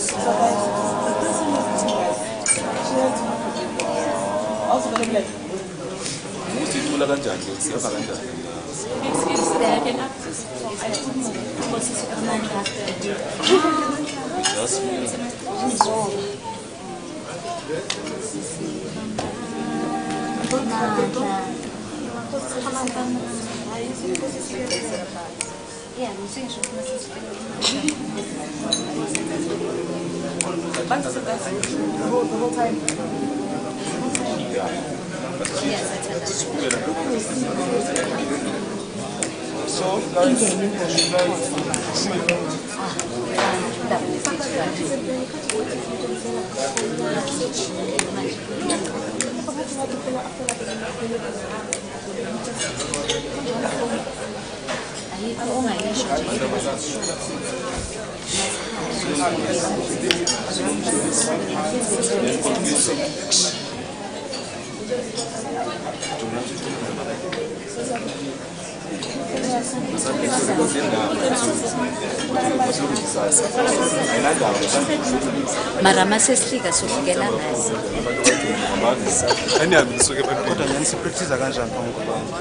So like the person was doing like she had also gonna be like Siyithola kanjani ke siyapha kanjani? It's there and up to I don't know because it's a man Just Yeah, we think so. the whole time. Yes, I tell So guys, Mara masesihlika sofikelela ngazi. anihambi nisuke kodwa nyani sipractice kanjani phambi kwabantu?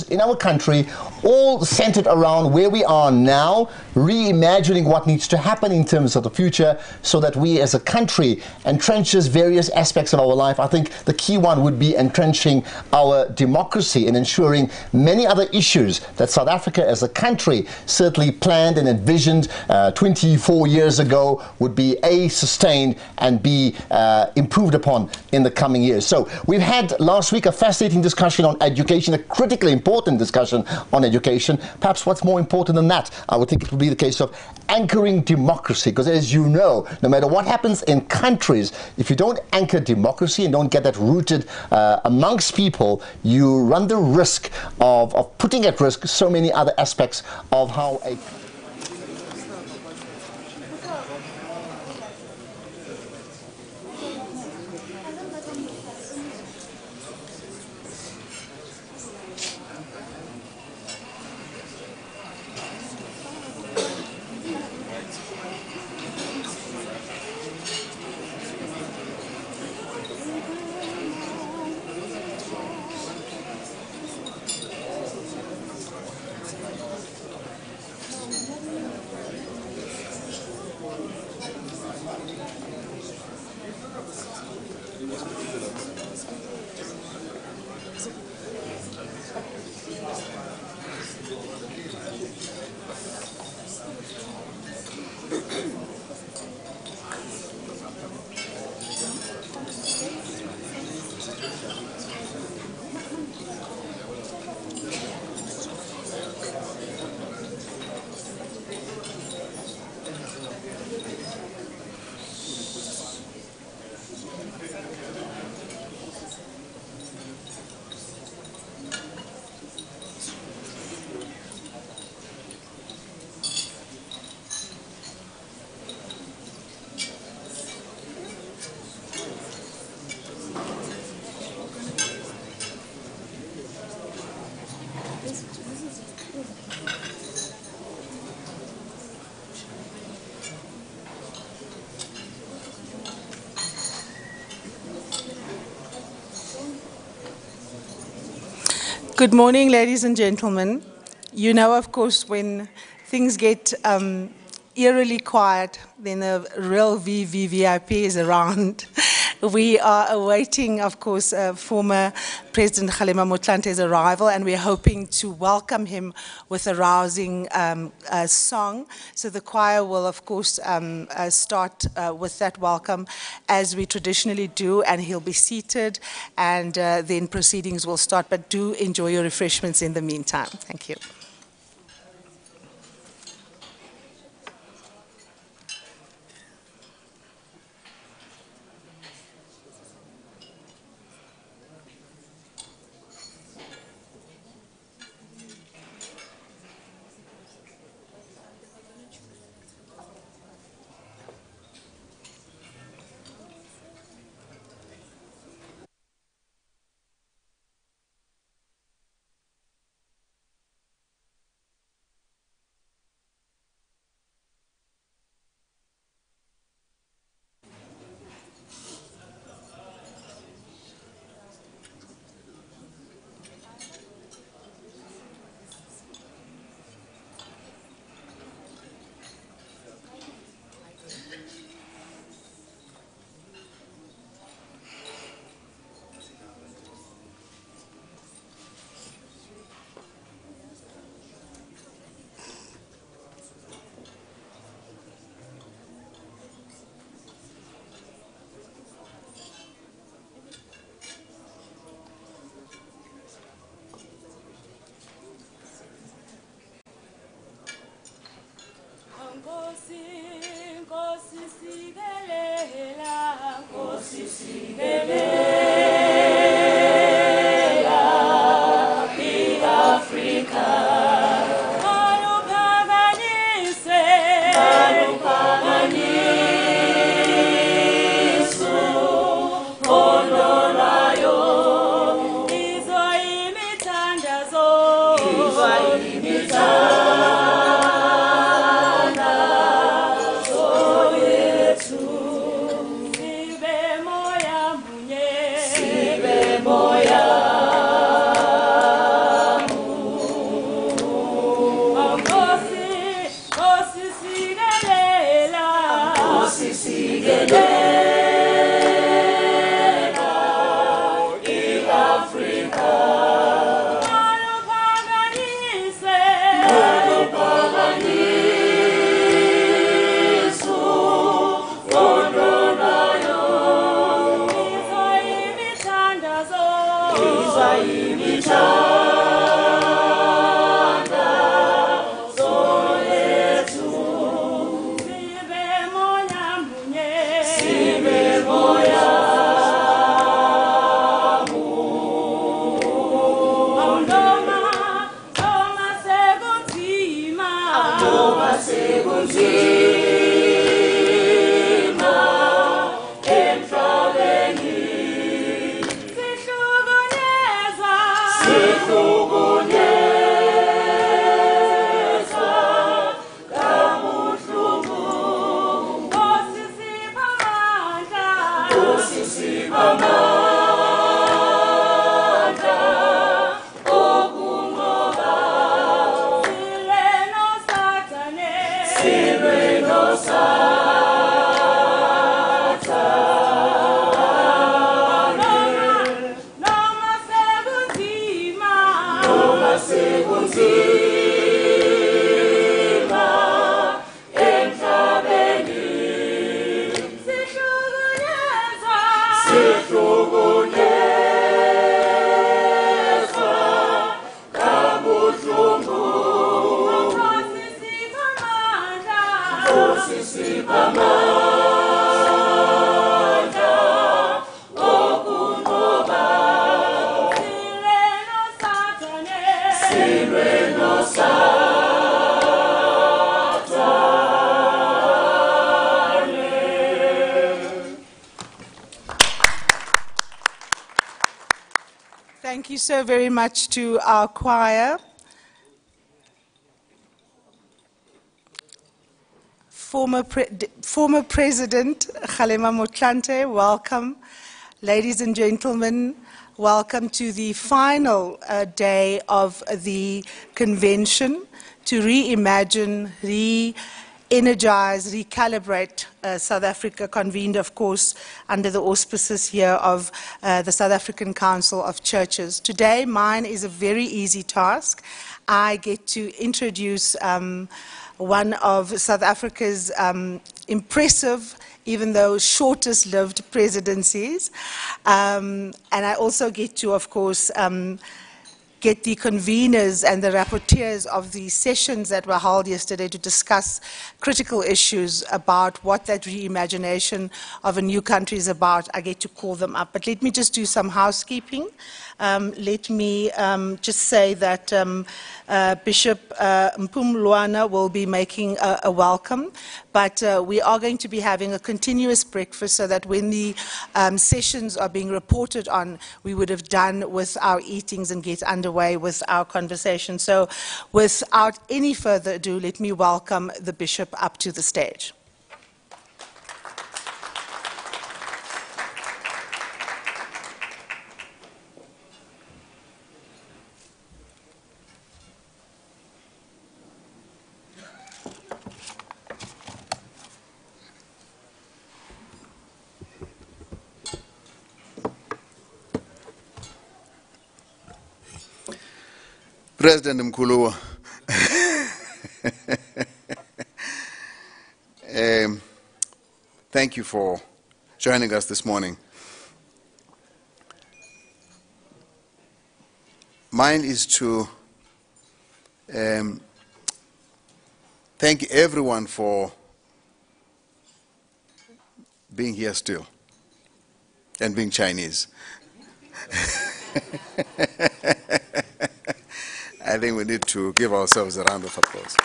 in our country, all centered around where we are now, reimagining what needs to happen in terms of the future so that we as a country entrenches various aspects of our life. I think the key one would be entrenching our democracy and ensuring many other issues that South Africa as a country certainly planned and envisioned 24 years ago would be A, sustained, and B, improved upon in the coming years. So we've had last week a fascinating discussion on education, a critically important discussion on education. Perhaps what's more important than that, I would think it would be the case of anchoring democracy, because as you know, no matter what happens in countries, if you don't anchor democracy and don't get that rooted amongst people, you run the risk of putting at risk so many other aspects of how a Good morning, ladies and gentlemen. You know, of course, when things get eerily quiet, then the real VVVIP is around. We are awaiting, of course, former President Kgalema Motlante's arrival, and we're hoping to welcome him with a rousing song. So the choir will, of course, start with that welcome, as we traditionally do, and he'll be seated, and then proceedings will start. But do enjoy your refreshments in the meantime. Thank you. Thank you so very much to our choir. Former President Kgalema Motlanthe, welcome. Ladies and gentlemen, welcome to the final day of the convention to reimagine, re-energize, recalibrate South Africa, convened, of course, under the auspices here of the South African Council of Churches. Today, mine is a very easy task. I get to introduce one of South Africa's impressive, even though shortest-lived presidencies. And I also get to, of course, get the conveners and the rapporteurs of the sessions that were held yesterday to discuss critical issues about what that reimagination of a new country is about. I get to call them up. But let me just do some housekeeping. Let me just say that Bishop Mpumlwana will be making a welcome, but we are going to be having a continuous breakfast so that when the sessions are being reported on, we would have done with our eatings and get underway with our conversation. So without any further ado, let me welcome the Bishop up to the stage. President Mkhulu, thank you for joining us this morning. Mine is to thank everyone for being here still and being Chinese. I think we need to give ourselves a round of applause.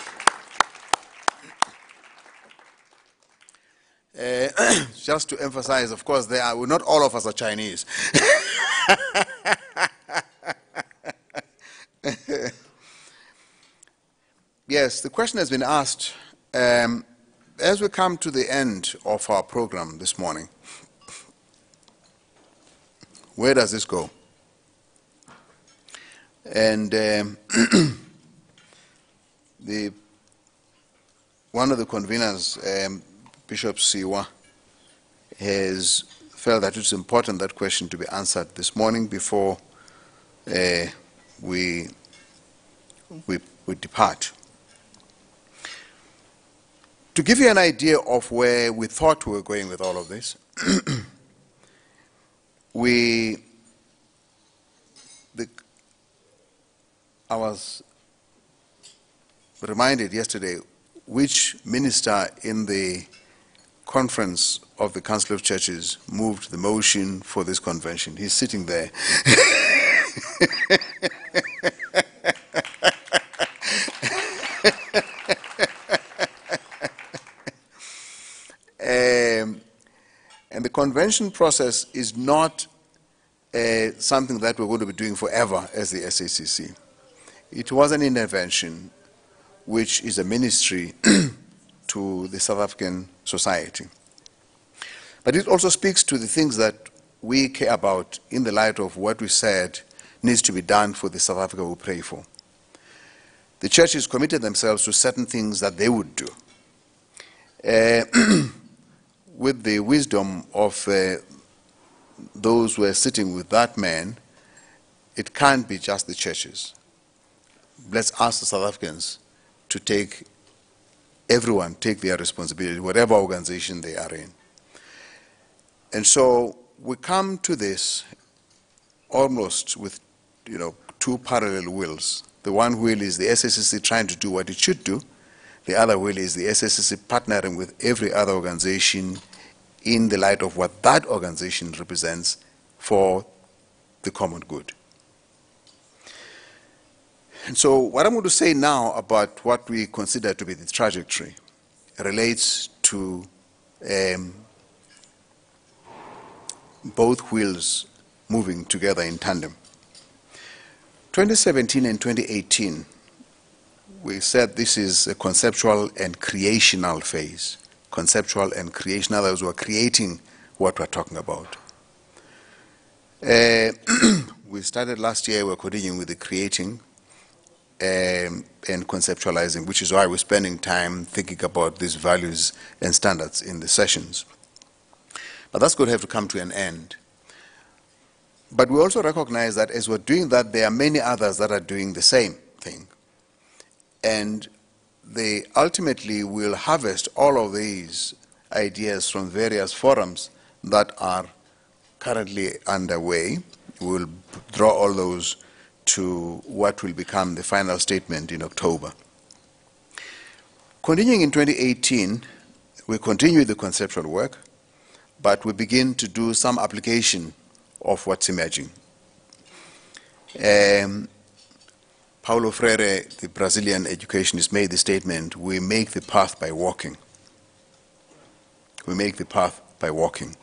Just to emphasize, of course, not all of us are Chinese. Yes, the question has been asked, as we come to the end of our program this morning, where does this go? And one of the conveners Bishop Siwa has felt that it's important that question to be answered this morning before we depart. To give you an idea of where we thought we were going with all of this, I was reminded yesterday which minister in the conference of the Council of Churches moved the motion for this convention. He's sitting there. And the convention process is not something that we're going to be doing forever as the SACC. It was an intervention which is a ministry to the South African society. But it also speaks to the things that we care about in the light of what we said needs to be done for the South Africa we pray for. The churches committed themselves to certain things that they would do. With the wisdom of those who are sitting with that man, it can't be just the churches. Let's ask the South Africans to take, everyone take their responsibility, whatever organization they are in. And so we come to this almost with, two parallel wills. The one will is the SACC trying to do what it should do. The other will is the SACC partnering with every other organization in the light of what that organization represents for the common good. And so what I'm going to say now about what we consider to be the trajectory relates to both wheels moving together in tandem. 2017 and 2018, we said this is a conceptual and creational phase. Conceptual and creation, in other words, we're creating what we're talking about. We started last year, we're continuing with the creating and conceptualizing, which is why we're spending time thinking about these values and standards in the sessions. But that's going to have to come to an end. But we also recognize that as we're doing that, there are many others that are doing the same thing. And they ultimately will harvest all of these ideas from various forums that are currently underway. We'll draw all those to what will become the final statement in October. Continuing in 2018, we continue the conceptual work, but we begin to do some application of what's emerging. Paulo Freire, the Brazilian educationist, made the statement, we make the path by walking. We make the path by walking.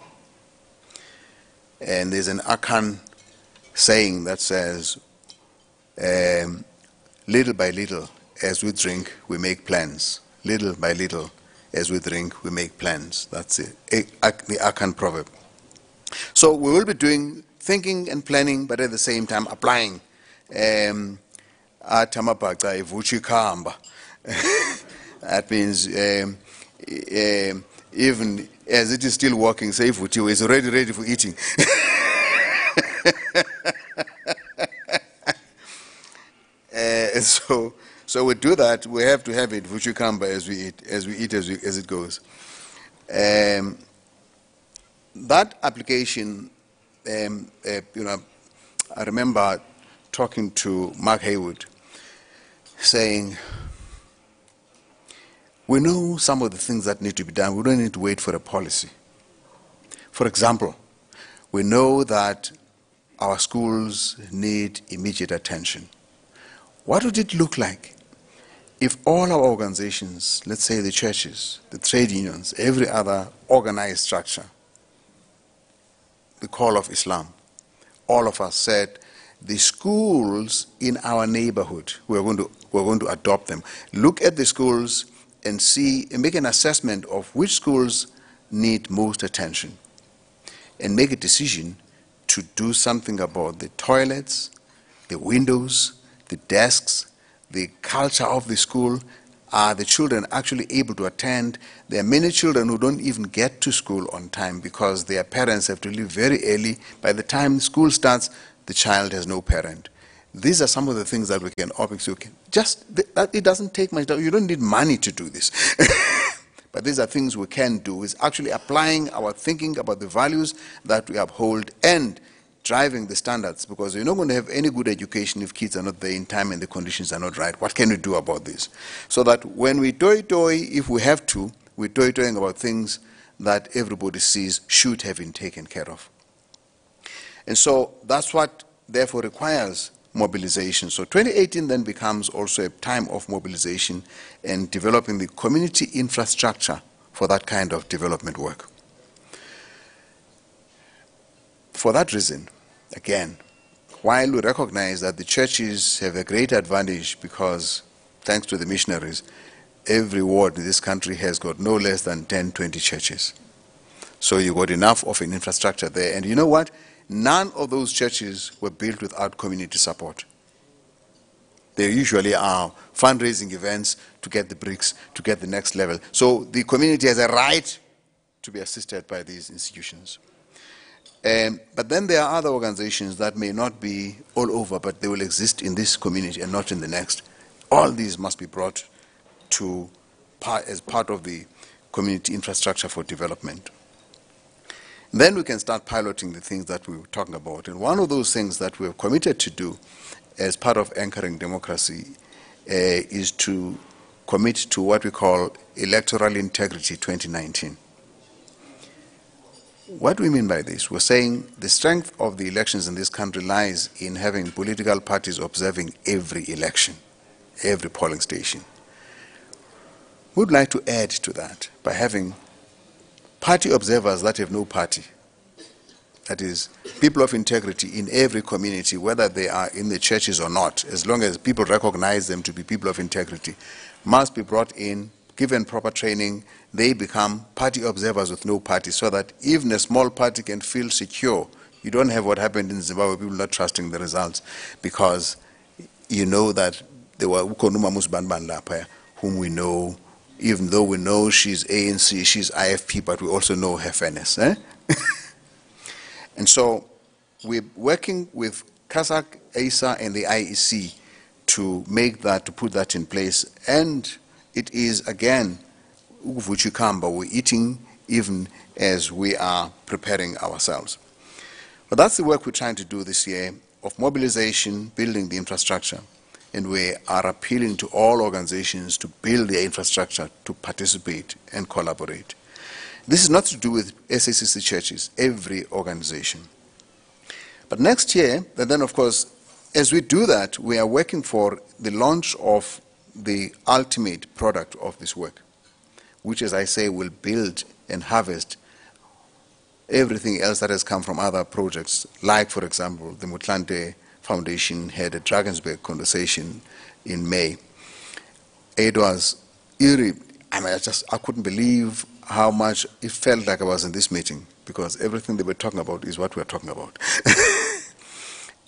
And there's an Akan saying that says, little by little, as we drink, we make plans. Little by little, as we drink, we make plans. That's it, the Akan proverb. So we will be doing thinking and planning, but at the same time applying. That means even as it is still working, say Vuchi is already ready for eating. So we do that. We have to have it Vuchi Kamba as we eat as it goes. That application, I remember talking to Mark Haywood, saying, we know some of the things that need to be done. We don't need to wait for a policy. For example, we know that our schools need immediate attention. What would it look like if all our organizations, let's say the churches, the trade unions, every other organized structure, the call of Islam, all of us said, the schools in our neighborhood, we're going to adopt them. Look at the schools and see and make an assessment of which schools need most attention and make a decision to do something about the toilets, the windows, the desks, the culture of the school, are the children actually able to attend? There are many children who don't even get to school on time because their parents have to leave very early. By the time school starts, the child has no parent. These are some of the things that we can opt to. It doesn't take much. You don't need money to do this. But these are things we can do, is actually applying our thinking about the values that we uphold and driving the standards, because you're not going to have any good education if kids are not there in time and the conditions are not right. What can we do about this? So that when we toy, if we have to, we're toying about things that everybody sees should have been taken care of. And so that's what therefore requires mobilization. So 2018 then becomes also a time of mobilization and developing the community infrastructure for that kind of development work. For that reason, again, while we recognize that the churches have a great advantage because, thanks to the missionaries, every ward in this country has got no less than 10, 20 churches. So you got enough of an infrastructure there. And you know what? None of those churches were built without community support. There usually are fundraising events to get the bricks, to get the next level. So the community has a right to be assisted by these institutions. But then there are other organizations that may not be all over, but they will exist in this community and not in the next. All these must be brought to as part of the community infrastructure for development. Then we can start piloting the things that we were talking about. And one of those things that we have committed to do as part of anchoring democracy is to commit to what we call Electoral Integrity 2019. What do we mean by this? We're saying the strength of the elections in this country lies in having political parties observing every election, every polling station. We'd like to add to that by having party observers that have no party. That is, people of integrity in every community, whether they are in the churches or not, as long as people recognize them to be people of integrity, must be brought in, given proper training. They become party observers with no party, so that even a small party can feel secure. You don't have what happened in Zimbabwe, people not trusting the results, because you know that there were Ukonuma Musbanban Lapaya, whom we know. Even though we know she's ANC, she's IFP, but we also know her fairness. And so we're working with CASAC, ASA, and the IEC to make that, to put that in place. And it is, again, Uvuchikamba, we're eating even as we are preparing ourselves. But that's the work we're trying to do this year, of mobilization, building the infrastructure. And we are appealing to all organizations to build their infrastructure, to participate and collaborate. This is not to do with SACC churches, every organization. But next year, and then of course, as we do that, we are working for the launch of the ultimate product of this work, which, as I say, will build and harvest everything else that has come from other projects, like, for example, the Mutlante Foundation had a Drakensberg conversation in May. It was eerie. I mean, I couldn't believe how much it felt like I was in this meeting, because everything they were talking about is what we're talking about.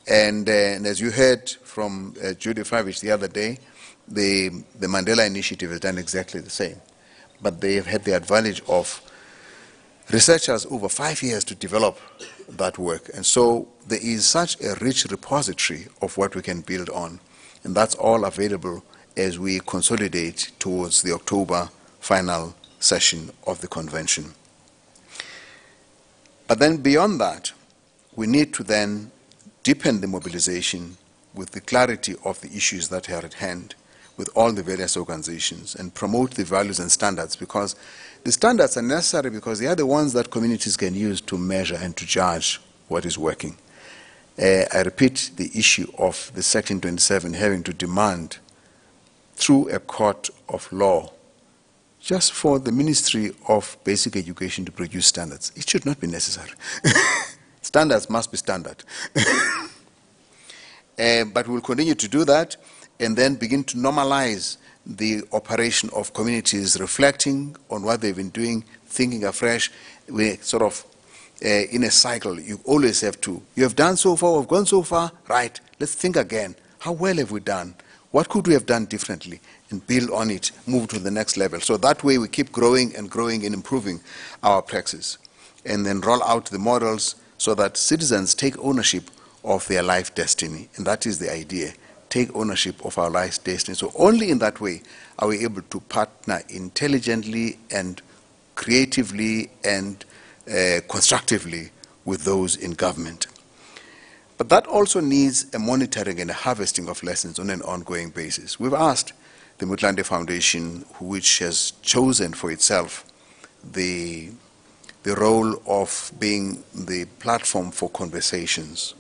and as you heard from Judy Fravich the other day, the Mandela Initiative has done exactly the same. But they have had the advantage of researchers over 5 years to develop that work. And so there is such a rich repository of what we can build on. And that's all available as we consolidate towards the October final session of the convention. But then beyond that, we need to then deepen the mobilization with the clarity of the issues that are at hand with all the various organizations, and promote the values and standards, because the standards are necessary because they are the ones that communities can use to measure and to judge what is working. I repeat the issue of the Section 27 having to demand through a court of law just for the Ministry of Basic Education to produce standards. It should not be necessary. Standards must be standard. But we'll continue to do that and then begin to normalize the operation of communities, reflecting on what they've been doing, thinking afresh. We sort of, in a cycle, you always have to, you have done so far, we've gone so far, right, let's think again. How well have we done? What could we have done differently? and build on it, move to the next level. So that way we keep growing and improving our praxis, and then roll out the models so that citizens take ownership of their life destiny. And that is the idea, take ownership of our life destiny. So only in that way are we able to partner intelligently and creatively and constructively with those in government. But that also needs a monitoring and a harvesting of lessons on an ongoing basis. We've asked the Motlanthe Foundation, which has chosen for itself the role of being the platform for conversations.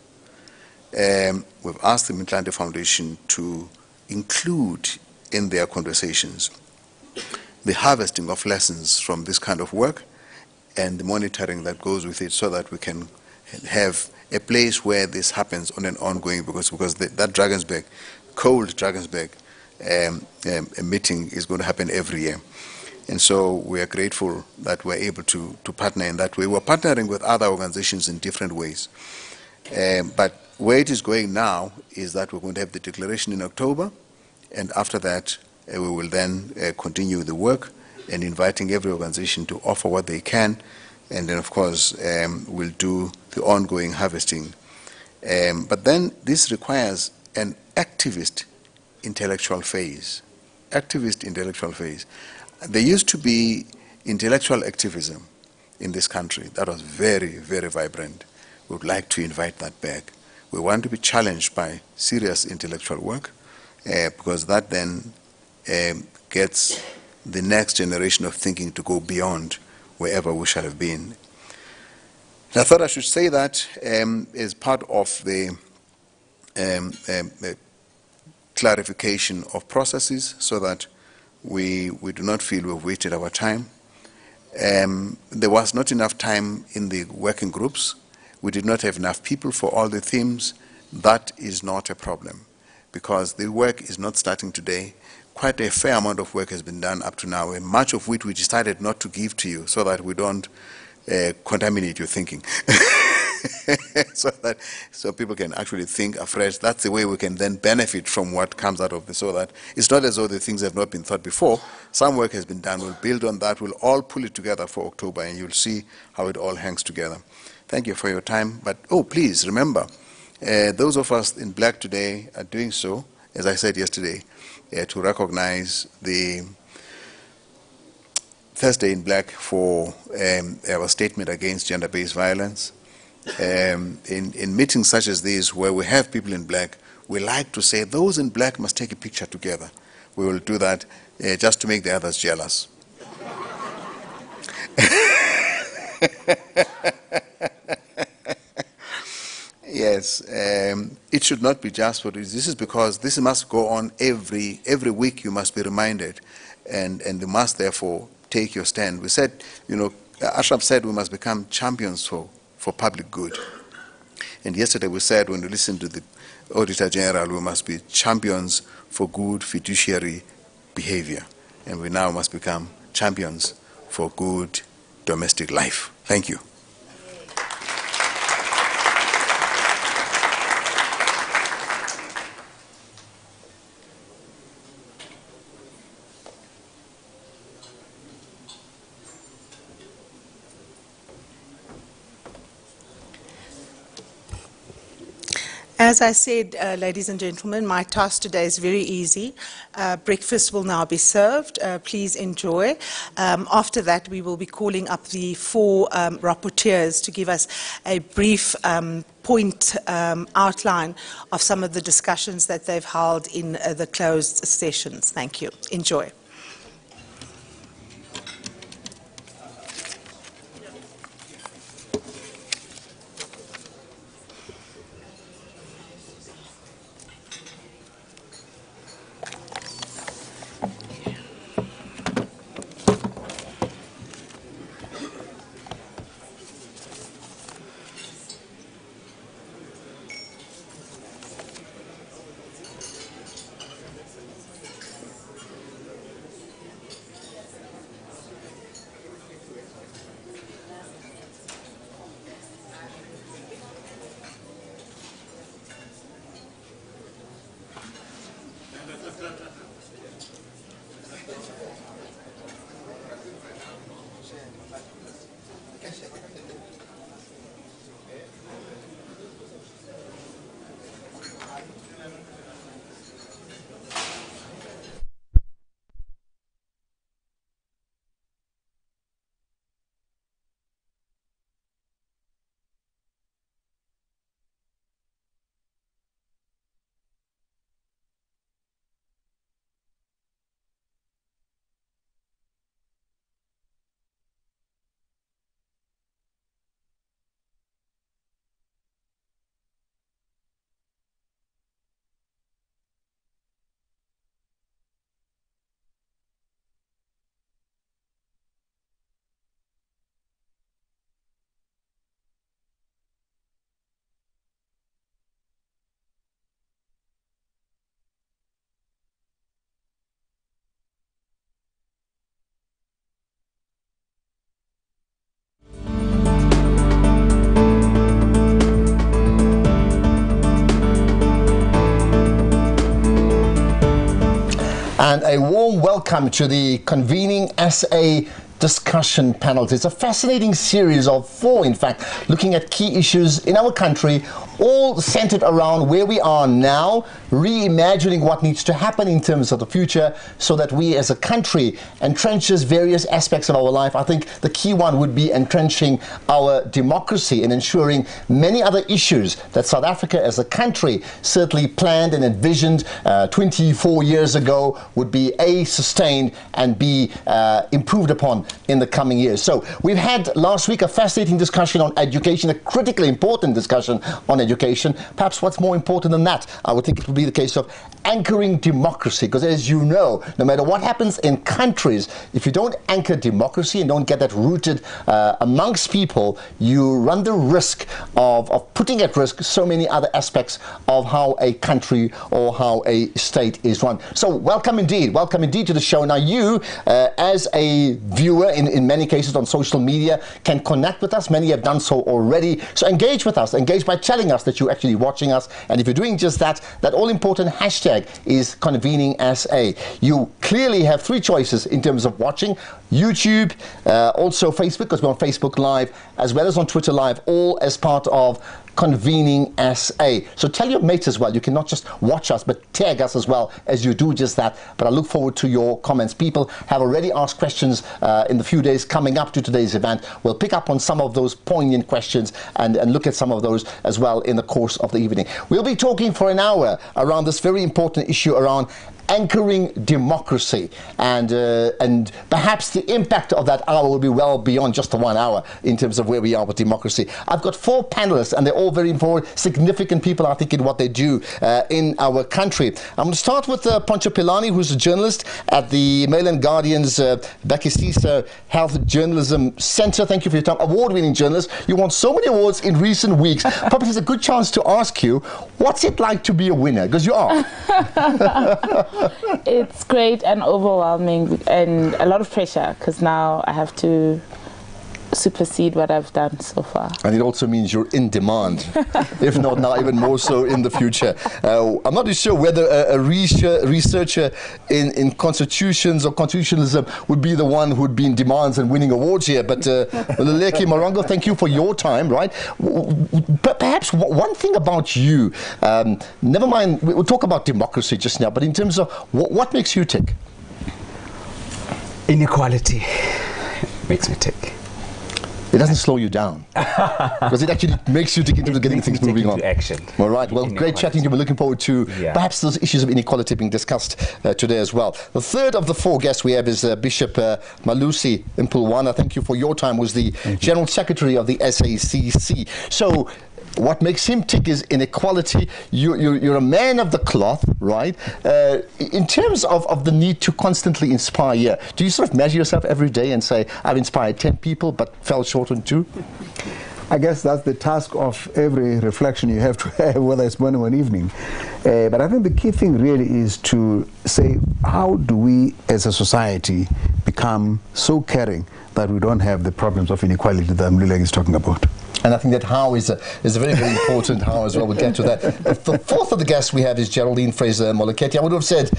We've asked the Motlanthe Foundation to include in their conversations the harvesting of lessons from this kind of work and the monitoring that goes with it, so that we can have a place where this happens on an ongoing, because that Drakensberg, cold Drakensberg a meeting is going to happen every year. And so we are grateful that we're able to partner in that way. We're partnering with other organizations in different ways. But where it is going now is that we're going to have the declaration in October, and after that we will then continue the work and inviting every organization to offer what they can, and then of course we'll do the ongoing harvesting. But then this requires an activist intellectual phase. Activist intellectual phase. There used to be intellectual activism in this country that was very, very vibrant. We would like to invite that back. We want to be challenged by serious intellectual work, because that then gets the next generation of thinking to go beyond wherever we shall have been. And I thought I should say that as part of the clarification of processes, so that we do not feel we've wasted our time. There was not enough time in the working groups. We did not have enough people for all the themes. That is not a problem, because the work is not starting today. Quite a fair amount of work has been done up to now, and much of which we decided not to give to you so that we don't contaminate your thinking. so people can actually think afresh. That's the way we can then benefit from what comes out of this, so that it's not as though the things have not been thought before. Some work has been done. We'll build on that. We'll all pull it together for October, and you'll see how it all hangs together. Thank you for your time. But please remember, those of us in black today are doing so, as I said yesterday, to recognize the Thursday in Black for our statement against gender-based violence. In meetings such as these, where we have people in black, we like to say those in black must take a picture together. We will do that just to make the others jealous. Yes, it should not be just for this. This is because this must go on every week. You must be reminded, and you must therefore take your stand. We said, Ashraf said we must become champions for public good. And yesterday we said, when we listened to the Auditor General, we must be champions for good fiduciary behavior. And we now must become champions for good domestic life. Thank you. As I said, ladies and gentlemen, my task today is very easy. Breakfast will now be served. Please enjoy. After that, we will be calling up the 4 rapporteurs to give us a brief point outline of some of the discussions that they've held in the closed sessions. Thank you. Enjoy. And a warm welcome to the convening SA discussion panels. It's a fascinating series of 4, in fact, looking at key issues in our country, all centered around where we are now, reimagining what needs to happen in terms of the future so that we as a country entrenches various aspects of our life. I think the key one would be entrenching our democracy and ensuring many other issues that South Africa as a country certainly planned and envisioned 24 years ago would be A, sustained, and B, improved upon in the coming years. So we've had last week a fascinating discussion on education, a critically important discussion on education. Perhaps what's more important than that, I would think it would be the case of anchoring democracy, because as you know, no matter what happens in countries, if you don't anchor democracy and don't get that rooted amongst people, you run the risk of putting at risk so many other aspects of how a country or how a state is run. So welcome indeed to the show. Now you, as a viewer in many cases on social media, can connect with us. Many have done so already. So engage with us, engage by telling us that you're actually watching us. And if you're doing just that, that all-important hashtag is convening SA. You clearly have 3 choices in terms of watching: YouTube, also Facebook, because we're on Facebook Live, as well as on Twitter Live, all as part of convening SA. So tell your mates as well. You can not just watch us, but tag us as well as you do just that. But I look forward to your comments. People have already asked questions in the few days coming up to today's event. We'll pick up on some of those poignant questions and look at some of those as well in the course of the evening. We'll be talking for an hour around this very important issue around anchoring democracy, and perhaps the impact of that hour will be well beyond just the 1 hour in terms of where we are with democracy. I've got 4 panelists, and they're all very important, significant people, I think, in what they do in our country. I'm going to start with Poncho Pilani, who's a journalist at the Mail and Guardian's Bekisisa Health Journalism Center. Thank you for your time. Award-winning journalist. You won so many awards in recent weeks. Probably it's a good chance to ask you, what's it like to be a winner? Because you are. It's great and overwhelming and a lot of pressure, because now I have to supersede what I've done so far. And it also means you're in demand, if not now, even more so in the future. I'm not sure whether a researcher in constitutions or constitutionalism would be the one who'd be in demands and winning awards here, but Leleki Marongo, thank you for your time, right? Perhaps one thing about you, never mind, we'll talk about democracy just now, but in terms of what makes you tick? Inequality makes me tick. It doesn't slow you down, because it actually makes you get into getting things moving on. Action. All right. Well, great chatting to you. We're looking forward to perhaps those issues of inequality being discussed today as well. The third of the 4 guests we have is Bishop Malusi Mpumlwana. Thank you for your time. Was the General Secretary of the SACC. So, what makes him tick is inequality. You're a man of the cloth, right? In terms of the need to constantly inspire, do you sort of measure yourself every day and say, I've inspired 10 people but fell short on 2? I guess that's the task of every reflection you have to have, whether it's morning or evening. But I think the key thing really is to say, how do we as a society become so caring that we don't have the problems of inequality that Mluleki is talking about? And I think that how is a very, very important how as well. We'll get to that. The 4th of the guests we have is Geraldine Fraser-Moleketi. I would have said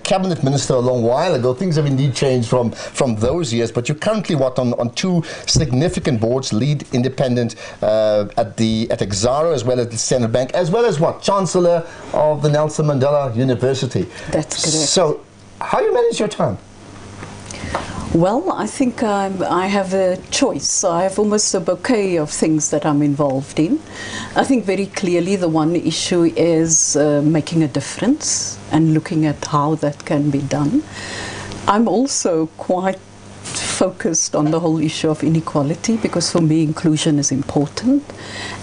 cabinet minister a long while ago. Things have indeed changed from those years, but you're currently on 2 significant boards, lead independent at Exxaro as well as the Standard Bank, as well as Chancellor of the Nelson Mandela University. That's correct. So how do you manage your time? Well, I think I have a choice. I have almost a bouquet of things that I'm involved in. I think very clearly the one issue is making a difference and looking at how that can be done. I'm also quite focused on the whole issue of inequality, because for me inclusion is important,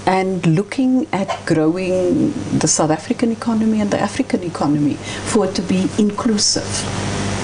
and looking at growing the South African economy and the African economy for it to be inclusive.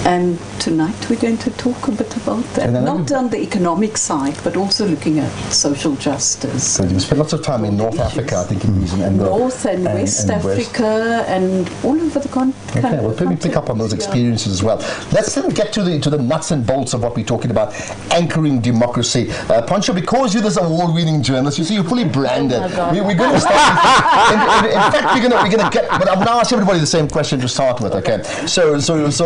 And tonight we're going to talk a bit about that, not on the economic side, but also looking at social justice. So you spent lots of time in North Africa, I think, in North and West Africa and all over the continent. Okay, well, maybe pick up on those experiences as well. Let's then get to the nuts and bolts of what we're talking about, anchoring democracy. Pancho, because you're this award-winning journalist, you see, you're fully branded. We're going to start. In fact, we're going to get. But I'm going to ask everybody the same question to start with. Okay, so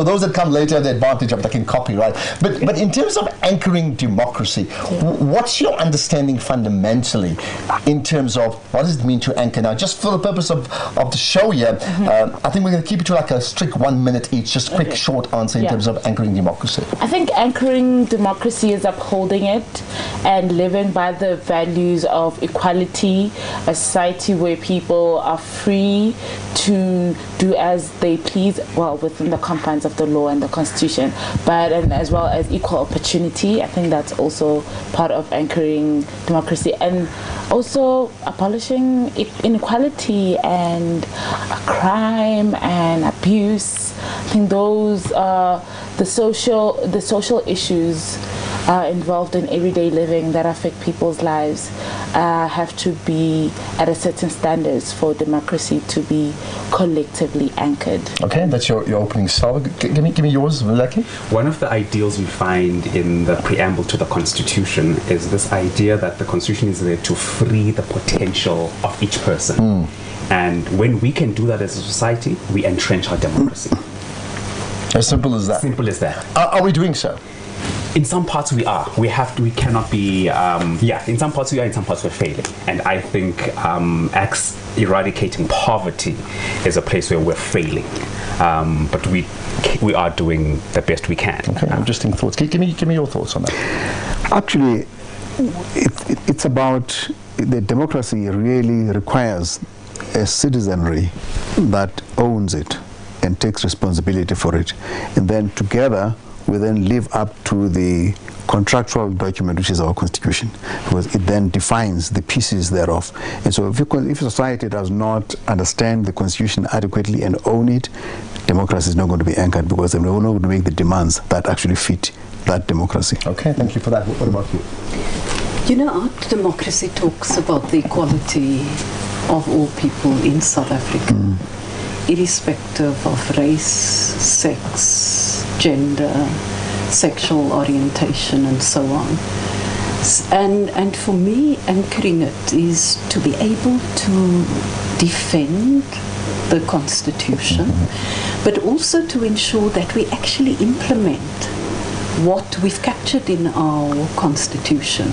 those that come later have the advantage of they can copy, right? But in terms of anchoring democracy, what's your understanding fundamentally in terms of what does it mean to anchor? Now, just for the purpose of the show here, I think we're going to keep it to like a strict 1 minute each, just quick, short answer in terms of anchoring democracy. I think anchoring democracy is upholding it and living by the values of equality, a society where people are free to do as they please, well, within the confines of the law and the Constitution, and as well as equal opportunity. I think that's also part of anchoring democracy, and also abolishing inequality and crime and abuse. I think those are the social issues involved in everyday living that affect people's lives have to be at a certain standards for democracy to be collectively anchored. Okay, that's your opening salvo. Give me yours, Lucky. One of the ideals we find in the preamble to the Constitution is this idea that the Constitution is there to free the potential of each person. And when we can do that as a society, we entrench our democracy. As simple as that. Simple as that. Are we doing so? In some parts we are. We cannot be, in some parts we are, in some parts we're failing. And I think eradicating poverty is a place where we're failing. But we are doing the best we can. Okay, interesting thoughts. Give me your thoughts on that. Actually, it's about the democracy really requires a citizenry that owns it and takes responsibility for it. And then together, we then live up to the contractual document, which is our Constitution, because it then defines the pieces thereof. And so if society does not understand the Constitution adequately and own it, democracy is not going to be anchored, because they're not going to make the demands that actually fit that democracy. Okay, thank you for that. What about you? You know, our democracy talks about the equality of all people in South Africa, irrespective of race, sex, gender, sexual orientation, and so on. And for me, anchoring it is to be able to defend the Constitution, but also to ensure that we actually implement what we've captured in our Constitution.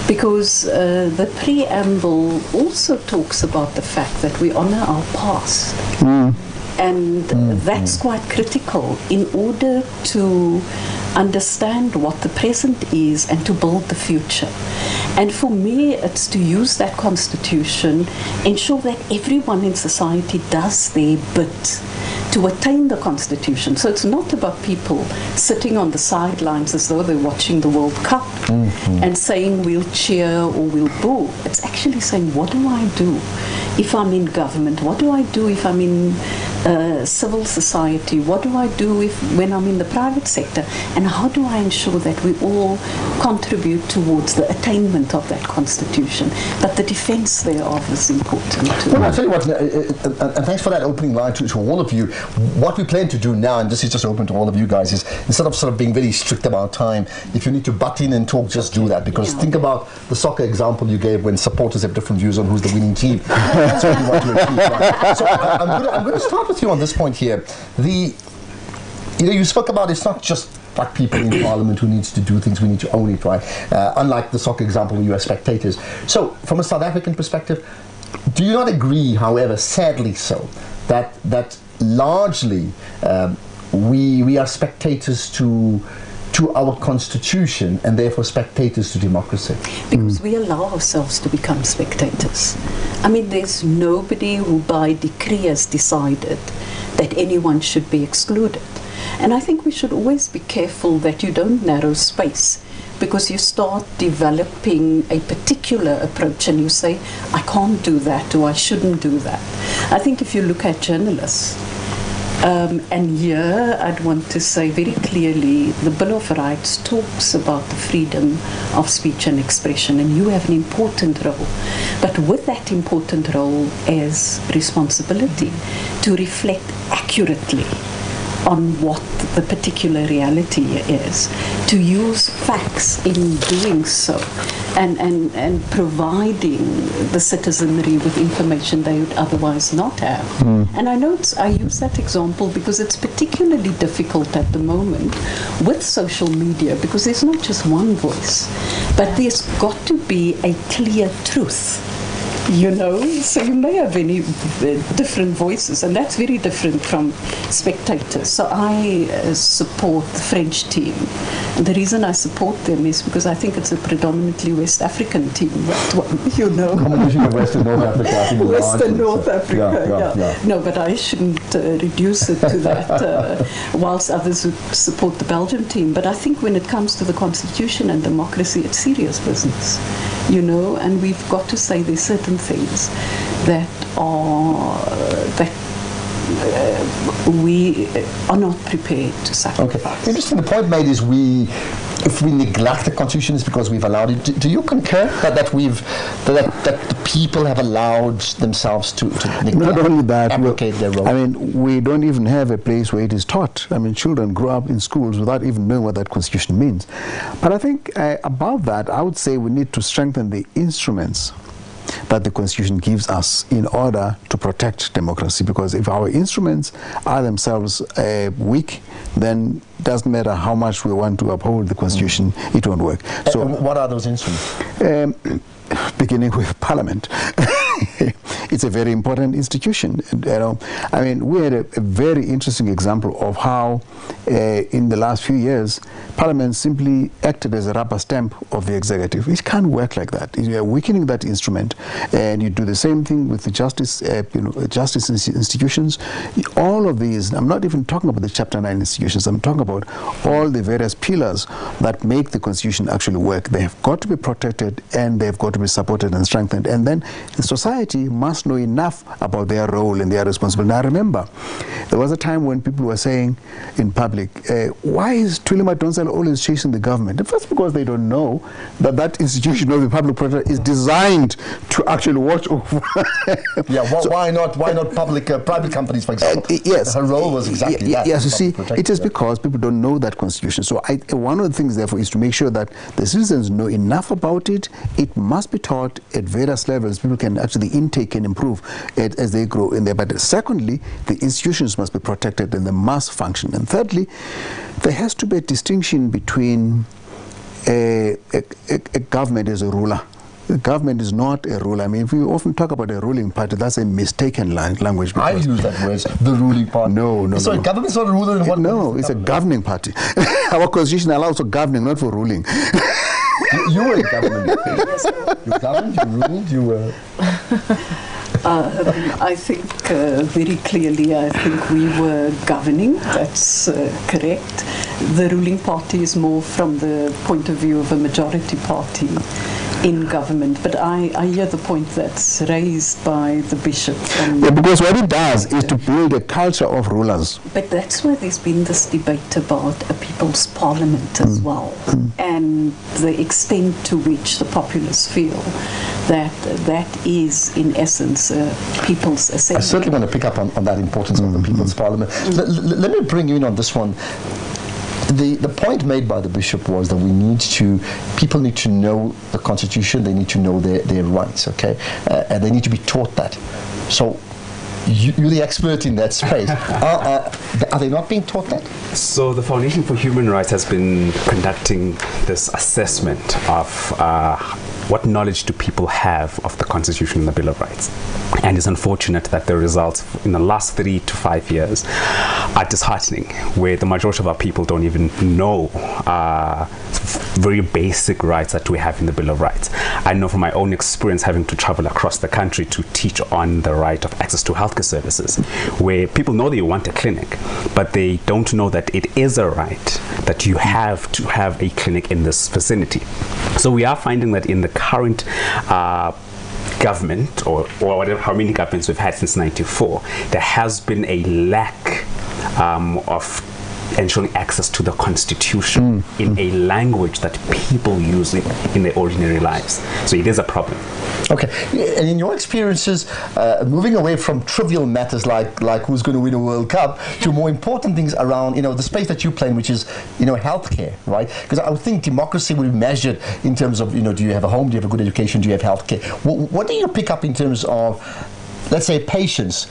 Because the preamble also talks about the fact that we honor our past. And that's quite critical in order to understand what the present is and to build the future. And for me, it's to use that Constitution, ensure that everyone in society does their bit to attain the Constitution. So it's not about people sitting on the sidelines as though they're watching the World Cup and saying we'll cheer or we'll boo. It's actually saying, what do I do if I'm in government? What do I do if I'm in civil society? What do I do when I'm in the private sector? And how do I ensure that we all contribute towards the attainment of that Constitution? But the defense thereof is important too. Well, I'll tell you what, and thanks for that opening line to all of you. What we plan to do now, and this is just open to all of you guys, is instead of sort of being very strict about time, if you need to butt in and talk, just do that. Because think about the soccer example you gave when supporters have different views on who's the winning team. That's what we want to achieve, right? So I'm going to start with you on this point here. You spoke about it's not just black people in Parliament who needs to do things, we need to own it, right? Unlike the soccer example where you are spectators. So from a South African perspective, do you not agree, however, sadly so, that largely we are spectators to our Constitution and therefore spectators to democracy? Because we allow ourselves to become spectators. I mean, there's nobody who by decree has decided that anyone should be excluded. And I think we should always be careful that you don't narrow space, because you start developing a particular approach and you say, I can't do that or I shouldn't do that. I think if you look at journalists, And here I'd want to say very clearly, the Bill of Rights talks about the freedom of speech and expression, and you have an important role. But with that important role is responsibility to reflect accurately on what the particular reality is, to use facts in doing so, and providing the citizenry with information they would otherwise not have. And I know I use that example because it's particularly difficult at the moment with social media, because there's not just one voice, but there's got to be a clear truth. You know, so you may have any different voices, and that's very different from spectators. So I support the French team. And the reason I support them is because I think it's a predominantly West African team, that one, you know. Combination of West and North Africa. West and North Africa, yeah. No, but I shouldn't reduce it to that, whilst others would support the Belgian team. But I think when it comes to the Constitution and democracy, it's serious business, you know, and we've got to say there's certain things that we are not prepared to sacrifice. Okay. Interesting. The point made is if we neglect the Constitution, it's because we've allowed it. Do you concur that the people have allowed themselves to neglect, not only that, abrogate their role? I mean, we don't even have a place where it is taught. I mean, children grow up in schools without even knowing what that Constitution means. But I think above that, I would say we need to strengthen the instruments that the Constitution gives us in order to protect democracy, because if our instruments are themselves weak, then it doesn't matter how much we want to uphold the Constitution, it won't work. So what are those instruments? Beginning with Parliament. It's a very important institution. You know, I mean, we had a very interesting example of how in the last few years Parliament simply acted as a rubber stamp of the executive. It can't work like that. You are weakening that instrument, and you do the same thing with the justice institutions. All of these, I'm not even talking about the Chapter 9 institutions, I'm talking about all the various pillars that make the Constitution actually work. They have got to be protected, and they have got to be supported and strengthened. And then the society must know enough about their role and their responsibility. Now, I remember there was a time when people were saying in public, why is Thuli Madonsela always chasing the government? First, because they don't know that that institution of the public protector is designed to actually watch over. Why not private companies, for example? Yes. Her role was exactly that. Yes, you see, it is because people don't know that Constitution. So one of the things, therefore, is to make sure that the citizens know enough about it. It must be taught at various levels. People can actually intake and improve as they grow in there. But secondly, the institutions must be protected and they must function. And thirdly, there has to be a distinction between a government as a ruler. The government is not a ruler. I mean, if we often talk about a ruling party, that's a mistaken language. I use that word, the ruling party. No. So government's not a ruler in what? No, it's a governing party. Our Constitution allows for governing, not for ruling. You were in government. You governed, you ruled, you were... I think very clearly, I think we were governing, that's correct. The ruling party is more from the point of view of a majority party in government, but I hear the point that's raised by the bishop. Because what it does is to build a culture of rulers. But that's why there's been this debate about a people's parliament as well, and the extent to which the populace feel that that is, in essence, people's assembly. I certainly want to pick up on that importance of the people's parliament. Let me bring you in on this one. The point made by the bishop was that people need to know the Constitution, they need to know their rights, okay? And they need to be taught that. So you're the expert in that space. Are they not being taught that? So the Foundation for Human Rights has been conducting this assessment of what knowledge do people have of the Constitution and the Bill of Rights. And it's unfortunate that the results in the last 3 to 5 years are disheartening, where the majority of our people don't even know very basic rights that we have in the Bill of Rights. I know from my own experience having to travel across the country to teach on the right of access to healthcare services, where people know they want a clinic, but they don't know that it is a right that you have to have a clinic in this vicinity. So we are finding that in the current government, or whatever, how many governments we've had since '94, there has been a lack of ensuring access to the Constitution in a language that people use in their ordinary lives. So it is a problem. Okay, and in your experiences, moving away from trivial matters like who's going to win a World Cup to more important things around, the space that you play in, which is, healthcare, right? Because I would think democracy would be measured in terms of, do you have a home, do you have a good education, do you have healthcare? What do you pick up in terms of, let's say, patients?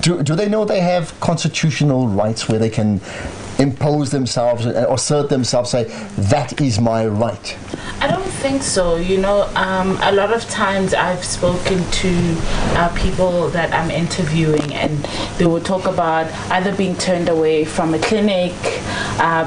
Do they know they have constitutional rights where they can impose themselves or assert themselves, say, that is my right? I don't think so. A lot of times I've spoken to people that I'm interviewing, and they will talk about either being turned away from a clinic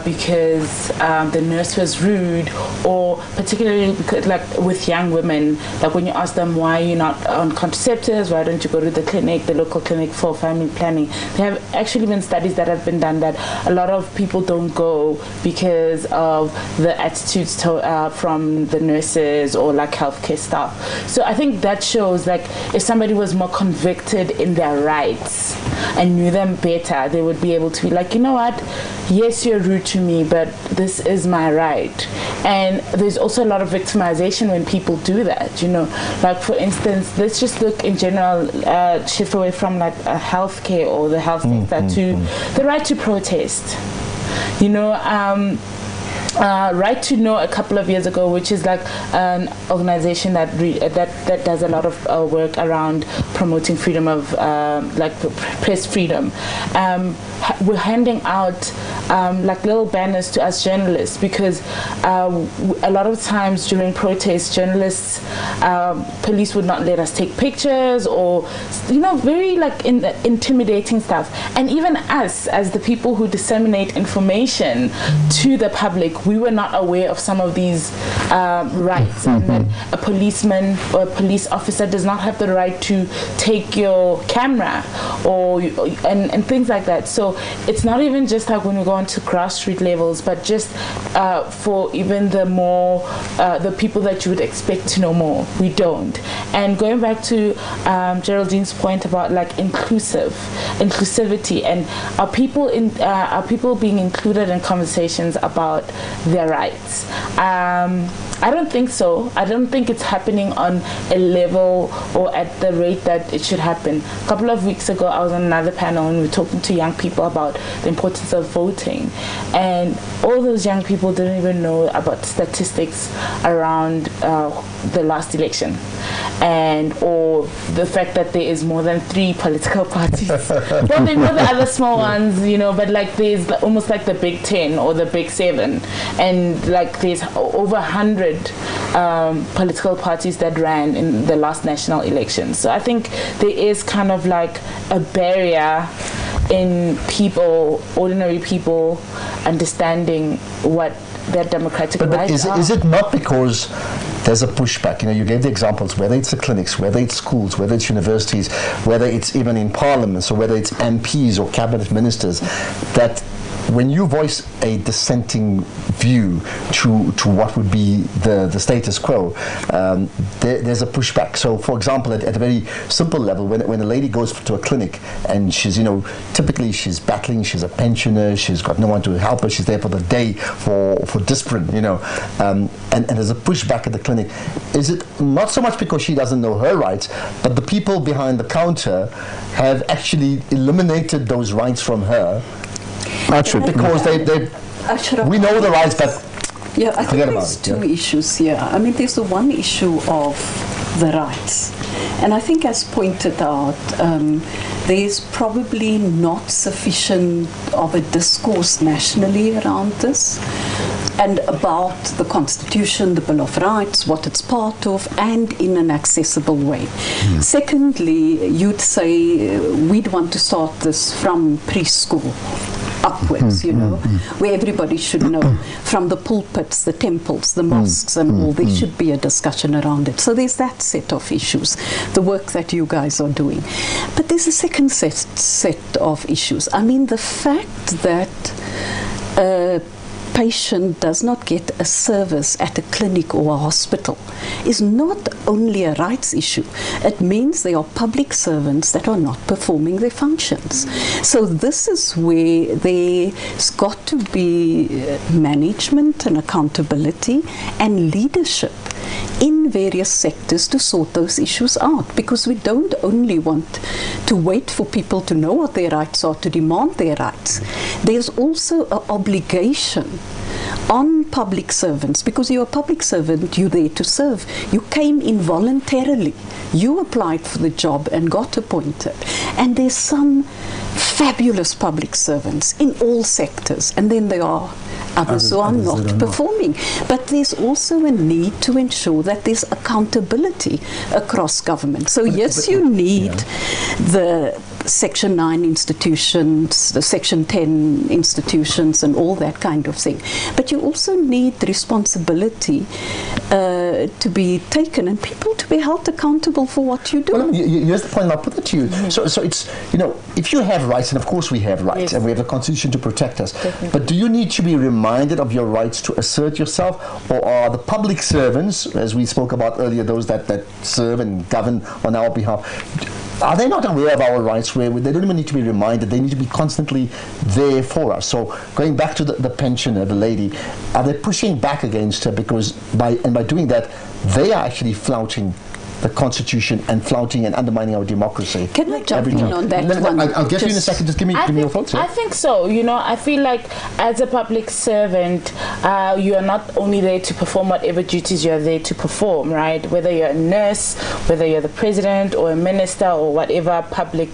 because the nurse was rude, or particularly because, like with young women, like when you ask them why you're not on contraceptives, why don't you go to the clinic, the local clinic for family planning, there have actually been studies that have been done that a lot of people don't go because of the attitudes from the nurses or like healthcare staff. So I think that shows, like, if somebody was more convicted in their rights and knew them better, they would be able to be like, you know what, yes, you're rude to me, but this is my right. And there's also a lot of victimization when people do that, like, for instance, let's just look in general, shift away from like healthcare or the health sector to the right to protest. Right to Know a couple of years ago, which is like an organization that does a lot of work around promoting freedom of like press freedom. We're handing out like little banners to us journalists because a lot of times during protests, journalists, police would not let us take pictures, or very like intimidating stuff. And even us, as the people who disseminate information to the public, we were not aware of some of these rights, and that a policeman or a police officer does not have the right to take your camera and things like that. So it's not even just like when we go on to grassroots levels, but just for even the more the people that you would expect to know more, we don't. And going back to Geraldine's point about like inclusivity, and are people being included in conversations about their rights? I don't think so. I don't think it's happening on a level or at the rate that it should happen. A couple of weeks ago, I was on another panel and we were talking to young people about the importance of voting. And all those young people didn't even know about statistics around the last election, or the fact that there is more than 3 political parties. Well, they know the other small ones, but like there's almost like the Big 10 or the Big 7, and like there's over 100 political parties that ran in the last national election. So I think there is kind of like a barrier in people, ordinary people, understanding what their democratic rights are. Is it not because there's a pushback? You gave the examples, whether it's the clinics, whether it's schools, whether it's universities, whether it's even in parliaments, or whether it's MPs or cabinet ministers, that when you voice a dissenting view to what would be the status quo, there's a pushback. So, for example, at a very simple level, when a lady goes to a clinic and she's, typically she's battling, she's a pensioner, she's got no one to help her, she's there for the day for discipline, and there's a pushback at the clinic. Is it not so much because she doesn't know her rights, but the people behind the counter have actually eliminated those rights from her? Actually, because we know the rights, but yeah, I think there's two issues here. I mean, there's the one issue of the rights, and I think, as pointed out, there's probably not sufficient of a discourse nationally around this, and about the Constitution, the Bill of Rights, what it's part of, and in an accessible way. Secondly, you'd say we'd want to start this from preschool upwards, where everybody should know, from the pulpits, the temples, the mosques and all, there should be a discussion around it. So there's that set of issues, the work that you guys are doing. But there's a second set of issues. I mean, the fact that patient does not get a service at a clinic or a hospital is not only a rights issue. It means there are public servants that are not performing their functions. So this is where there's got to be management and accountability and leadership in various sectors to sort those issues out, because we don't only want to wait for people to know what their rights are to demand their rights. There's also an obligation on public servants, because you're a public servant, you're there to serve. You came in voluntarily. You applied for the job and got appointed. And there's some fabulous public servants in all sectors, and then there are others who are not performing. But there's also a need to ensure that there's accountability across government. So yes, you need the Section 9 institutions, the Section 10 institutions and all that kind of thing. But you also need the responsibility to be taken and people to be held accountable for what you do. Well, here's the point, I'll put it to you. So it's, you know, if you have rights, and of course we have rights, and we have a constitution to protect us, but do you need to be reminded of your rights to assert yourself, or are the public servants, as we spoke about earlier, those that serve and govern on our behalf, are they not aware of our rights, where they don't even need to be reminded, they need to be constantly there for us? So going back to the pensioner, the lady, are they pushing back against her because by doing that, they are actually flouting the Constitution and flouting and undermining our democracy? Can I jump in on that one? I'll get you in a second. Just give me your thoughts. I think so. You know, I feel like as a public servant, you are not only there to perform whatever duties you are there to perform, right? Whether you're a nurse, whether you're the president or a minister or whatever public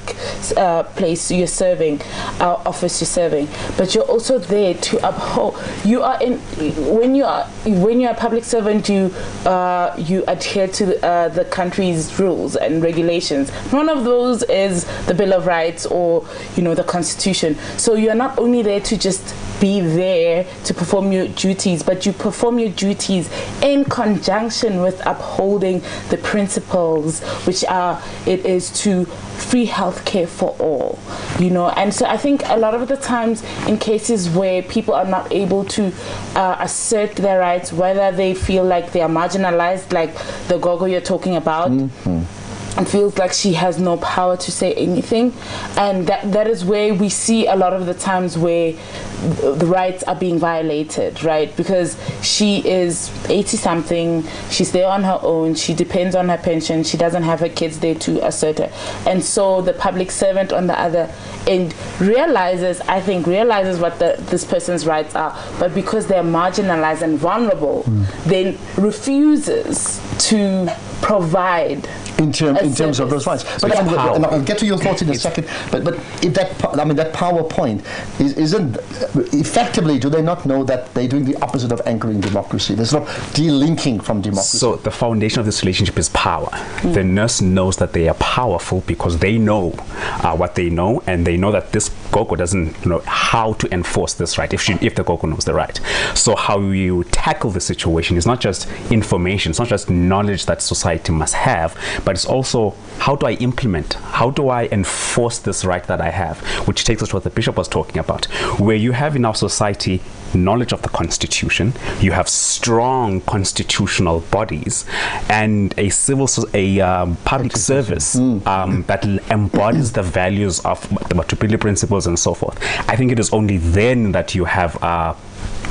place you're serving, office you're serving, but you're also there to uphold. You are in when you're a public servant, you adhere to the country's rules and regulations. None of those is the Bill of Rights or, you know, the Constitution. So you're not only there to just be there to perform your duties, but you perform your duties in conjunction with upholding the principles, which are, it is to free healthcare for all, you know. And so I think a lot of the times in cases where people are not able to assert their rights, whether they feel like they are marginalized, like the Gogo you're talking about, and feels like she has no power to say anything, and that is where we see a lot of the times where the rights are being violated, right? Because she is 80-something, she's there on her own, she depends on her pension, she doesn't have her kids there to assert her, and so the public servant on the other end realizes what this person's rights are, but because they're marginalized and vulnerable, then refuses to provide in terms of those rights. But and I'll get to your thoughts in a second. But if that PowerPoint isn't effectively, do they not know that they're doing the opposite of anchoring democracy? There's no delinking from democracy. So the foundation of this relationship is power. The nurse knows that they are powerful because they know what they know, and they know that this Gogo doesn't know how to enforce this right if the Gogo knows the right. So how you tackle the situation is not just information, it's not just knowledge that society must have, but it's also how do I implement, how do I enforce this right that I have, which takes us to what the Bishop was talking about, where you have in our society knowledge of the Constitution, you have strong constitutional bodies, and a public service that embodies the values of the Matripilli principles and so forth. I think it is only then that you have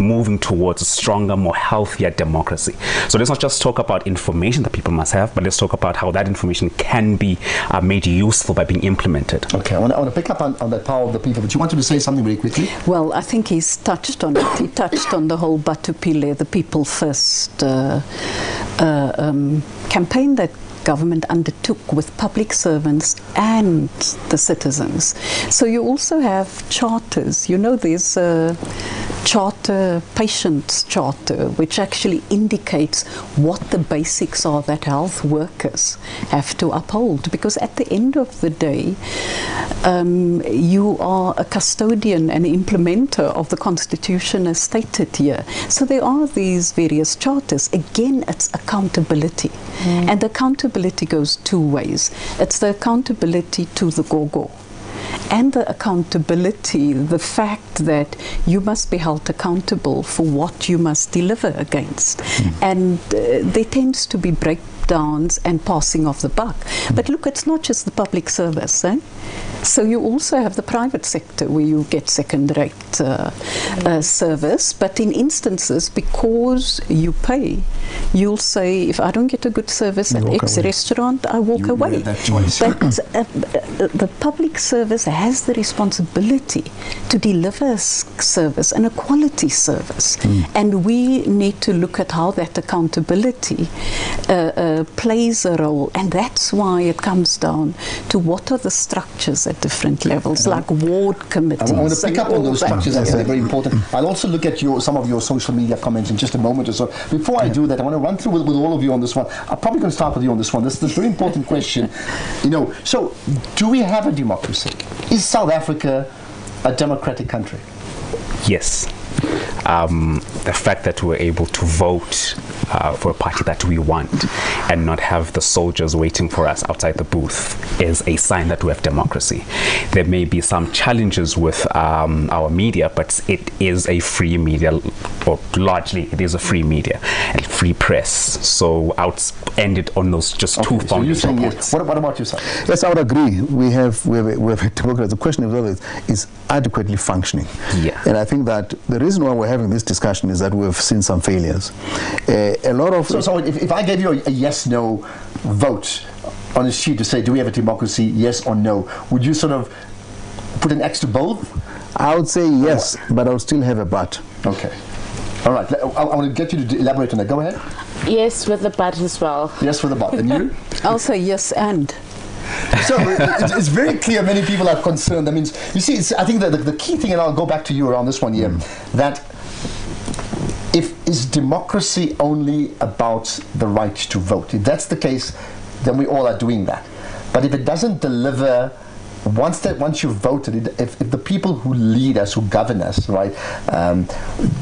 moving towards a stronger, more healthier democracy. So let's not just talk about information that people must have, but let's talk about how that information can be made useful by being implemented. Okay, I want to pick up on that power of the people, but you wanted to say something very quickly? Well, I think he's touched on it. He touched on the whole Batupile, the People First campaign that government undertook with public servants and the citizens. So you also have charters. You know, there's a charter, patient's charter, which actually indicates what the basics are that health workers have to uphold. Because at the end of the day, you are a custodian and implementer of the Constitution as stated here. So there are these various charters. Again, it's accountability. And accountability goes two ways. It's the accountability to the Gogo, and the accountability, the fact that you must be held accountable for what you must deliver against. And there tends to be breakdowns and passing of the buck. But look, it's not just the public service. So you also have the private sector where you get second-rate service. But in instances, because you pay, you'll say, if I don't get a good service at X restaurant, I walk away. That choice. But the public service has the responsibility to deliver service and a quality service. And we need to look at how that accountability plays a role. And that's why it comes down to what are the structures at different levels, like ward committees. I want to pick up on those structures. That's very important. I'll also look at some of your social media comments in just a moment or so. Before I do that, I want to run through with all of you on this one. I'm probably going to start with you on this one. This is a very important question. So do we have a democracy? Is South Africa a democratic country? Yes. The fact that we're able to vote for a party that we want and not have the soldiers waiting for us outside the booth is a sign that we have democracy. There may be some challenges with our media, but it is a free media, or largely it is a free media and free press. So I would end it on those just two foundational points. What about yourself? Yes, I would agree. We have a democracy. The question is adequately functioning. Yeah. And I think that the reason why we're having this discussion is that we've seen some failures. A lot of... So if I gave you a yes-no vote on a sheet to say, do we have a democracy, yes or no, would you sort of put an X to both? I would say yes, but I would still have a but. Okay. All right. I want to get you to elaborate on that. Go ahead. Yes, with the but as well. Yes, with the but. And you? I'll say yes and. So it's very clear many people are concerned. That means, you see, I think that the key thing, and I'll go back to you around this one here, that is democracy only about the right to vote? If that's the case, then we all are doing that. But if it doesn't deliver, once you've voted, if the people who lead us, who govern us, right,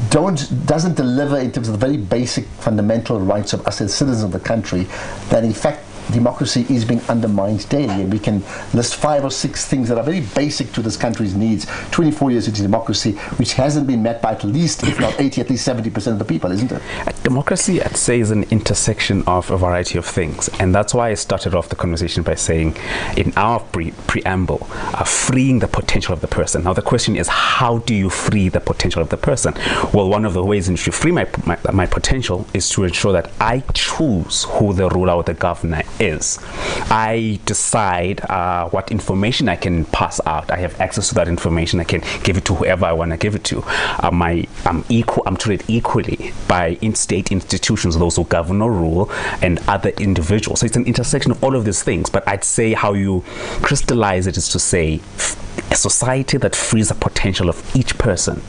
doesn't deliver in terms of the very basic fundamental rights of us as citizens of the country, then in fact democracy is being undermined daily, and we can list 5 or 6 things that are very basic to this country's needs. 24 years into democracy, which hasn't been met by at least, if not 80, at least 70% of the people, isn't it? Democracy, I'd say, is an intersection of a variety of things, and that's why I started off the conversation by saying, in our preamble, freeing the potential of the person. Now the question is, how do you free the potential of the person? Well, one of the ways in which you free my potential is to ensure that I choose who the ruler or the governor is. I decide what information I can pass out. I have access to that information. I can give it to whoever I want to give it to. I'm treated equally by state institutions, those who govern or rule, and other individuals. So it's an intersection of all of these things. But I'd say how you crystallize it is to say a society that frees the potential of each person.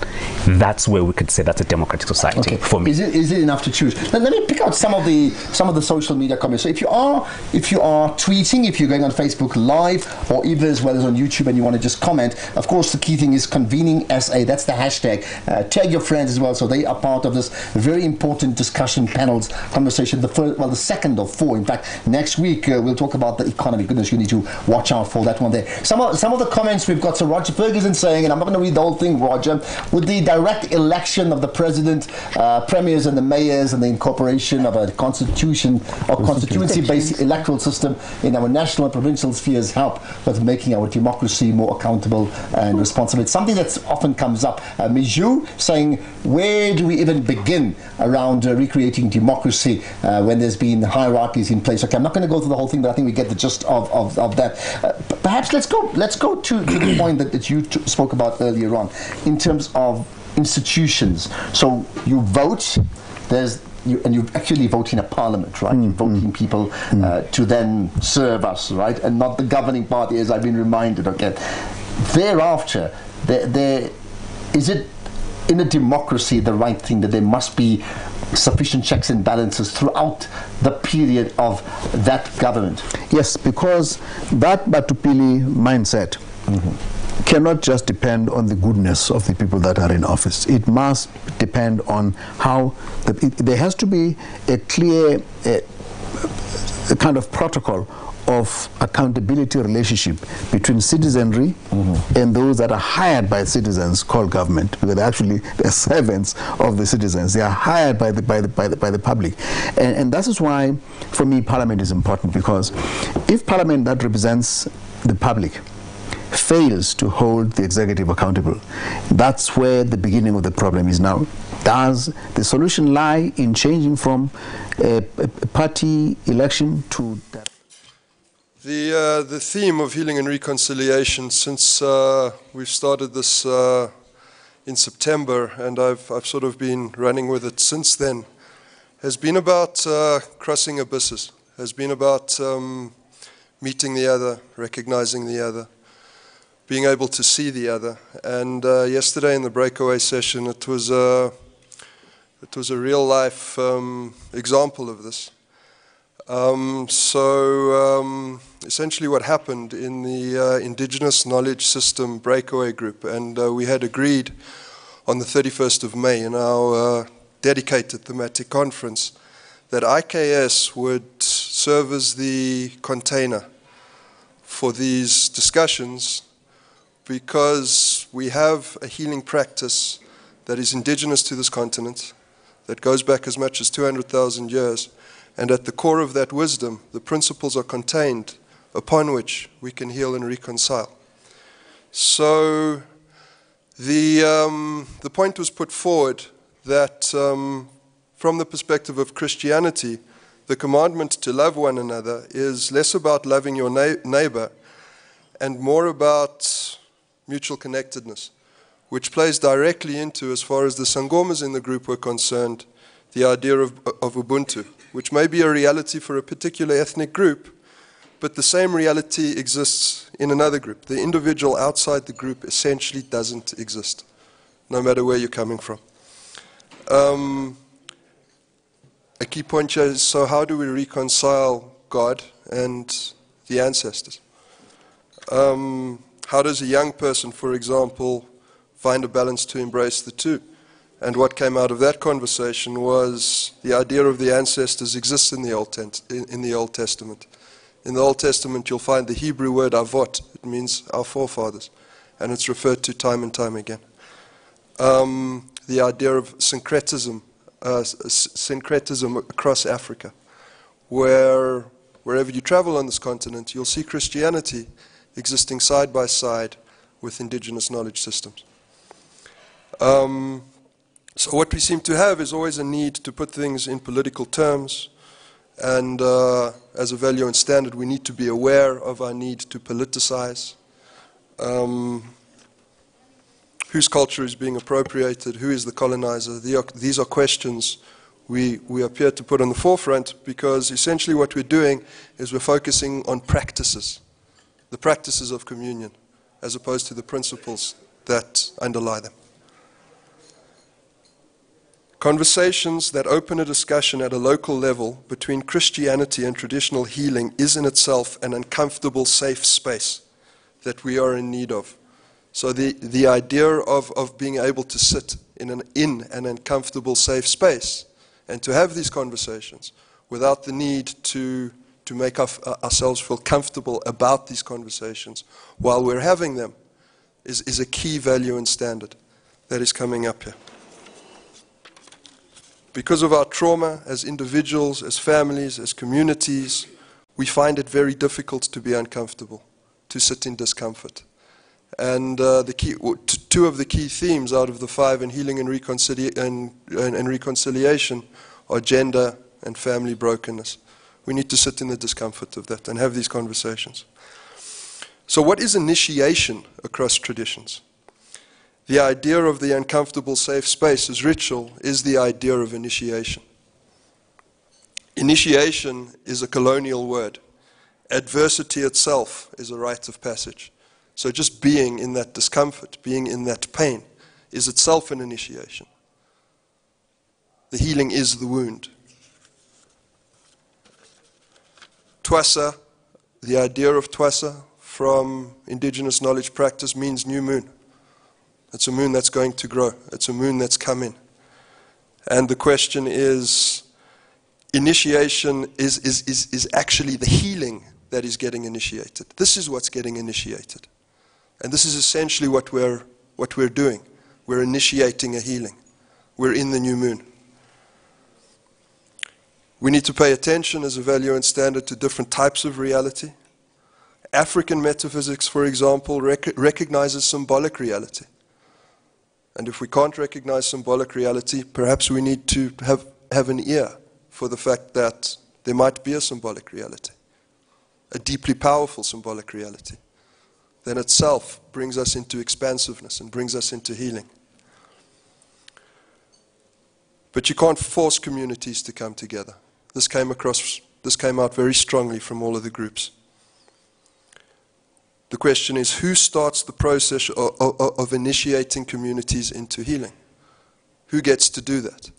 That's where we could say that's a democratic society for me. Is it enough to choose? Let me pick out some of the social media comments. So if you are tweeting, if you're going on Facebook Live, or even as well as on YouTube, and you want to just comment, of course the key thing is convening SA. That's the hashtag. Tag your friends as well, so they are part of this very important discussion panels conversation. The second of 4. In fact, next week we'll talk about the economy. Goodness, you need to watch out for that one there. Some of the comments we've got. So Roger Ferguson saying, and I'm not going to read the whole thing, Roger, with the direct election of the president, premiers and the mayors, and the incorporation of a constitution or constituency-based electoral system in our national and provincial spheres help with making our democracy more accountable and responsible. It's something that often comes up. Miju saying, where do we even begin around recreating democracy when there's been hierarchies in place? Okay, I'm not going to go through the whole thing, but I think we get the gist of that. Perhaps let's go to the point that you spoke about earlier on in terms of institutions. So you vote, and you actually vote in a parliament, right? You're voting people to then serve us, right? And not the governing party, as I've been reminded, okay? Thereafter, is it in a democracy the right thing that there must be sufficient checks and balances throughout the period of that government? Yes, because that Batupili mindset cannot just depend on the goodness of the people that are in office. It must depend on how there has to be a clear a kind of protocol of accountability relationship between citizenry and those that are hired by citizens called government, because they're servants of the citizens. They are hired by the public, and that is why, for me, Parliament is important, because if Parliament that represents the public fails to hold the executive accountable, that's where the beginning of the problem is now. Does the solution lie in changing from a party election to that? The theme of healing and reconciliation, since we've started this in September, and I've sort of been running with it since then, has been about crossing abysses, has been about meeting the other, recognizing the other, being able to see the other. And yesterday in the breakaway session, it was a real-life example of this. Essentially what happened in the Indigenous Knowledge System breakaway group, and we had agreed on the 31st of May in our dedicated thematic conference that IKS would serve as the container for these discussions, because we have a healing practice that is indigenous to this continent, that goes back as much as 200,000 years, and at the core of that wisdom, the principles are contained upon which we can heal and reconcile. So the point was put forward that from the perspective of Christianity, the commandment to love one another is less about loving your neighbor and more about mutual connectedness, which plays directly into, as far as the Sangomas in the group were concerned, the idea of Ubuntu, which may be a reality for a particular ethnic group, but the same reality exists in another group. The individual outside the group essentially doesn't exist, no matter where you're coming from. A key point here is, so how do we reconcile God and the ancestors? How does a young person, for example, find a balance to embrace the two? And what came out of that conversation was the idea of the ancestors exists in the Old Testament. In the Old Testament, you'll find the Hebrew word avot. It means our forefathers, and it's referred to time and time again. The idea of syncretism across Africa, wherever you travel on this continent, you'll see Christianity existing side by side with indigenous knowledge systems. So what we seem to have is always a need to put things in political terms, and as a value and standard, we need to be aware of our need to politicize. Whose culture is being appropriated? Who is the colonizer? These are questions we appear to put on the forefront, because essentially what we're doing is we're focusing on practices, the practices of communion, as opposed to the principles that underlie them. Conversations that open a discussion at a local level between Christianity and traditional healing is in itself an uncomfortable, safe space that we are in need of. So the idea of being able to sit in an uncomfortable, safe space and to have these conversations without the need to make ourselves feel comfortable about these conversations while we're having them is a key value and standard that is coming up here. Because of our trauma as individuals, as families, as communities, we find it very difficult to be uncomfortable, to sit in discomfort. And two of the key themes out of the 5 in healing and reconciliation are gender and family brokenness. We need to sit in the discomfort of that and have these conversations. So what is initiation across traditions? The idea of the uncomfortable safe space as ritual is the idea of initiation. Initiation is a colonial word. Adversity itself is a rite of passage. So just being in that discomfort, being in that pain, is itself an initiation. The healing is the wound. Twasa, the idea of Twasa from indigenous knowledge practice means new moon. It's a moon that's going to grow. It's a moon that's coming. And the question is, initiation is actually the healing that is getting initiated. This is what's getting initiated. And this is essentially what we're doing. We're initiating a healing. We're in the new moon. We need to pay attention as a value and standard to different types of reality. African metaphysics, for example, recognizes symbolic reality. And if we can't recognize symbolic reality, perhaps we need to have an ear for the fact that there might be a symbolic reality, a deeply powerful symbolic reality, that itself brings us into expansiveness and brings us into healing. But you can't force communities to come together. This came out very strongly from all of the groups. The question is, who starts the process of initiating communities into healing? Who gets to do that?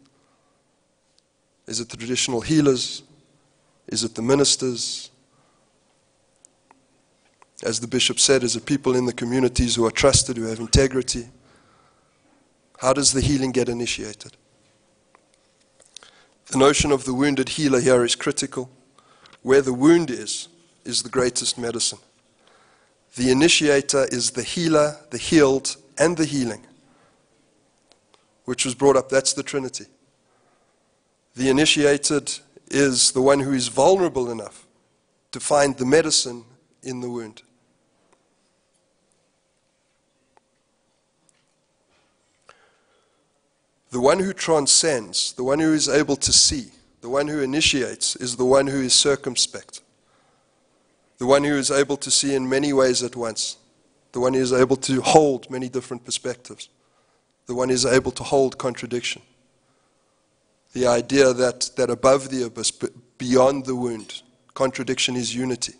Is it the traditional healers? Is it the ministers? As the bishop said, is it people in the communities who are trusted, who have integrity? How does the healing get initiated? The notion of the wounded healer here is critical. Where the wound is the greatest medicine. The initiator is the healer, the healed, and the healing, which was brought up. That's the Trinity. The initiated is the one who is vulnerable enough to find the medicine in the wound. The one who transcends, the one who is able to see, the one who initiates is the one who is circumspect. The one who is able to see in many ways at once. The one who is able to hold many different perspectives. The one who is able to hold contradiction. The idea that above the abyss, beyond the wound, contradiction is unity.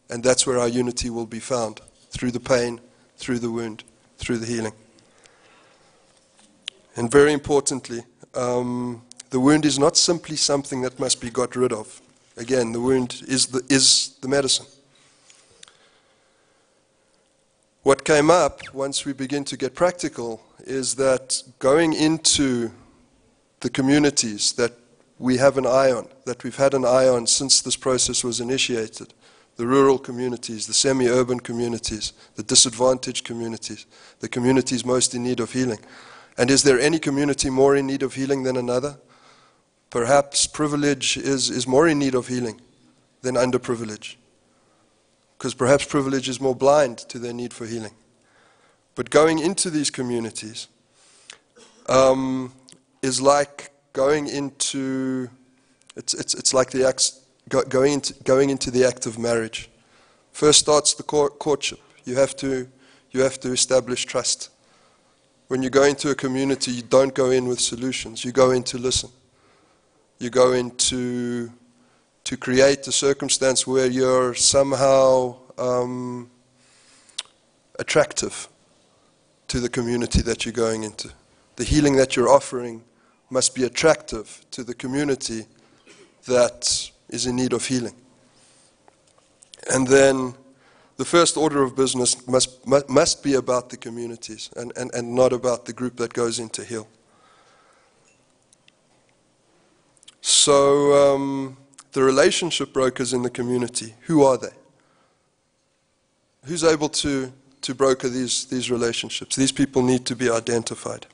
And that's where our unity will be found, through the pain, through the wound, through the healing. And very importantly, the wound is not simply something that must be got rid of. Again, the wound is the medicine. What came up once we begin to get practical is that going into the communities that we have an eye on, that we've had an eye on since this process was initiated, the rural communities, the semi-urban communities, the disadvantaged communities, the communities most in need of healing. And is there any community more in need of healing than another? Perhaps privilege is more in need of healing than underprivilege. Because perhaps privilege is more blind to their need for healing. But going into these communities is like going into, it's like the going into the act of marriage. First starts the courtship. You have to establish trust. When you go into a community, you don't go in with solutions. You go in to listen. You go in to create a circumstance where you're somehow attractive to the community that you're going into. The healing that you're offering must be attractive to the community that is in need of healing. And then the first order of business must be about the communities and not about the group that goes in to heal. So the relationship brokers in the community, who are they? Who's able to broker these relationships? These people need to be identified.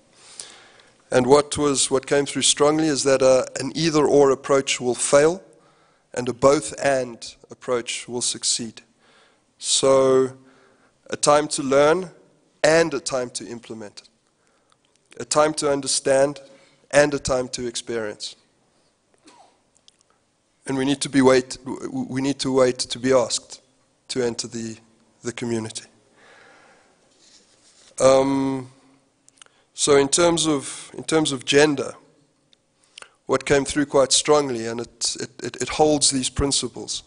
And what came through strongly is that an either-or approach will fail and a both-and approach will succeed. So a time to learn and a time to implement it. A time to understand and a time to experience. And we need to wait to be asked to enter the community. So in terms of gender, what came through quite strongly, and it holds these principles,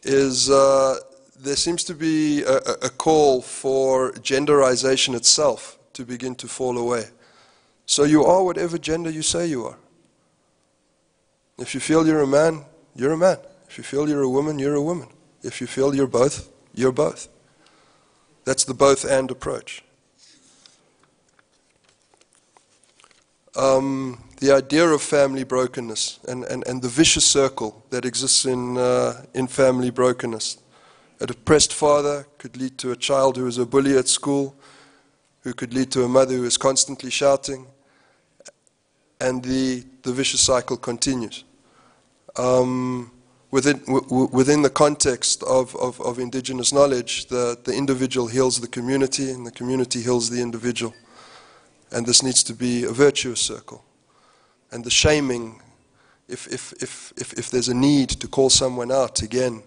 is there seems to be a call for genderization itself to begin to fall away. So you are whatever gender you say you are. If you feel you're a man, you're a man. If you feel you're a woman, you're a woman. If you feel you're both, you're both. That's the both and approach. the idea of family brokenness and the vicious circle that exists in family brokenness. A depressed father could lead to a child who is a bully at school, who could lead to a mother who is constantly shouting, and the vicious cycle continues. Within the context of indigenous knowledge, the individual heals the community, and the community heals the individual. And this needs to be a virtuous circle. And the shaming, if there's a need to call someone out, again,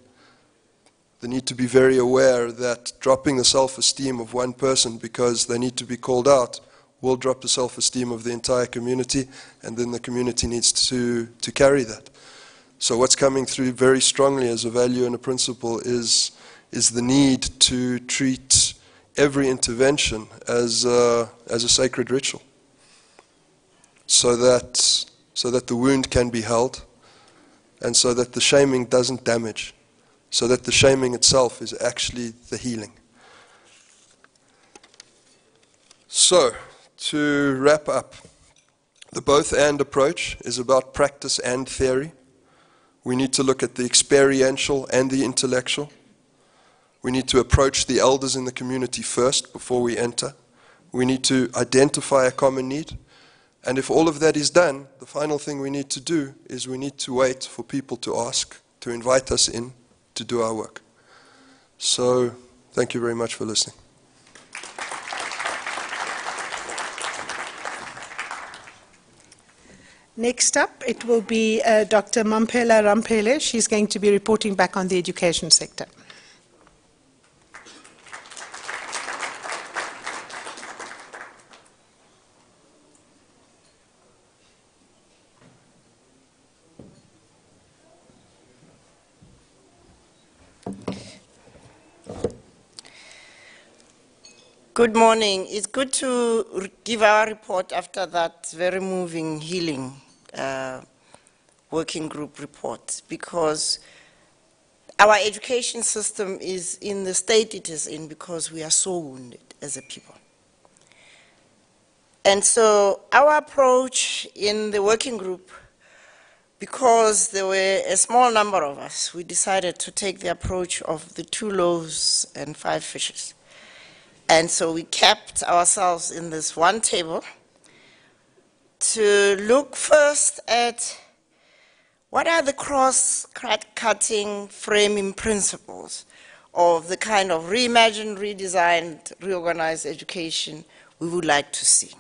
they need to be very aware that dropping the self-esteem of one person because they need to be called out will drop the self-esteem of the entire community, and then the community needs to carry that. So what's coming through very strongly as a value and a principle is the need to treat every intervention as a sacred ritual, so that the wound can be held, and so that the shaming doesn't damage, so that the shaming itself is actually the healing. So, to wrap up, the both-and approach is about practice and theory. We need to look at the experiential and the intellectual. We need to approach the elders in the community first before we enter. We need to identify a common need. And if all of that is done, the final thing we need to do is we need to wait for people to ask, to invite us in to do our work. So, thank you very much for listening. Next up, it will be Dr. Mamphela Ramphele. She's going to be reporting back on the education sector. Good morning. It's good to give our report after that very moving healing working group report, because our education system is in the state it is in because we are so wounded as a people. And so our approach in the working group, because there were a small number of us, we decided to take the approach of the 2 loaves and 5 fishes. And so we kept ourselves in this one table to look first at what are the cross-cutting framing principles of the kind of reimagined, redesigned, reorganized education we would like to see.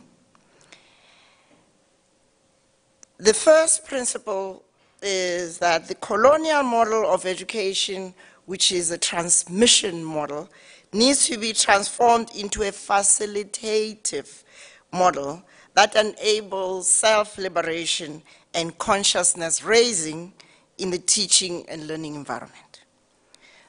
The first principle is that the colonial model of education, which is a transmission model, needs to be transformed into a facilitative model that enables self-liberation and consciousness raising in the teaching and learning environment.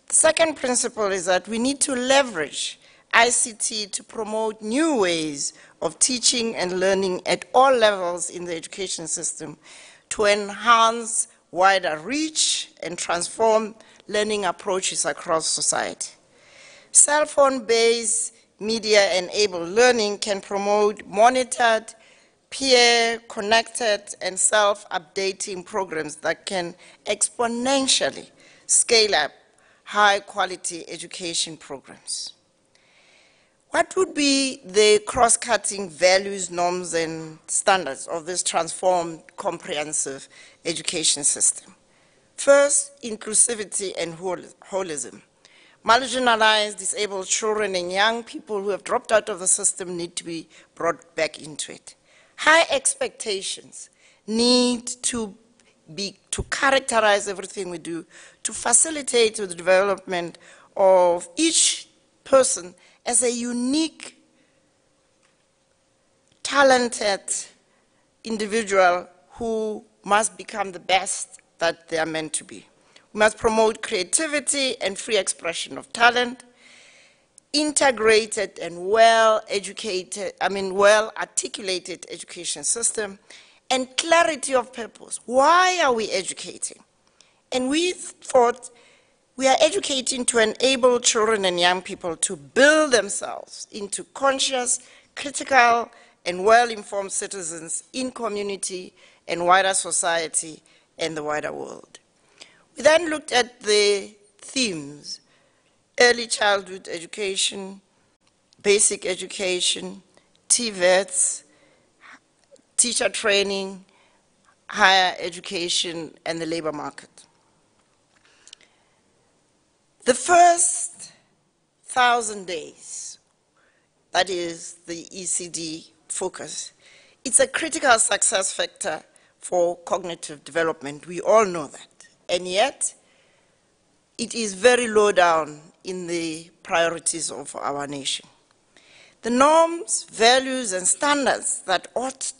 The second principle is that we need to leverage ICT to promote new ways of teaching and learning at all levels in the education system to enhance wider reach and transform learning approaches across society. Cell phone-based media-enabled learning can promote monitored, peer-connected, and self-updating programs that can exponentially scale up high-quality education programs. What would be the cross-cutting values, norms, and standards of this transformed, comprehensive education system? First, inclusivity and holism. Marginalized, disabled children and young people who have dropped out of the system need to be brought back into it. High expectations need to characterize everything we do, to facilitate the development of each person as a unique, talented individual who must become the best that they are meant to be. We must promote creativity and free expression of talent, integrated and well-articulated education system, and clarity of purpose. Why are we educating? And we thought we are educating to enable children and young people to build themselves into conscious, critical, and well-informed citizens in community and wider society and the wider world. We then looked at the themes: early childhood education, basic education, TVETs, teacher training, higher education, and the labor market. The first 1,000 days, that is the ECD focus, it's a critical success factor for cognitive development. We all know that. And yet, it is very low down in the priorities of our nation. The norms, values, and standards that ought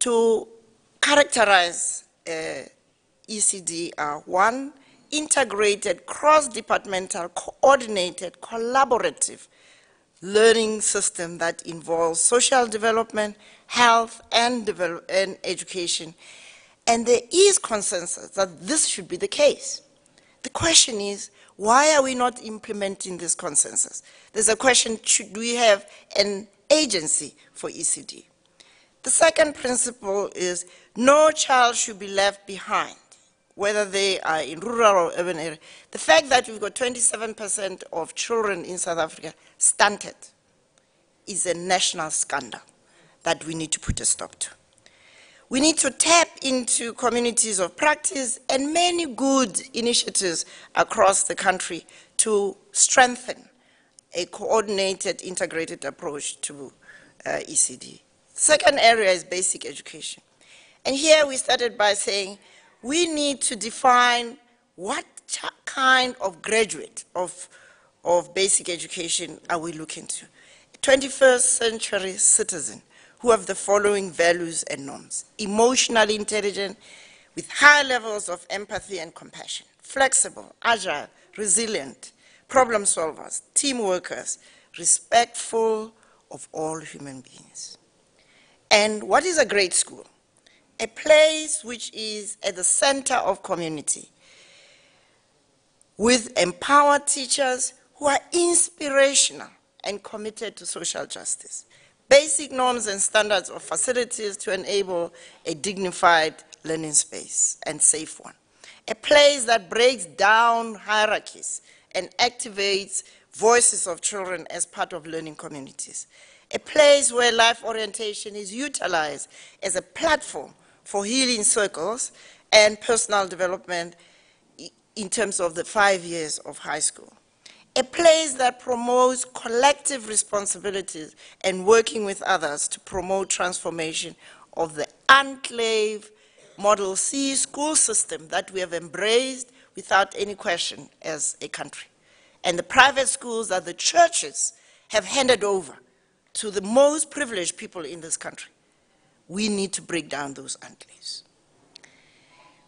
to characterize ECD are: 1, integrated, cross-departmental, coordinated, collaborative learning system that involves social development, health, and education. And there is consensus that this should be the case. The question is, why are we not implementing this consensus? There's a question: should we have an agency for ECD? The second principle is no child should be left behind, whether they are in rural or urban area. The fact that we've got 27% of children in South Africa stunted is a national scandal that we need to put a stop to. We need to tap into communities of practice and many good initiatives across the country to strengthen a coordinated, integrated approach to ECD. Second area is basic education. And here we started by saying we need to define what kind of graduate of basic education are we looking to. 21st century citizen who have the following values and norms: emotionally intelligent, with high levels of empathy and compassion, flexible, agile, resilient, problem solvers, team workers, respectful of all human beings. And what is a great school? A place which is at the center of community, with empowered teachers who are inspirational and committed to social justice. Basic norms and standards of facilities to enable a dignified learning space and safe one. A place that breaks down hierarchies and activates voices of children as part of learning communities. A place where life orientation is utilized as a platform for healing circles and personal development in terms of the 5 years of high school. A place that promotes collective responsibilities and working with others to promote transformation of the enclave Model C school system that we have embraced without any question as a country. And the private schools that the churches have handed over to the most privileged people in this country. We need to break down those enclaves.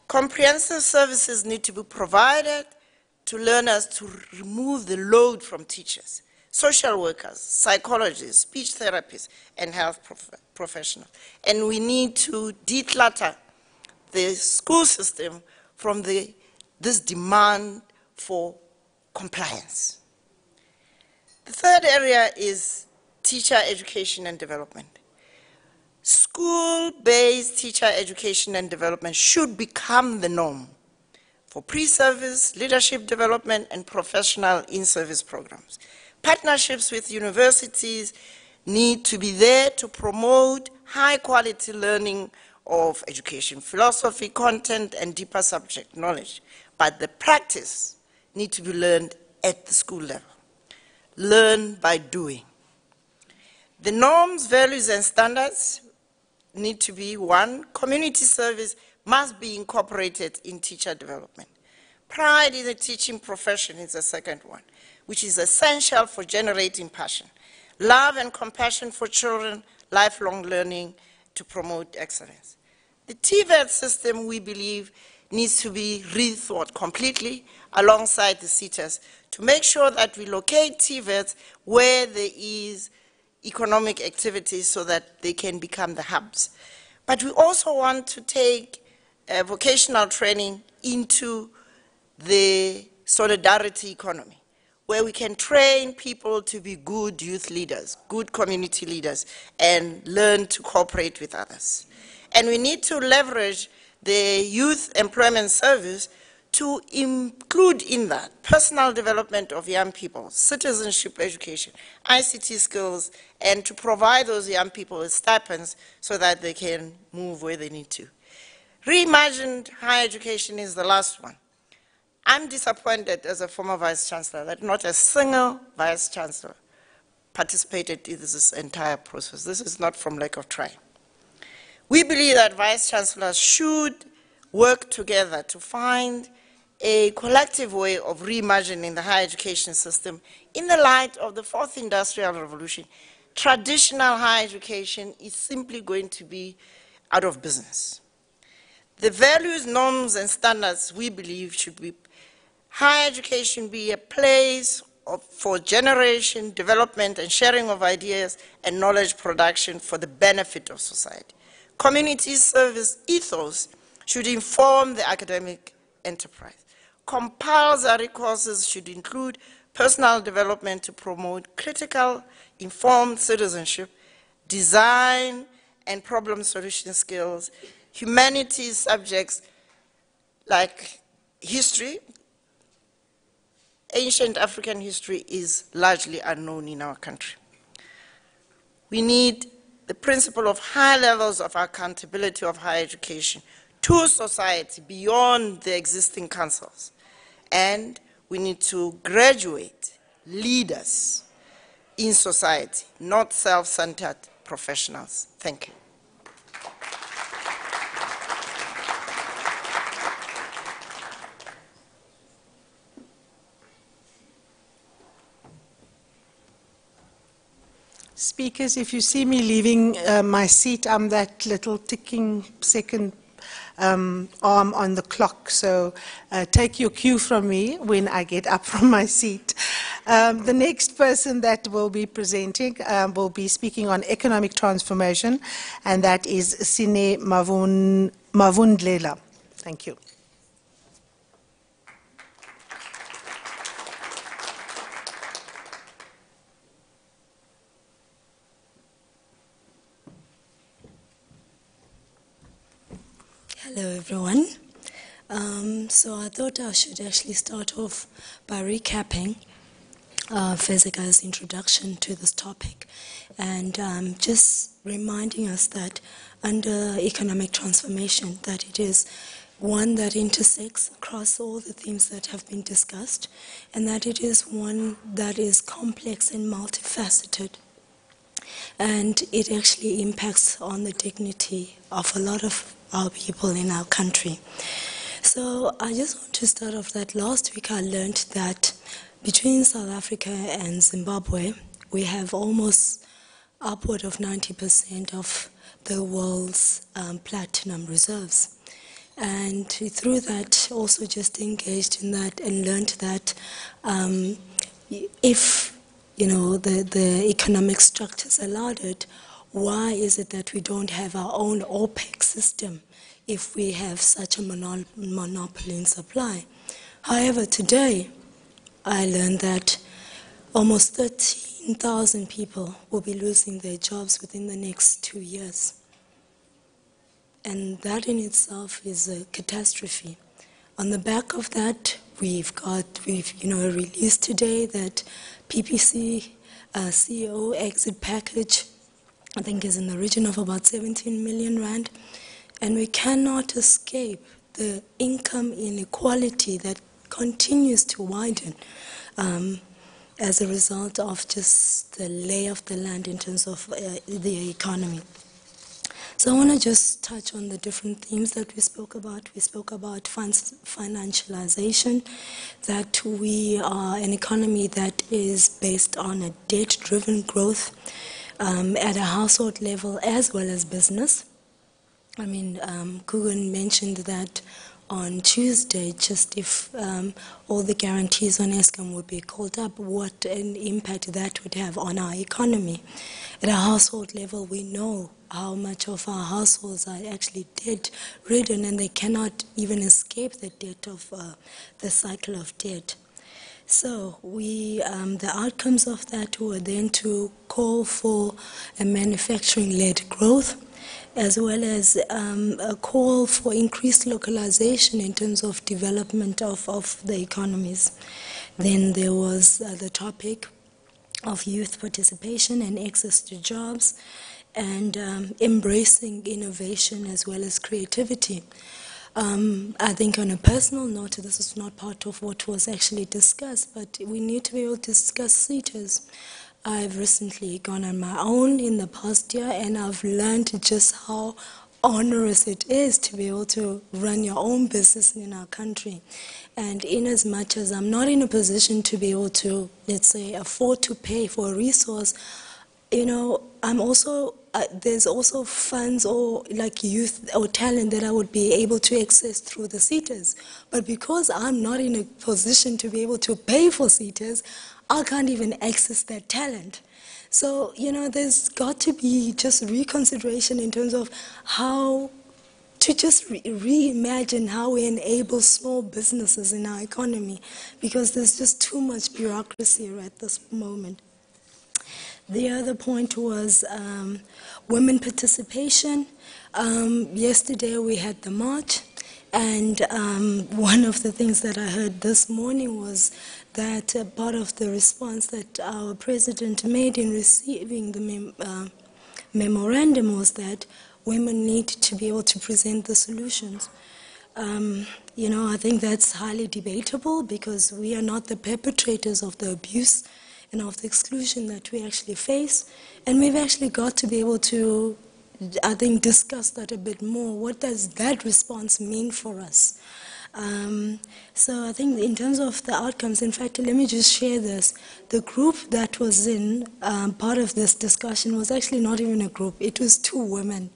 Comprehensive services need to be provided to learners to remove the load from teachers, social workers, psychologists, speech therapists, and health professionals. And we need to declutter the school system from this demand for compliance. The third area is teacher education and development. School-based teacher education and development should become the norm for pre-service, leadership development, and professional in-service programs. Partnerships with universities need to be there to promote high-quality learning of education, philosophy, content, and deeper subject knowledge. But the practice needs to be learned at the school level. Learn by doing. The norms, values, and standards need to be: 1, community service must be incorporated in teacher development. Pride in the teaching profession is the second one, which is essential for generating passion. Love and compassion for children, lifelong learning to promote excellence. The TVET system, we believe, needs to be rethought completely alongside the CETAs to make sure that we locate TVETs where there is economic activities so that they can become the hubs. But we also want to take vocational training into the solidarity economy, where we can train people to be good youth leaders, good community leaders, and learn to cooperate with others. And we need to leverage the Youth Employment Service to include in that personal development of young people, citizenship education, ICT skills, and to provide those young people with stipends so that they can move where they need to. Reimagined higher education is the last one. I'm disappointed as a former vice chancellor that not a single vice chancellor participated in this entire process. This is not from lack of trying. We believe that vice chancellors should work together to find a collective way of reimagining the higher education system in the light of the fourth industrial revolution. Traditional higher education is simply going to be out of business. The values, norms, and standards we believe should be higher education be a place for generation, development, and sharing of ideas and knowledge production for the benefit of society. Community service ethos should inform the academic enterprise. Compulsory courses should include personal development to promote critical, informed citizenship, design and problem solution skills, humanities subjects like history. Ancient African history is largely unknown in our country. We need the principle of high levels of accountability of higher education to society beyond the existing councils. And we need to graduate leaders in society, not self-centered professionals. Thank you. Speakers, if you see me leaving my seat, I'm that little ticking second arm on the clock. So take your cue from me when I get up from my seat. The next person that will be presenting will be speaking on economic transformation, and that is Sine Mavundlela. Thank you. Hello, everyone. So I thought I should actually start off by recapping Fezeka's introduction to this topic and just reminding us that under economic transformation, that it is one that intersects across all the themes that have been discussed, and that it is one that is complex and multifaceted. And it actually impacts on the dignity of a lot of our people in our country. So I just want to start off that last week I learned that between South Africa and Zimbabwe, we have almost upward of 90% of the world's platinum reserves. And through that, also just engaged in that and learned that if the economic structures allowed it, why is it that we don't have our own OPEC system if we have such a monopoly in supply? However, today I learned that almost 13,000 people will be losing their jobs within the next 2 years. And that in itself is a catastrophe. On the back of that, we've released today that PPC CEO exit package, I think, is in the region of about 17 million rand. And we cannot escape the income inequality that continues to widen as a result of just the lay of the land in terms of the economy. So I want to just touch on the different themes that we spoke about. We spoke about financialization, that we are an economy that is based on a debt-driven growth at a household level as well as business. I mean, Kugan mentioned that on Tuesday, just if all the guarantees on Eskom would be called up, what an impact that would have on our economy. At a household level, we know how much of our households are actually debt-ridden, and they cannot even escape the debt of the cycle of debt. So the outcomes of that were then to call for a manufacturing-led growth, as well as a call for increased localization in terms of development of the economies. Then there was the topic of youth participation and access to jobs, and embracing innovation as well as creativity. I think on a personal note, this is not part of what was actually discussed, but we need to be able to discuss SETAs. I've recently gone on my own in the past year, and I've learned just how onerous it is to be able to run your own business in our country. And in as much as I'm not in a position to be able to, let's say, afford to pay for a resource, you know, I'm also, there's also funds or like youth or talent that I would be able to access through the SETAs. But because I'm not in a position to be able to pay for SETAs, I can't even access that talent. So, you know, there's got to be just reconsideration in terms of how to just reimagine how we enable small businesses in our economy, because there's just too much bureaucracy at this moment. The other point was women participation. Yesterday we had the march, and one of the things that I heard this morning was that part of the response that our president made in receiving the memorandum was that women need to be able to present the solutions. You know, I think that's highly debatable, because we are not the perpetrators of the abuse and of the exclusion that we actually face. And we've actually got to be able to, I think, discuss that a bit more. What does that response mean for us? So I think in terms of the outcomes, in fact, let me just share this. The group that was in part of this discussion was actually not even a group. It was 2 women.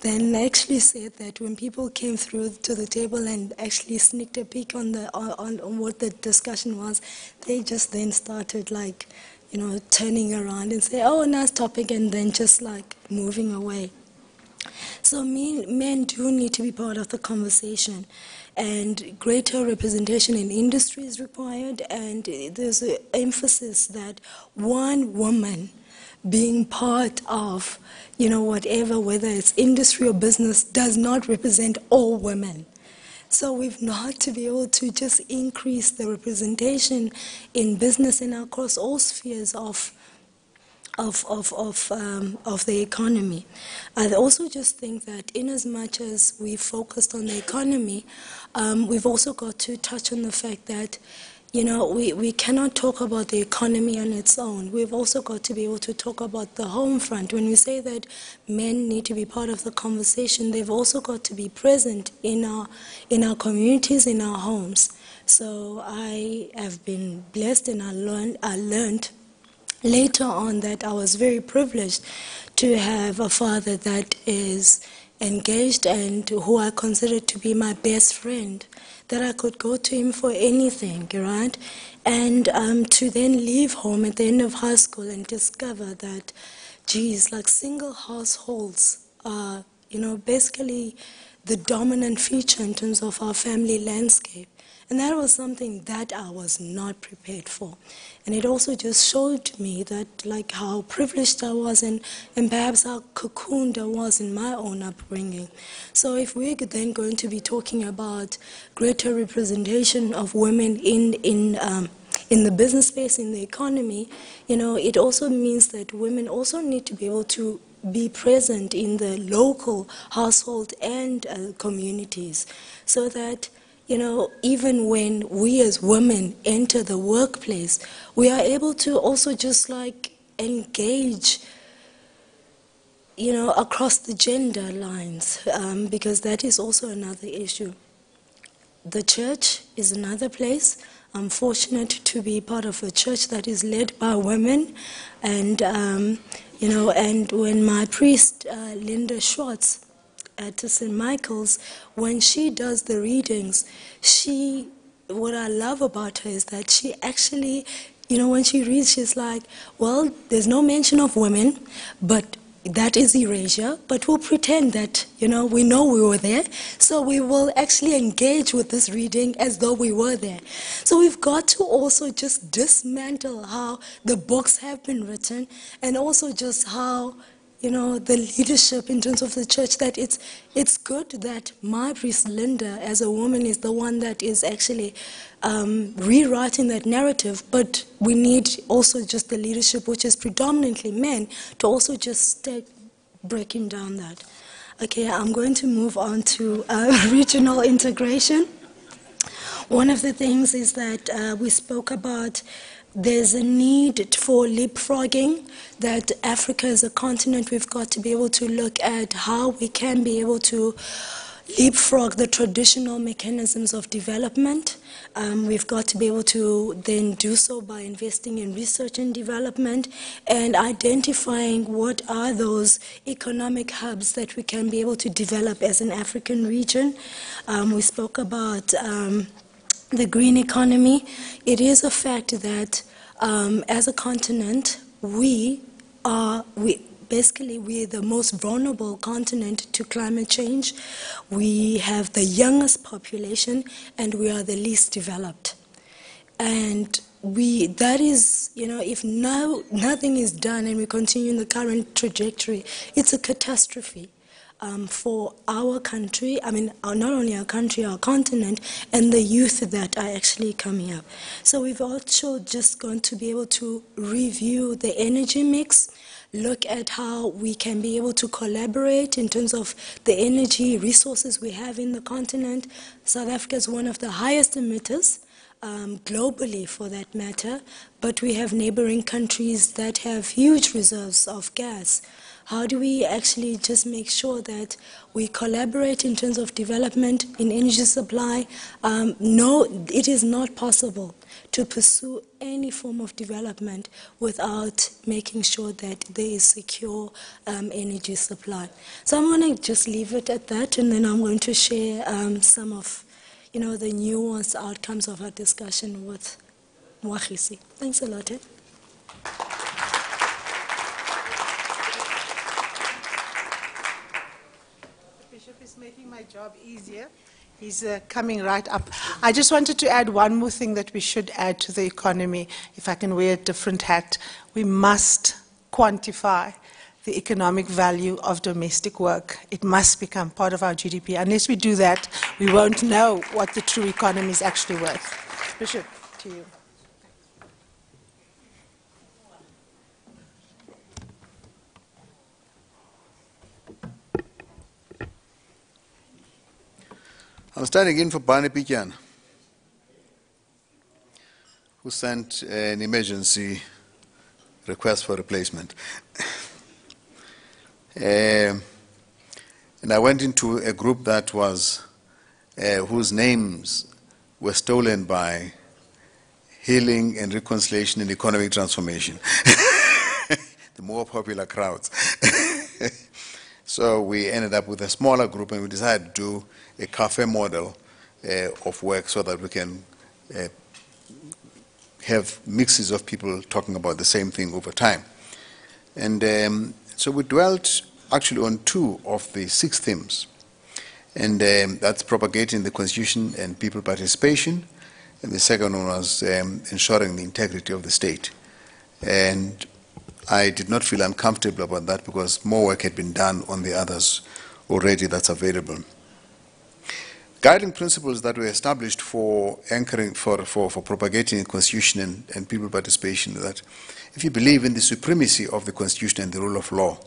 Then actually said that when people came through to the table and actually sneaked a peek on what the discussion was, they just then started, like, you know, turning around and say, oh, nice topic, and then just like moving away. So men do need to be part of the conversation, and greater representation in industry is required, and there's an emphasis that one woman being part of, you know, whatever, whether it's industry or business, does not represent all women. So we've got to be able to just increase the representation in business and across all spheres of the economy. I also just think that in as much as we focused on the economy, we've also got to touch on the fact that, you know, we cannot talk about the economy on its own. We've also got to be able to talk about the home front. When we say that men need to be part of the conversation, they've also got to be present in our communities, in our homes. So I have been blessed, and I learned later on that I was very privileged to have a father that is engaged and who I consider to be my best friend, that I could go to him for anything, right? And to then leave home at the end of high school and discover that, geez, like single households are, you know, basically the dominant feature in terms of our family landscape. And that was something that I was not prepared for. And it also just showed me that, like, how privileged I was and perhaps how cocooned I was in my own upbringing. So if we're then going to be talking about greater representation of women in the business space, in the economy, you know, it also means that women also need to be able to be present in the local household and communities, so that, you know, even when we as women enter the workplace, we are able to also just like engage, you know, across the gender lines, because that is also another issue. The church is another place. I'm fortunate to be part of a church that is led by women, and you know, and when my priest, Linda Schwartz, at St. Michael's, when she does the readings, what I love about her is that she actually, you know, when she reads, she's like, well, there's no mention of women, but that is erasure, but we'll pretend that, we know we were there, so we will actually engage with this reading as though we were there. So we've got to also just dismantle how the books have been written, and also just how, the leadership in terms of the church, that it's good that my priest Linda, as a woman, is the one that is actually rewriting that narrative, but we need also just the leadership, which is predominantly men, to also just start breaking down that. Okay, I'm going to move on to regional integration. One of the things is that we spoke about there's a need for leapfrogging, that Africa as a continent, we've got to be able to look at how we can be able to leapfrog the traditional mechanisms of development. We've got to be able to then do so by investing in research and development and identifying what are those economic hubs that we can be able to develop as an African region. We spoke about the green economy. It is a fact that as a continent, we're the most vulnerable continent to climate change. We have the youngest population, and we are the least developed. And that is, if nothing is done and we continue in the current trajectory, it's a catastrophe. For our country, not only our country, our continent, and the youth that are actually coming up. So we've also just going to be able to review the energy mix, look at how we can be able to collaborate in terms of the energy resources we have in the continent. South Africa is one of the highest emitters, globally for that matter, but we have neighboring countries that have huge reserves of gas. How do we actually just make sure that we collaborate in terms of development in energy supply? No, it is not possible to pursue any form of development without making sure that there is secure energy supply. So I'm going to just leave it at that, and then I'm going to share some of the nuanced outcomes of our discussion with Mwagisi. Thanks a lot. Is making my job easier. He's coming right up. I just wanted to add one more thing that we should add to the economy. If I can wear a different hat, we must quantify the economic value of domestic work. It must become part of our GDP. Unless we do that, we won't know what the true economy is actually worth. Bishop, to you. I'm standing in for Barney Pijan, who sent an emergency request for replacement. And I went into a group that was, whose names were stolen by Healing and Reconciliation and Economic Transformation, the more popular crowds. So we ended up with a smaller group, and we decided to do a cafe model of work so that we can have mixes of people talking about the same thing over time. And so we dwelt actually on 2 of the 6 themes. And that's propagating the Constitution and people participation. And the second one was ensuring the integrity of the state. And I did not feel uncomfortable about that because more work had been done on the others already that's available. Guiding principles that were established for anchoring, for propagating the Constitution and people participation, that if you believe in the supremacy of the Constitution and the rule of law,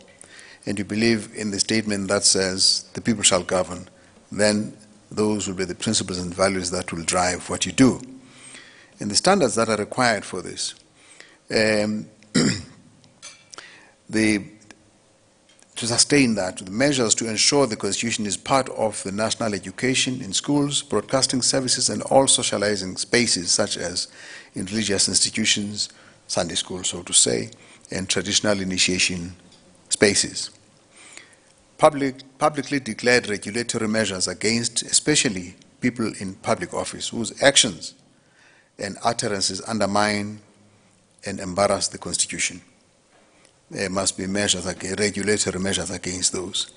and you believe in the statement that says the people shall govern, then those will be the principles and values that will drive what you do. And the standards that are required for this, to sustain that, the measures to ensure the Constitution is part of the national education in schools, broadcasting services, and all socializing spaces, such as in religious institutions, Sunday school, so to say, and traditional initiation spaces. Publicly declared regulatory measures against, especially people in public office, whose actions and utterances undermine and embarrass the Constitution. there must be measures, regulatory measures against those.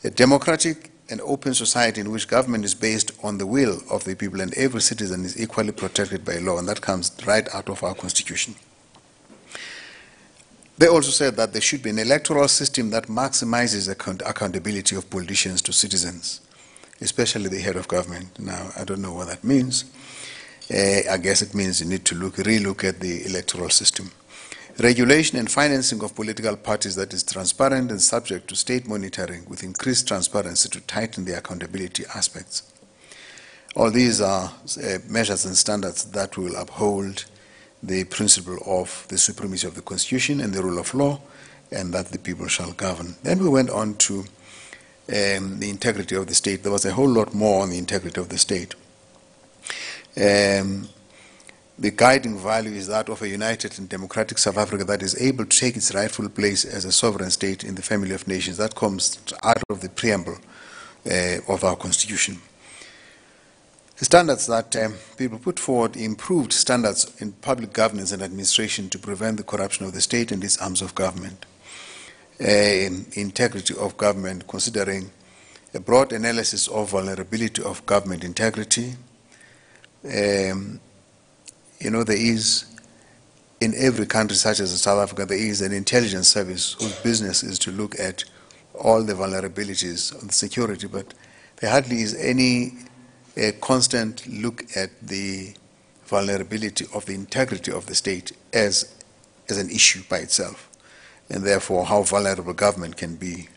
A democratic and open society in which government is based on the will of the people and every citizen is equally protected by law, and that comes right out of our constitution. They also said that there should be an electoral system that maximizes accountability of politicians to citizens, especially the head of government. Now, I don't know what that means. I guess it means you need to relook at the electoral system. Regulation and financing of political parties that is transparent and subject to state monitoring with increased transparency to tighten the accountability aspects. All these are measures and standards that will uphold the principle of the supremacy of the Constitution and the rule of law, and that the people shall govern. Then we went on to the integrity of the state. There was a whole lot more on the integrity of the state. The guiding value is that of a united and democratic South Africa that is able to take its rightful place as a sovereign state in the family of nations. That comes out of the preamble of our Constitution. The standards that people put forward improved standards in public governance and administration to prevent the corruption of the state and its arms of government. Integrity of government, considering a broad analysis of vulnerability of government integrity. You know, there is, in every country such as South Africa, there is an intelligence service whose business is to look at all the vulnerabilities of the security, but there hardly is any constant look at the vulnerability of the integrity of the state as an issue by itself, and therefore how vulnerable government can be.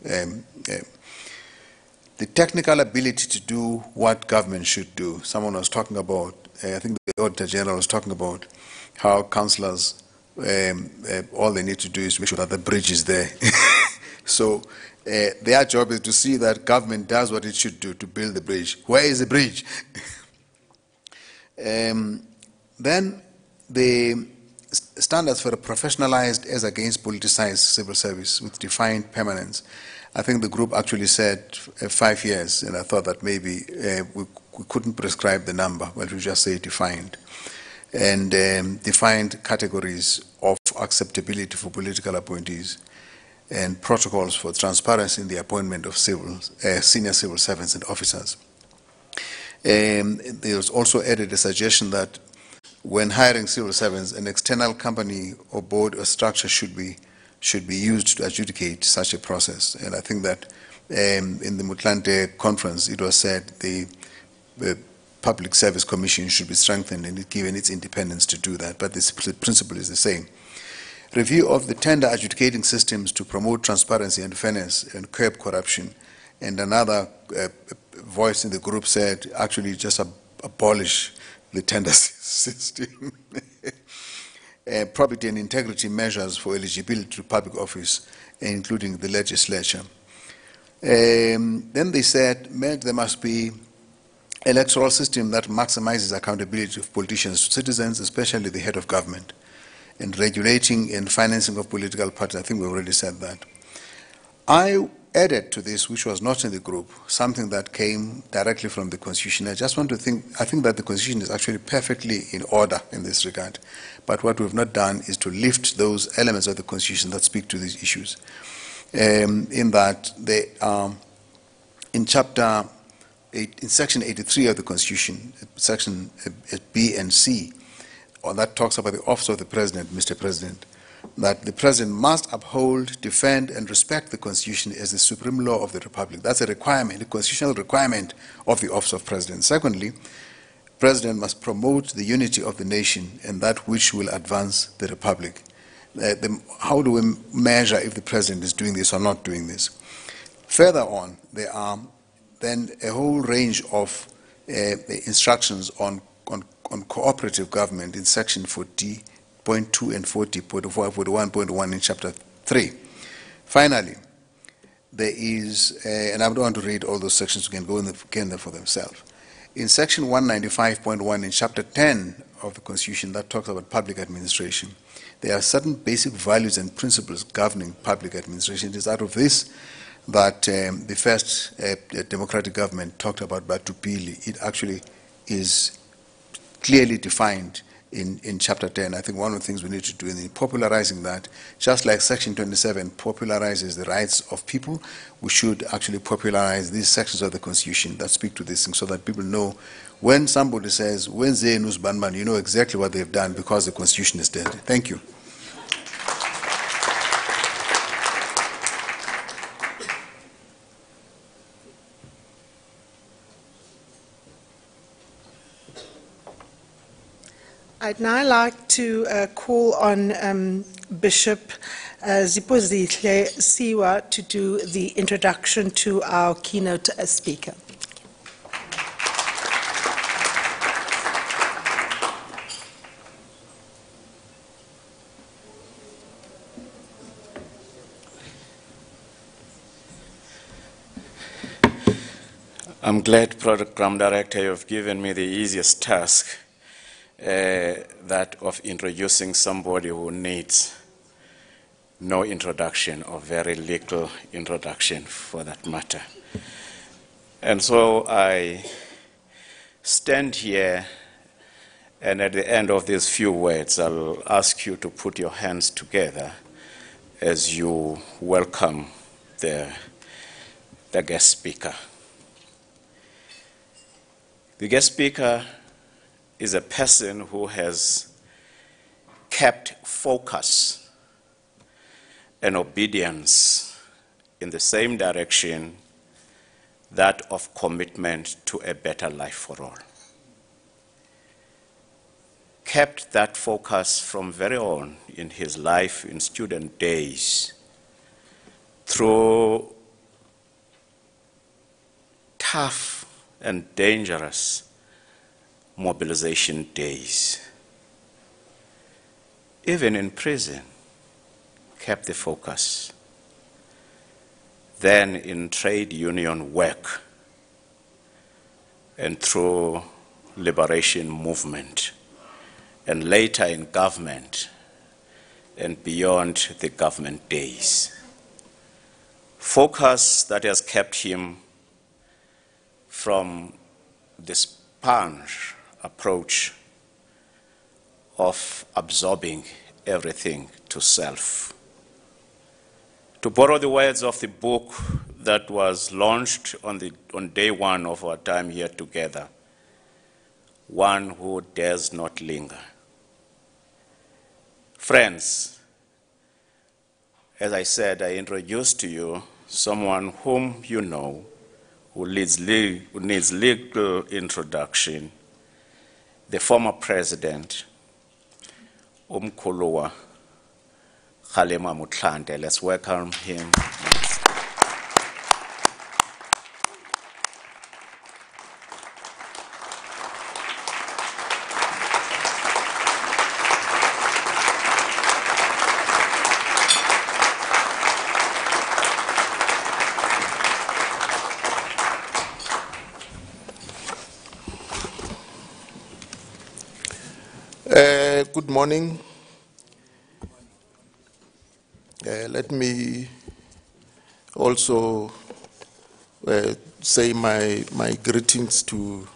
The technical ability to do what government should do. Someone was talking about, I think the Auditor General was talking about how councillors, all they need to do is make sure that the bridge is there. So their job is to see that government does what it should do to build the bridge. Where is the bridge? Then the standards for a professionalized as against politicized civil service with defined permanence. I think the group actually said 5 years, and I thought that maybe we couldn't prescribe the number, but we just say defined. And defined categories of acceptability for political appointees and protocols for transparency in the appointment of senior civil servants and officers. There was also added a suggestion that when hiring civil servants, an external company or board or structure should be used to adjudicate such a process. And I think that in the Motlanthe conference, it was said the Public Service Commission should be strengthened and given its independence to do that, but the principle is the same. Review of the tender adjudicating systems to promote transparency and fairness and curb corruption. And another voice in the group said, actually just abolish the tender system. Probity and integrity measures for eligibility to public office, including the legislature. Then they said there must be an electoral system that maximizes accountability of politicians to citizens, especially the head of government, and regulating and financing of political parties. I think we already said that. I added to this, which was not in the group, something that came directly from the Constitution. I think that the Constitution is actually perfectly in order in this regard. But what we've not done is to lift those elements of the Constitution that speak to these issues. In that they are in chapter 8, in section 83 of the Constitution, section B and C, that talks about the office of the President, Mr. President, that the President must uphold, defend, and respect the Constitution as the supreme law of the Republic. That's a requirement, a constitutional requirement of the office of President. Secondly, President must promote the unity of the nation and that which will advance the Republic. How do we measure if the President is doing this or not doing this? Further on, there are then a whole range of instructions on cooperative government in section 40.2 and 41.1 in chapter 3. Finally, there is, and I don't want to read all those sections, you can go in there for themselves. In section 195.1 in chapter 10 of the Constitution that talks about public administration, there are certain basic values and principles governing public administration. It is out of this that the first democratic government talked about Batupili. It actually is clearly defined in Chapter 10. I think one of the things we need to do in popularizing that, just like Section 27 popularizes the rights of people, we should actually popularize these sections of the Constitution that speak to these things so that people know when somebody says, when Zenus Banman, you know exactly what they've done because the Constitution is dead. Thank you. I'd now like to call on Bishop Ziposihle Siwa to do the introduction to our keynote speaker. I'm glad, Program Director, you've given me the easiest task, that of introducing somebody who needs no introduction or very little introduction for that matter. And so I stand here, and at the end of these few words, I'll ask you to put your hands together as you welcome the guest speaker. The guest speaker is a person who has kept focus and obedience in the same direction, that of commitment to a better life for all. Kept that focus from very on in his life in student days through tough and dangerous mobilization days. Even in prison, kept the focus. Then in trade union work and through liberation movement, and later in government and beyond the government days. Focus that has kept him from the sponge approach of absorbing everything to self. To borrow the words of the book that was launched on day one of our time here together, one who dares not linger. Friends, as I said, I introduce to you someone whom you know, who needs legal introduction, the former president, Umkhuluwa Kgalema Motlanthe. Let's welcome him. Good morning. Let me also say my greetings to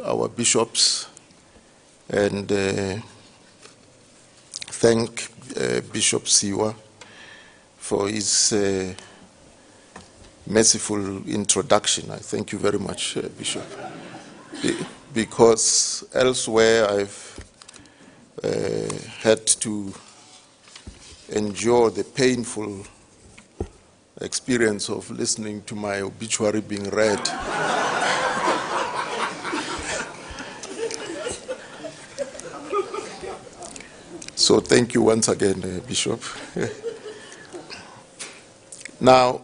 our bishops and thank Bishop Siwa for his merciful introduction. I thank you very much, Bishop. Because elsewhere I've had to endure the painful experience of listening to my obituary being read. So thank you once again, Bishop. Now,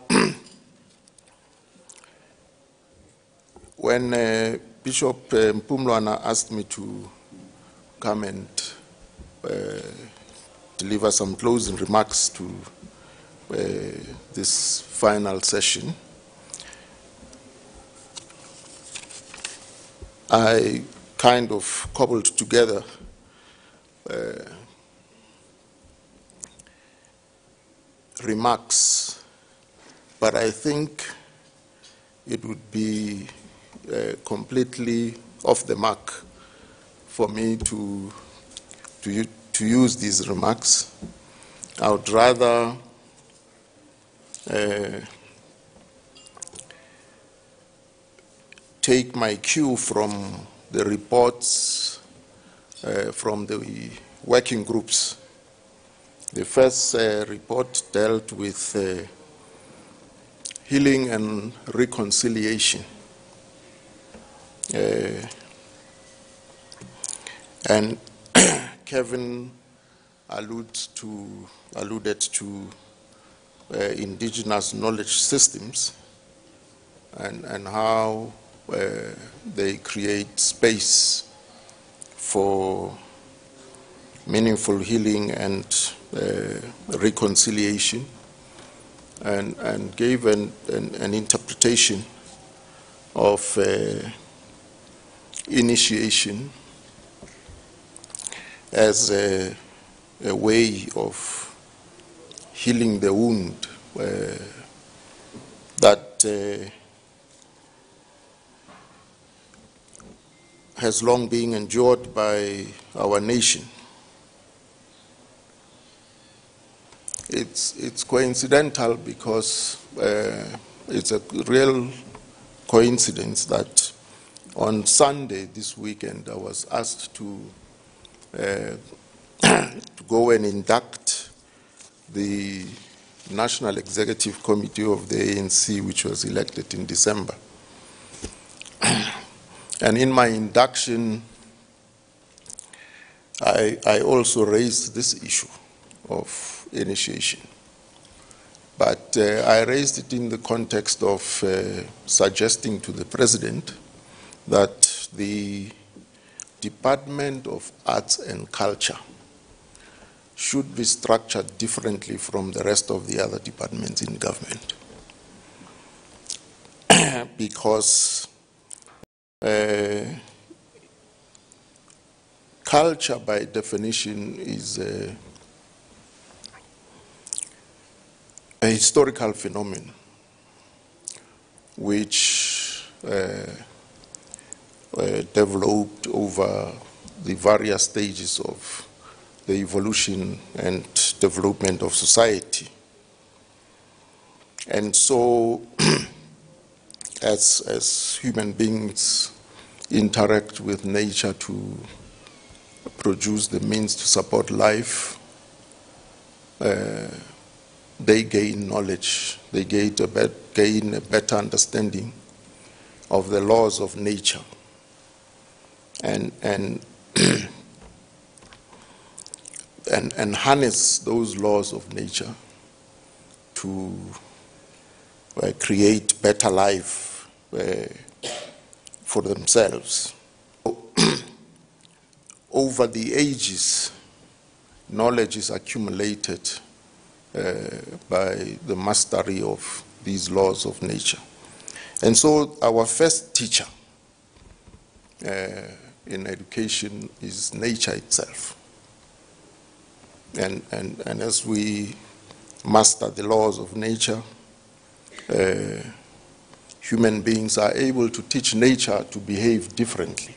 when Bishop Mpumlwana asked me to come and deliver some closing remarks to this final session, I kind of cobbled together remarks, but I think it would be completely off the mark for me to use these remarks. I would rather take my cue from the reports from the working groups. The first report dealt with healing and reconciliation. And Kevin alluded to indigenous knowledge systems and how they create space for meaningful healing and reconciliation, and gave an interpretation of initiation as a way of healing the wound that has long been endured by our nation. It's coincidental because it's a real coincidence that on Sunday this weekend I was asked to go and induct the National Executive Committee of the ANC, which was elected in December. And in my induction, I also raised this issue of initiation. But I raised it in the context of suggesting to the President that the Department of Arts and Culture should be structured differently from the rest of the other departments in government. Because culture, by definition, is a historical phenomenon which developed over the various stages of the evolution and development of society. And so, as human beings interact with nature to produce the means to support life, they gain knowledge, they gain a better understanding of the laws of nature, and harness those laws of nature to create better life for themselves. Over the ages, knowledge is accumulated by the mastery of these laws of nature. And so our first teacher in education is nature itself. And as we master the laws of nature, human beings are able to teach nature to behave differently.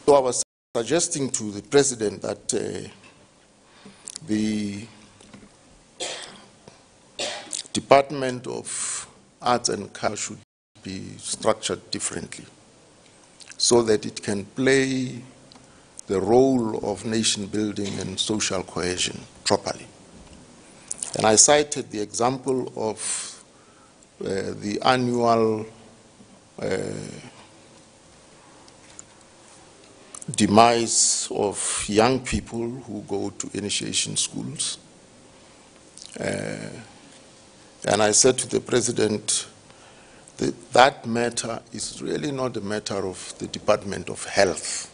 So I was suggesting to the President that the Department of Arts and Culture should be structured differently so that it can play the role of nation building and social cohesion properly. And I cited the example of the annual demise of young people who go to initiation schools. And I said to the President that that matter is really not a matter of the Department of Health.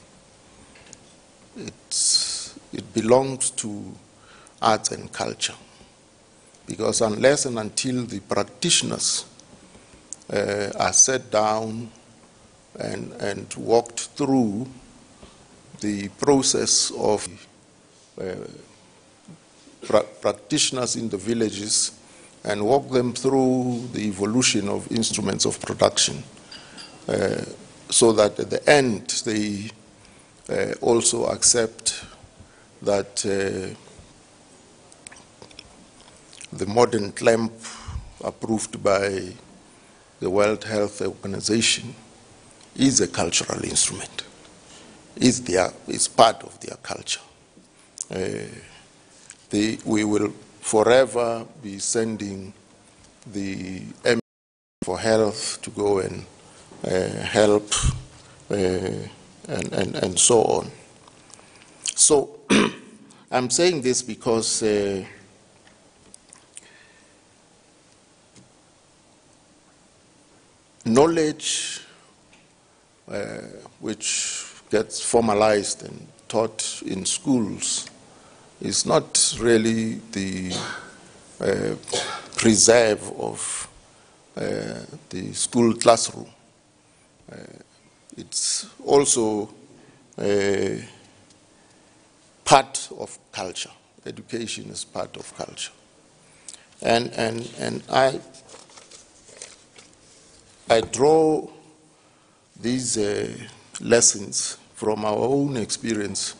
It belongs to arts and culture. Because unless and until the practitioners are set down and walked through the process of practitioners in the villages and walk them through the evolution of instruments of production, so that at the end they also accept that the modern clamp approved by the World Health Organization is a cultural instrument, is part of their culture. We will forever be sending the M for Health to go and help and so on. So I'm saying this because knowledge which gets formalized and taught in schools is not really the preserve of the school classroom. It's also part of culture. Education is part of culture. And I draw these lessons from our own experience.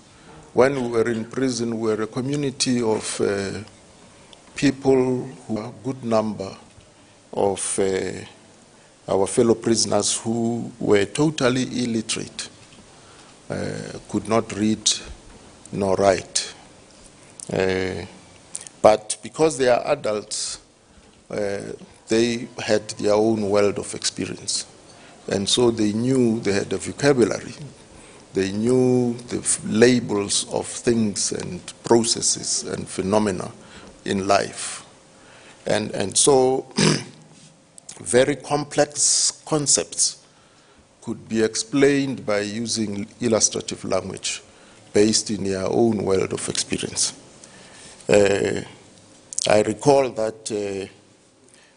When we were in prison, we were a community of people, who a good number of our fellow prisoners who were totally illiterate, could not read nor write. But because they are adults, they had their own world of experience. And so they knew, they had a vocabulary. They knew the labels of things and processes and phenomena in life. And so very complex concepts could be explained by using illustrative language based in their own world of experience. I recall that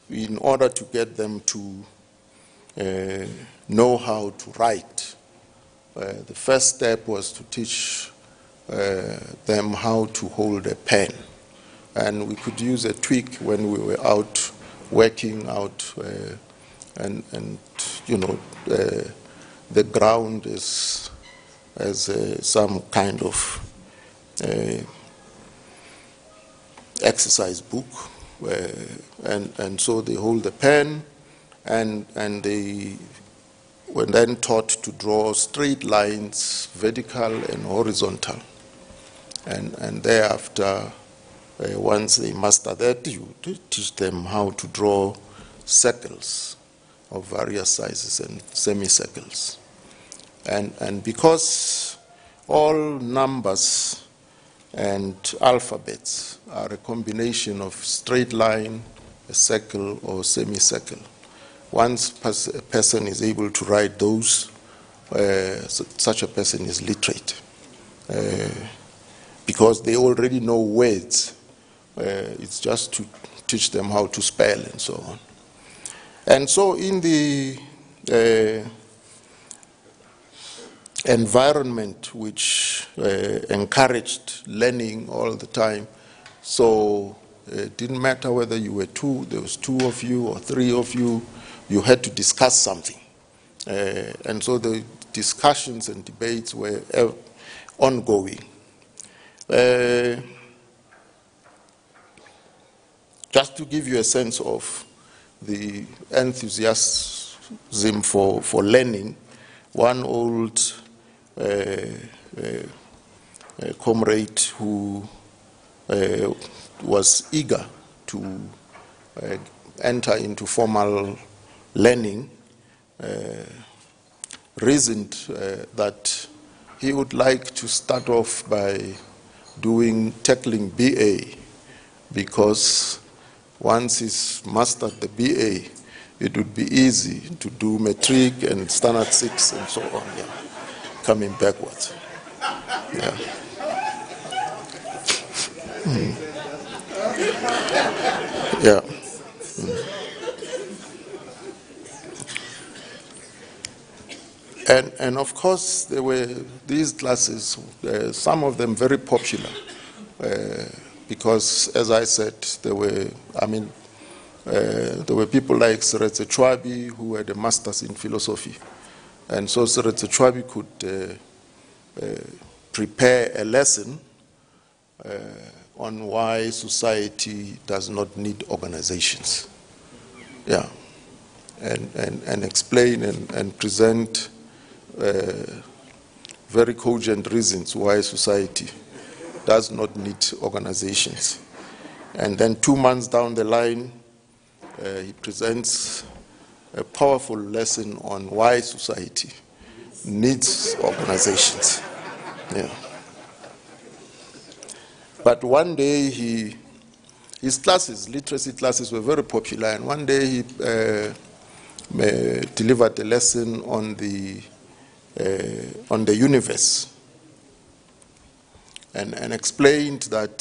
in order to get them to know how to write, the first step was to teach them how to hold a pen. And we could use a tweak when we were out working out, and you know, the ground is as some kind of exercise book, and so they hold the pen, and they were then taught to draw straight lines, vertical and horizontal, and thereafter, once they master that, you teach them how to draw circles of various sizes and semicircles. And because all numbers and alphabets are a combination of straight line, a circle, or semicircle, once a person is able to write those, such a person is literate. Because they already know words. It's just to teach them how to spell and so on. And so in the environment which encouraged learning all the time, so it didn't matter whether you were there was two of you or three of you, you had to discuss something. And so the discussions and debates were ongoing. Just to give you a sense of the enthusiasm for learning, one old comrade who was eager to enter into formal learning reasoned that he would like to start off by tackling BA, because once he's mastered the BA, it would be easy to do matric and standard 6 and so on, yeah, coming backwards. Yeah. Yeah. And of course, there were these classes, some of them very popular, because, as I said, there were people like Seretse Chwabi, who had a master's in philosophy, And so Seretse Chwabi could prepare a lesson on why society does not need organizations. Yeah. And explain and present very cogent reasons why society does not need organizations. And then 2 months down the line, he presents a powerful lesson on why society needs organizations. Yeah. But one day his classes, literacy classes, were very popular, and one day he delivered a lesson on the universe, and explained that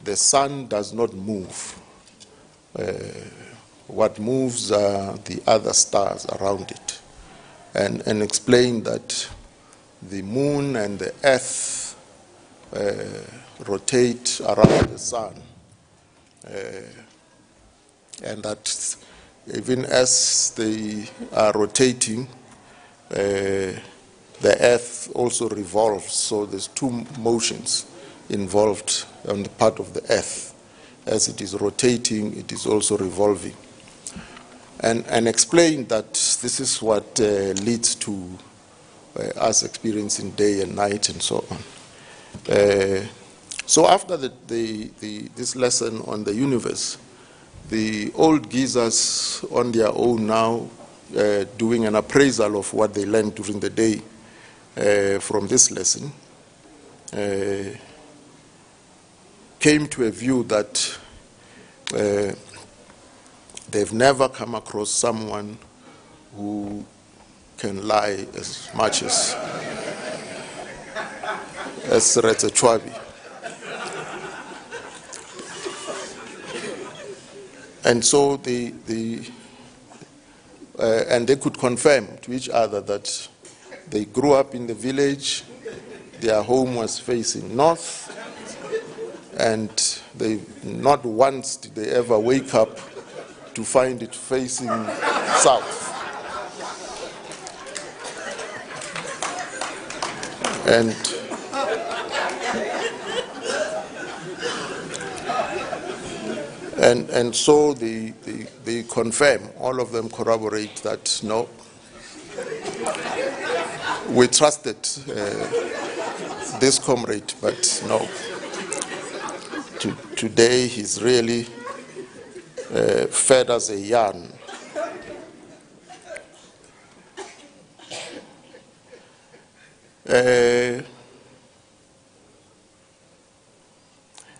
the sun does not move. What moves are the other stars around it, and explained that the moon and the earth rotate around the sun, and that even as they are rotating, the earth also revolves. So there's 2 motions involved on the part of the earth. As it is rotating, it is also revolving. And explain that this is what leads to us experiencing day and night and so on. So after this lesson on the universe, the old geezers on their own now doing an appraisal of what they learned during the day from this lesson, came to a view that they've never come across someone who can lie as much as Seretse Chwabi. And so and they could confirm to each other that they grew up in the village, their home was facing north, and they not once did they ever wake up to find it facing south. And so they confirm, all of them corroborate that, no, we trusted this comrade, but no, today he's really fed us a yarn.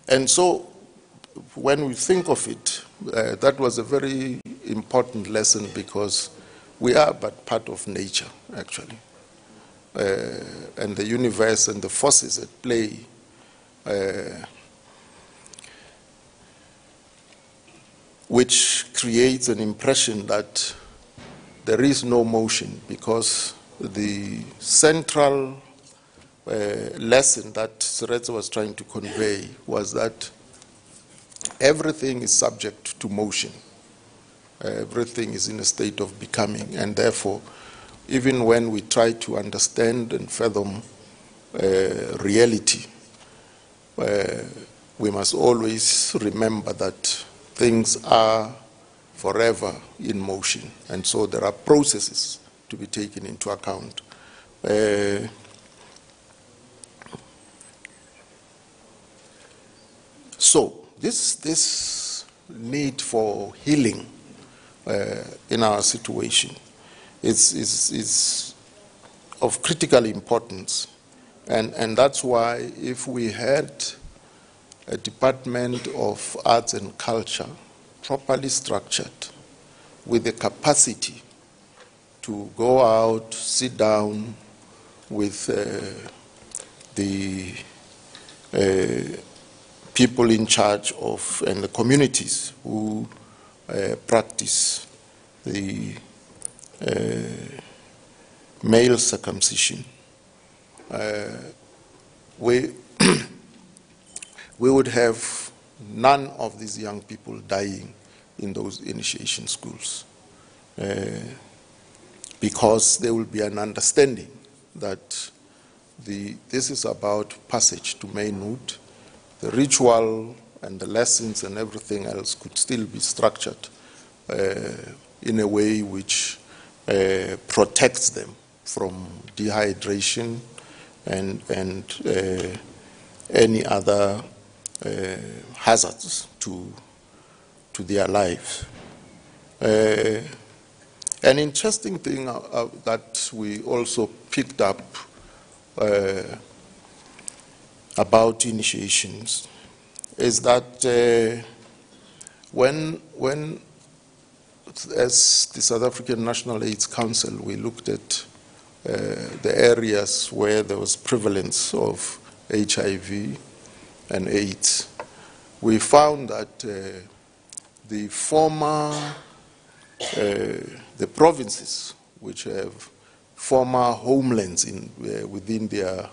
And so when we think of it, that was a very important lesson, because we are but part of nature, actually. And the universe and the forces at play which creates an impression that there is no motion, because the central lesson that Seretse was trying to convey was that everything is subject to motion. Everything is in a state of becoming, and therefore, even when we try to understand and fathom reality, we must always remember that things are forever in motion, and so there are processes to be taken into account. So this need for healing in our situation is of critical importance, and that's why if we had a Department of Arts and Culture properly structured, with the capacity to go out, sit down with the people in charge of, and the communities who practice the male circumcision, we would have none of these young people dying in those initiation schools. because there will be an understanding that this is about passage to manhood. The ritual and the lessons and everything else could still be structured in a way which protects them from dehydration and any other hazards to their lives. An interesting thing that we also picked up about initiations is that when as the South African National AIDS Council, we looked at the areas where there was prevalence of HIV and AIDS, we found that the provinces which have former homelands within their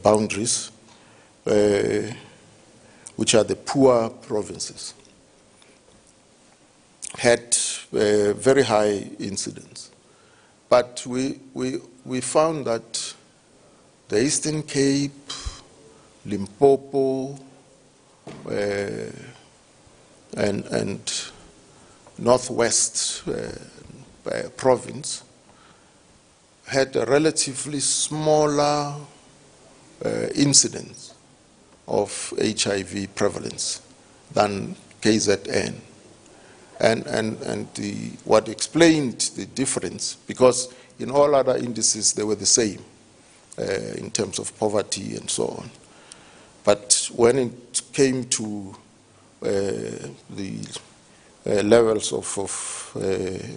boundaries, which are the poor provinces, had very high incidence. But we found that the Eastern Cape, Limpopo, and Northwest province had a relatively smaller incidence of HIV prevalence than KZN. And what explained the difference, because in all other indices they were the same in terms of poverty and so on. But when it came to the levels of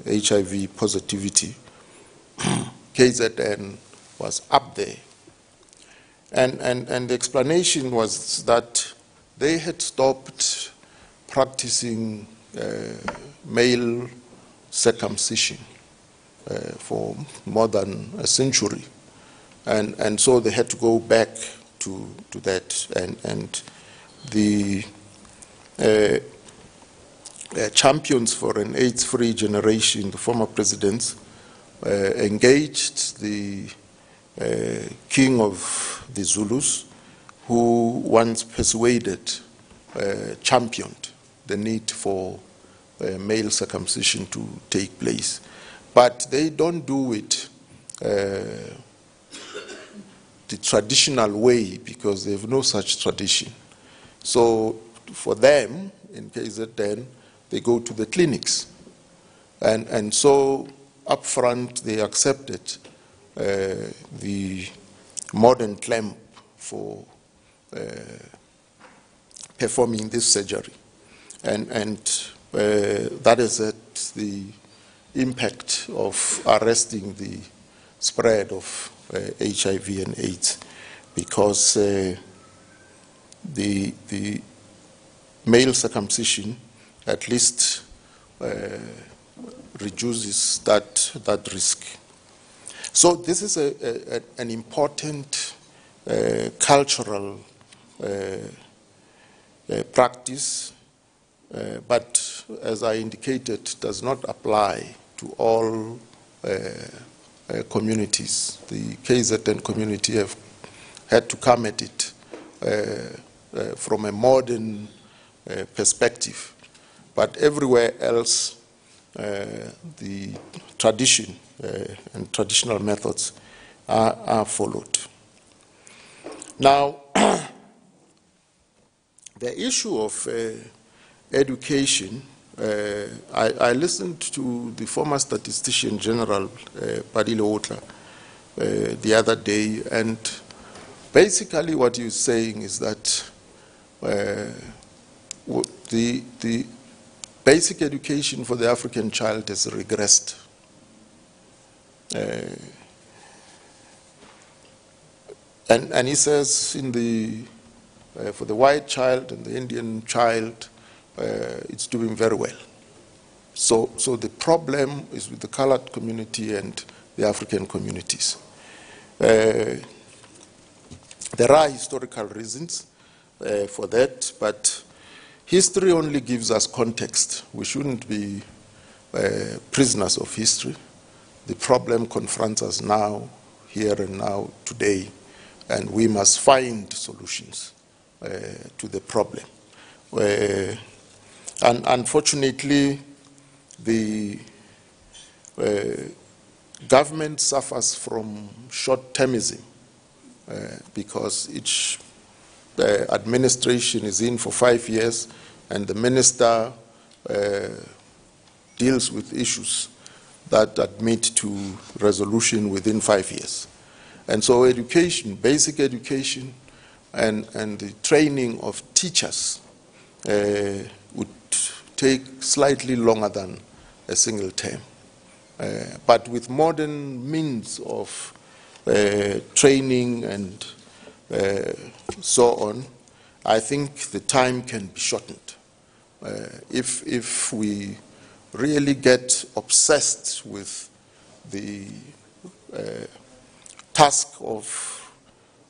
HIV positivity, KZN was up there. And the explanation was that they had stopped practicing male circumcision for more than a century. And so they had to go back to that. And the champions for an AIDS-free generation, the former presidents, engaged the king of the Zulus, who once championed the need for male circumcision to take place. But they don't do it the traditional way because they have no such tradition. So for them, in KZN, they go to the clinics. And so up front, they accepted the modern clamp for performing this surgery. And that is the impact of arresting the spread of HIV and AIDS, because the male circumcision at least reduces that risk. So this is an important cultural practice, but as I indicated, does not apply to all communities. The KZN community have had to come at it from a modern perspective. But everywhere else, the tradition and traditional methods are followed. Now, the issue of education, I listened to the former statistician general, Padile Otla, the other day, and basically what he was saying is that the basic education for the African child has regressed. And he says for the white child and the Indian child, it's doing very well. So the problem is with the colored community and the African communities. There are historical reasons for that, but history only gives us context. We shouldn't be prisoners of history. the problem confronts us now, here and now, today, and we must find solutions to the problem. And unfortunately, the government suffers from short-termism because each administration is in for 5 years, and the minister deals with issues that admit to resolution within 5 years. And so education, basic education, and the training of teachers would take slightly longer than a single term. But with modern means of training and so on, I think the time can be shortened. If we really get obsessed with the task of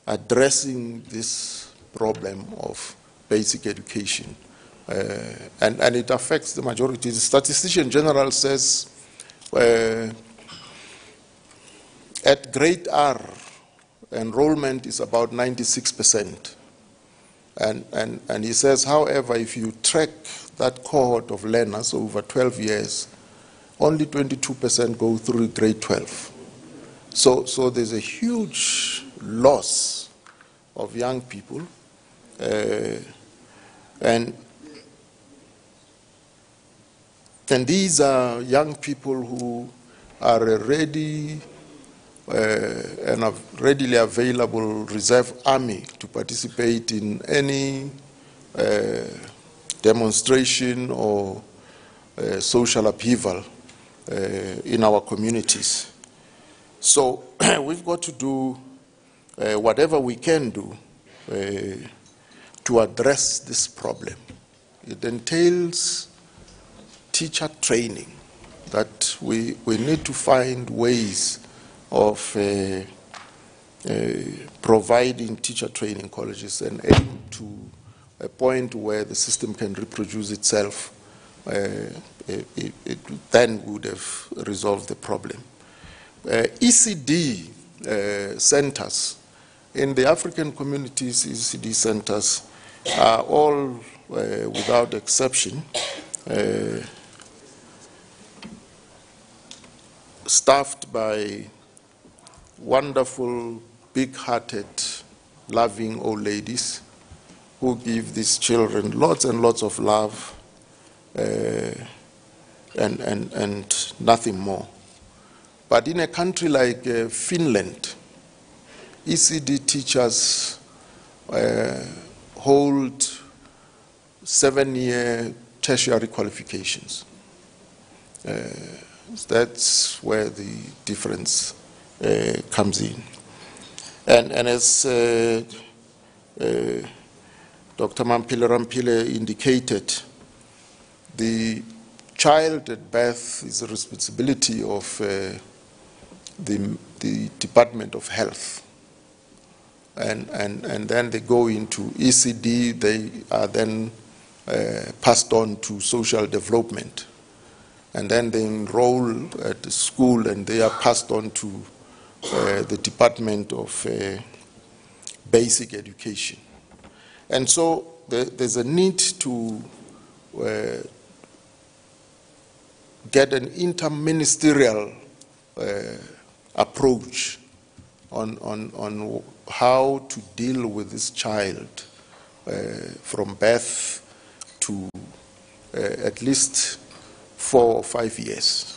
addressing this problem of basic education, and it affects the majority. The Statistician General says at grade R, enrollment is about 96%. And he says, however, if you track that cohort of learners over 12 years, only 22% go through grade 12. So there's a huge loss of young people. And these are young people who are ready and a readily available reserve army to participate in any demonstration or social upheaval in our communities. So we've got to do whatever we can do to address this problem. It entails teacher training, that we need to find ways of providing teacher training colleges and aim to a point where the system can reproduce itself. It then would have resolved the problem. ECD centers in the African communities, ECD centers are all, without exception, staffed by wonderful, big-hearted, loving old ladies who give these children lots and lots of love and nothing more. But in a country like Finland, ECD teachers hold 7-year tertiary qualifications. That's where the difference comes in. And as Dr. Mampile Rampile indicated, the child at birth is a responsibility of the Department of Health. And then they go into ECD, they are then passed on to social development. And then they enroll at the school and they are passed on to the Department of Basic Education. And so there's a need to get an interministerial approach on how to deal with this child from birth to at least 4 or 5 years.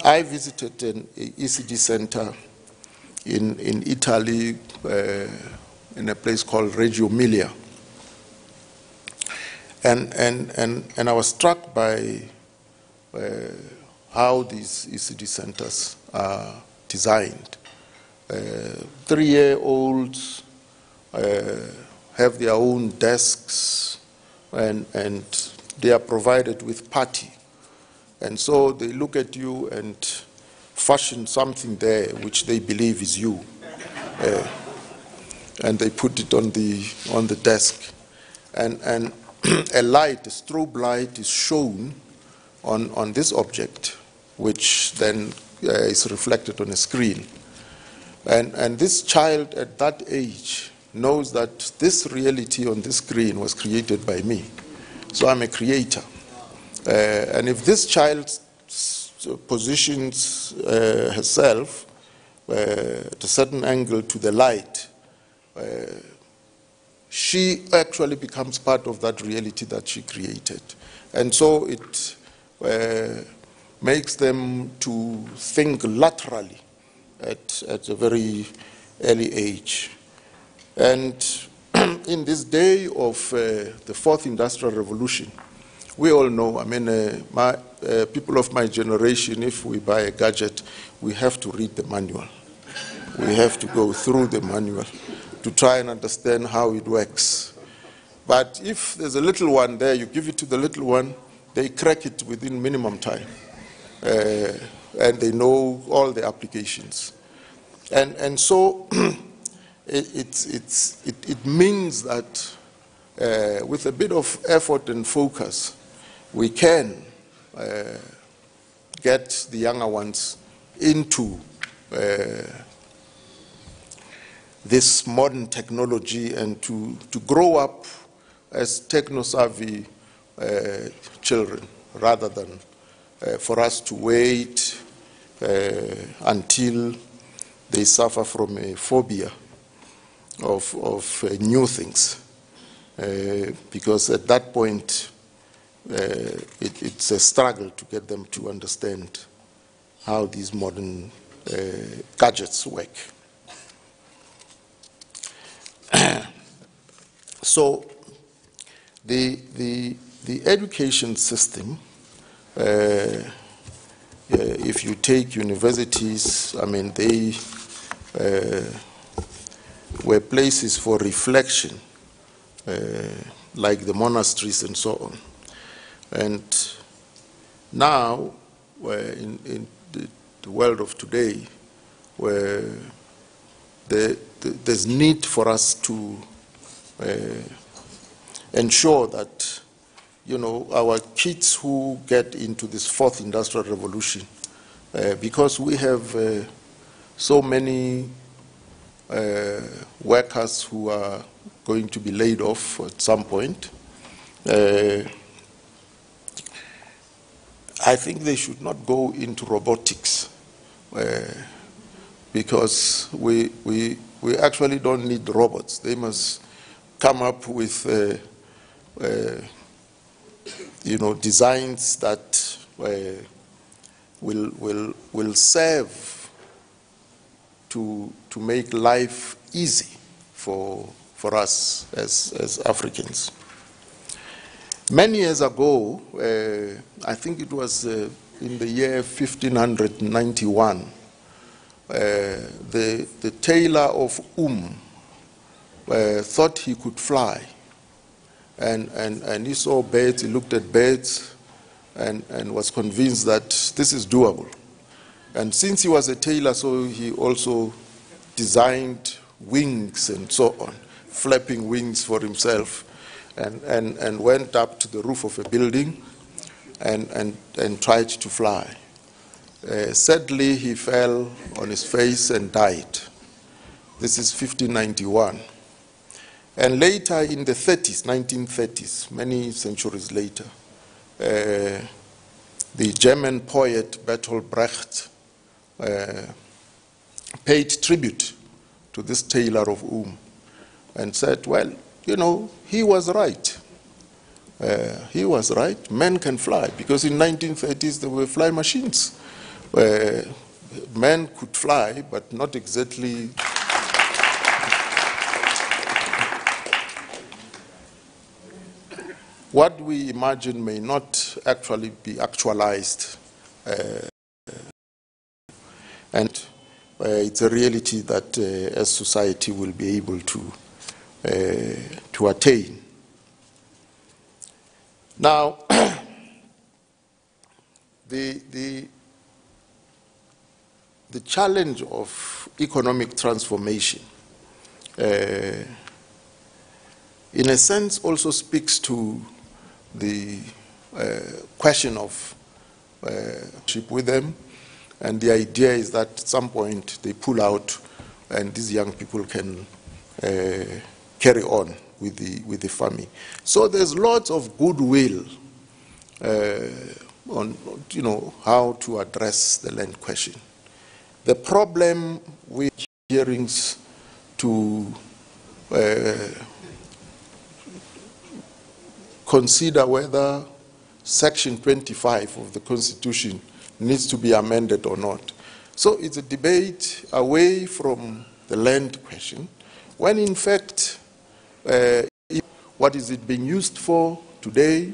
I visited an ECD center in Italy, in a place called Reggio Emilia. And I was struck by how these ECD centers are designed. 3-year-olds have their own desks, and they are provided with party. And so they look at you and fashion something there which they believe is you. And they put it on the desk. And a light, a strobe light is shown on this object, which then is reflected on a screen. And this child at that age knows that this reality on this screen was created by me. So I'm a creator. And if this child positions herself at a certain angle to the light, she actually becomes part of that reality that she created. And so it makes them to think laterally at a very early age. And in this day of the fourth industrial revolution, we all know, I mean, people of my generation, if we buy a gadget, we have to read the manual. We have to go through the manual to try and understand how it works. But if there's a little one there, you give it to the little one, they crack it within minimum time. And they know all the applications. And so it means that with a bit of effort and focus, we can get the younger ones into this modern technology and to grow up as techno-savvy children, rather than for us to wait until they suffer from a phobia of new things. Because at that point, it's a struggle to get them to understand how these modern gadgets work. So the education system, if you take universities, I mean, they were places for reflection, like the monasteries and so on. And now, in the world of today, where there's need for us to ensure that, you know, our kids who get into this fourth industrial revolution, because we have so many workers who are going to be laid off at some point, I think they should not go into robotics, because we actually don't need robots. They must come up with you know, designs that will serve to make life easy for us as Africans. Many years ago, I think it was in the year 1591, the tailor of thought he could fly. And he saw birds, he looked at birds, and was convinced that this is doable. And since he was a tailor, so he also designed wings and so on, flapping wings for himself, and went up to the roof of a building and tried to fly. Sadly, he fell on his face and died. This is 1591. And later in the 30s, 1930s, many centuries later, the German poet Bertolt Brecht paid tribute to this tailor of and said, well, you know, he was right. He was right. Men can fly, because in 1930s there were fly machines. Men could fly, but not exactly. What we imagine may not actually be actualized, and it's a reality that as society will be able to attain. Now, the challenge of economic transformation, in a sense, also speaks to the question of with them. And the idea is that at some point they pull out and these young people can carry on with the farming. So there's lots of goodwill on how to address the land question. The problem with hearings to consider whether Section 25 of the Constitution needs to be amended or not. So it's a debate away from the land question, when in fact, what is it being used for today,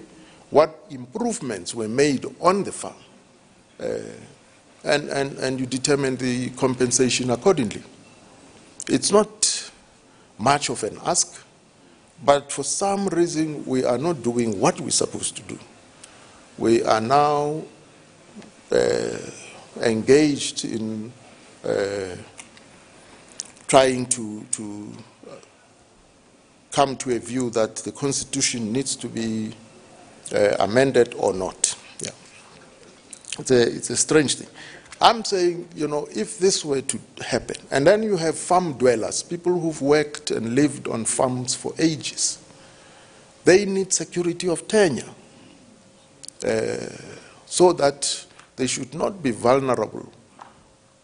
what improvements were made on the farm, and you determine the compensation accordingly. It's not much of an ask, but for some reason we are not doing what we're supposed to do. We are now engaged in trying to come to a view that the Constitution needs to be amended or not. Yeah. It's a strange thing. I'm saying, if this were to happen, and then you have farm dwellers, people who've worked and lived on farms for ages, they need security of tenure so that they should not be vulnerable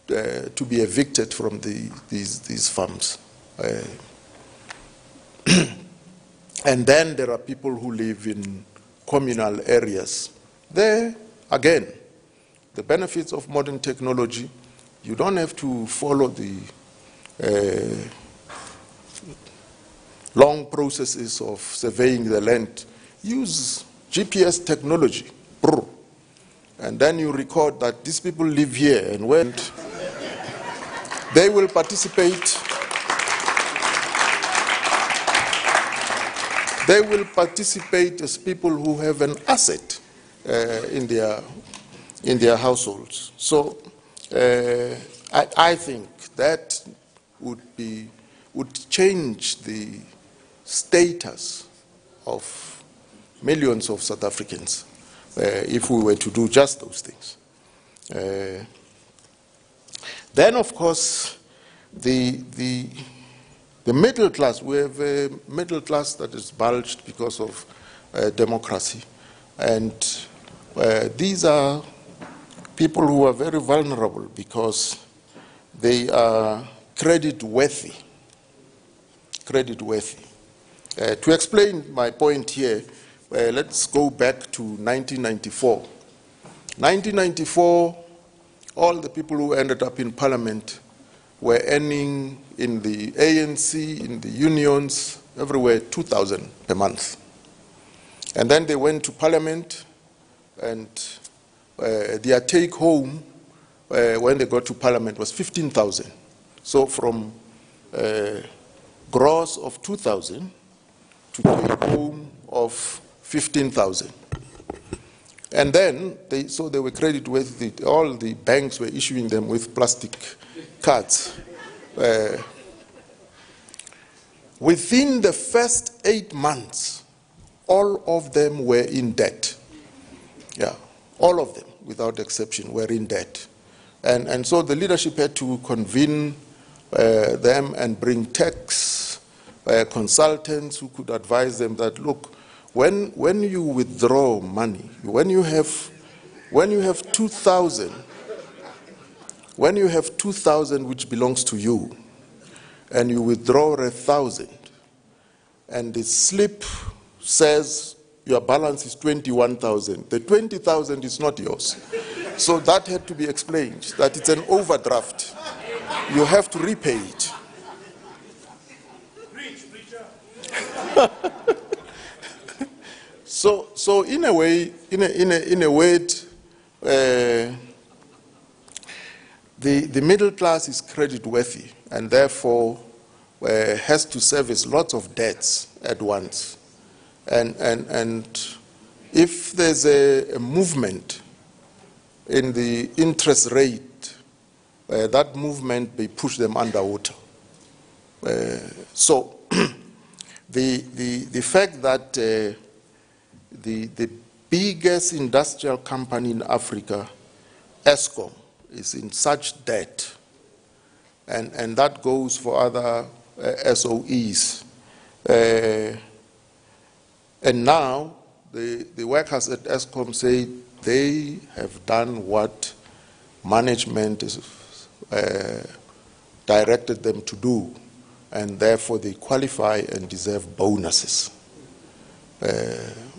to be evicted from these farms. And then there are people who live in communal areas. There, again, the benefits of modern technology, you don't have to follow the long processes of surveying the land. Use GPS technology, and then you record that these people live here, and when they will participate, as people who have an asset in their households. So I think that would change the status of millions of South Africans if we were to do just those things. Then, of course, the middle class, we have a middle class that is bulged because of democracy. And these are people who are very vulnerable because they are credit-worthy. To explain my point here, let's go back to 1994. 1994, all the people who ended up in parliament were earning in the ANC, in the unions, everywhere, 2,000 per month. And then they went to parliament, and their take home when they got to parliament was 15,000. So from gross of 2,000 to take home of 15,000. And then, they were credited with all the banks were issuing them with plastic cards. Within the first 8 months, all of them were in debt. Yeah, all of them, without exception, were in debt. And so the leadership had to convene them and bring tax consultants who could advise them that, look, when you withdraw money, when you have 2,000, which belongs to you, and you withdraw 1,000, and the slip says your balance is 21,000, the 20,000 is not yours. So that had to be explained, that it's an overdraft. You have to repay it. So in a way, the middle class is credit-worthy and therefore has to service lots of debts at once. And if there's a movement in the interest rate, that movement may push them underwater. So the fact that the biggest industrial company in Africa, Eskom, is in such debt, and that goes for other SOEs. And now the workers at Eskom say they have done what management has directed them to do, and therefore they qualify and deserve bonuses.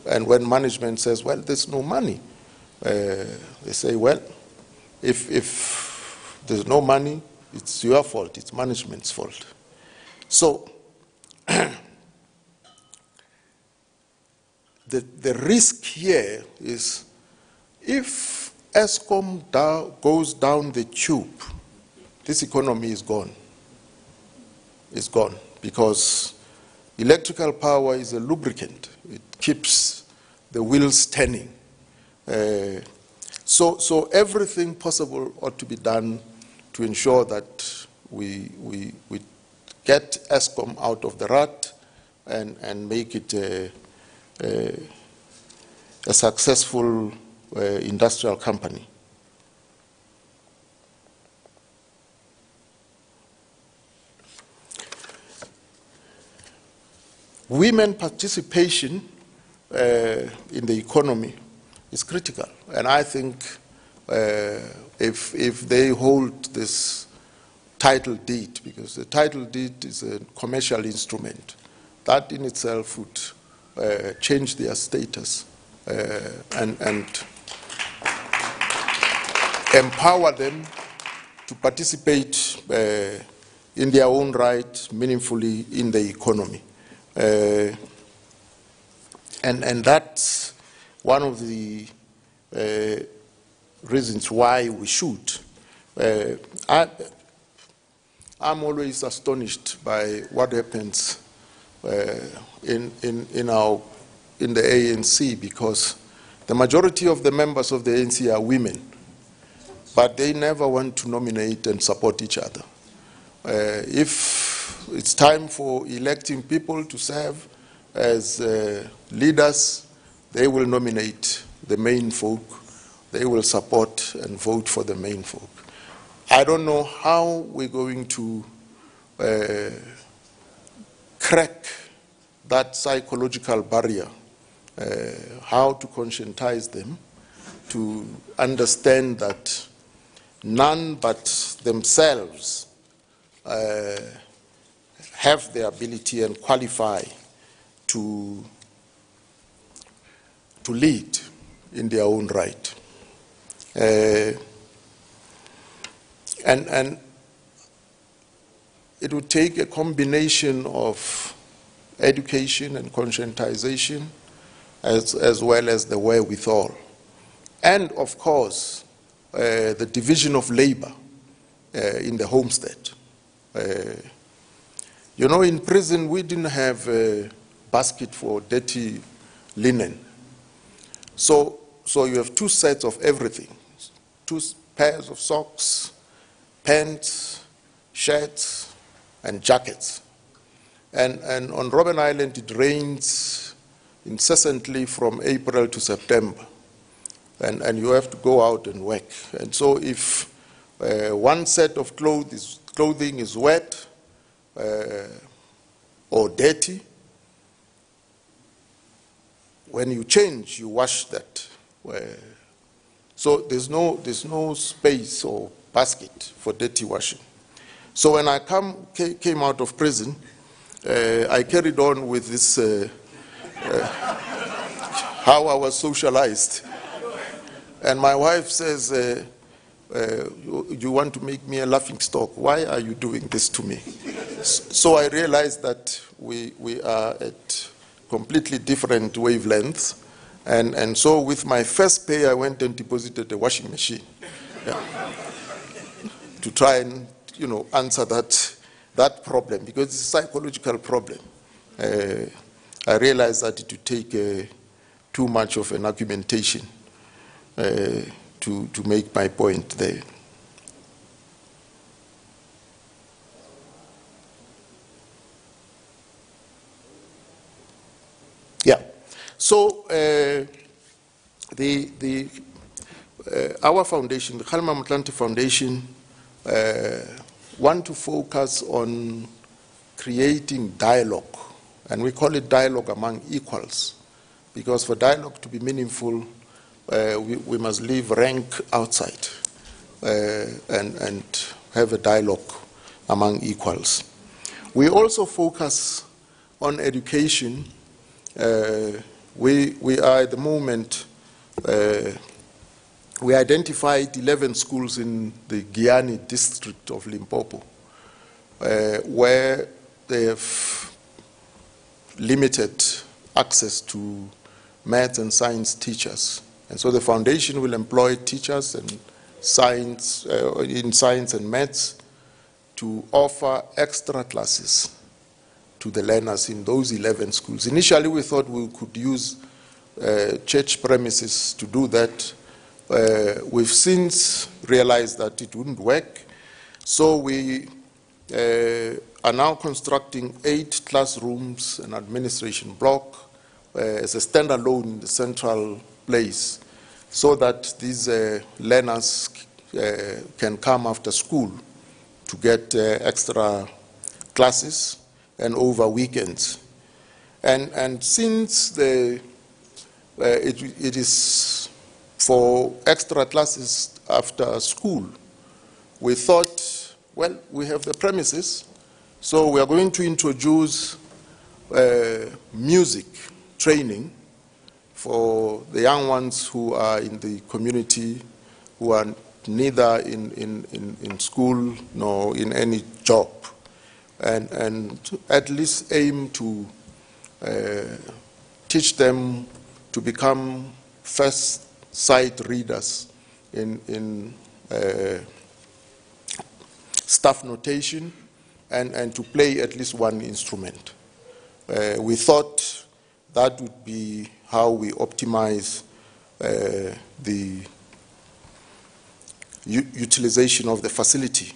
And when management says, well, there's no money, they say, well, if there's no money, it's your fault, it's management's fault. So the risk here is if Eskom goes down the tube, this economy is gone. It's gone because electrical power is a lubricant. It keeps the wheels turning. So everything possible ought to be done to ensure that we get Eskom out of the rut and make it a successful industrial company. Women participation in the economy is critical, and I think if they hold this title deed, because the title deed is a commercial instrument, that in itself would change their status and empower them to participate in their own right meaningfully in the economy. And that's one of the reasons why we should. I'm always astonished by what happens in the ANC, because the majority of the members of the ANC are women, but they never want to nominate and support each other. If it's time for electing people to serve as leaders, they will nominate the main folk, they will support and vote for the main folk. I don't know how we're going to crack that psychological barrier, how to conscientize them to understand that none but themselves have the ability and qualify to lead in their own right. And it would take a combination of education and conscientization as well as the wherewithal. And of course, the division of labor in the homestead. You know, in prison, we didn't have a basket for dirty linen. So you have two sets of everything, two pairs of socks, pants, shirts, and jackets. And on Robben Island, it rains incessantly from April to September. And you have to go out and work. And so if one set of clothing is wet or dirty, when you change, you wash that. So there's no space or basket for dirty washing. So when I came out of prison, I carried on with this, how I was socialized. And my wife says, you want to make me a laughing stock. Why are you doing this to me? So I realized that we are at completely different wavelengths. And so with my first pay, I went and deposited a washing machine. Yeah. To try and, answer that problem, because it's a psychological problem. I realized that it would take too much of an argumentation to make my point there. Yeah. So our foundation, the Kgalema Motlanthe Foundation, want to focus on creating dialogue, and we call it dialogue among equals, because for dialogue to be meaningful, we must leave rank outside and have a dialogue among equals. We also focus on education. We are at the moment, we identified 11 schools in the Giyani district of Limpopo where they have limited access to math and science teachers. And so the foundation will employ teachers and science, in science and maths to offer extra classes to the learners in those 11 schools. Initially, we thought we could use church premises to do that. We've since realized that it wouldn't work. So we are now constructing 8 classrooms, an administration block, as a standalone in the central place, so that these learners can come after school to get extra classes and over weekends. And since it is for extra classes after school, we thought, well, we have the premises, so we are going to introduce music training for the young ones who are in the community, who are neither in school nor in any job, and at least aim to teach them to become first sight readers in staff notation and to play at least one instrument. We thought that would be how we optimize the utilization of the facility.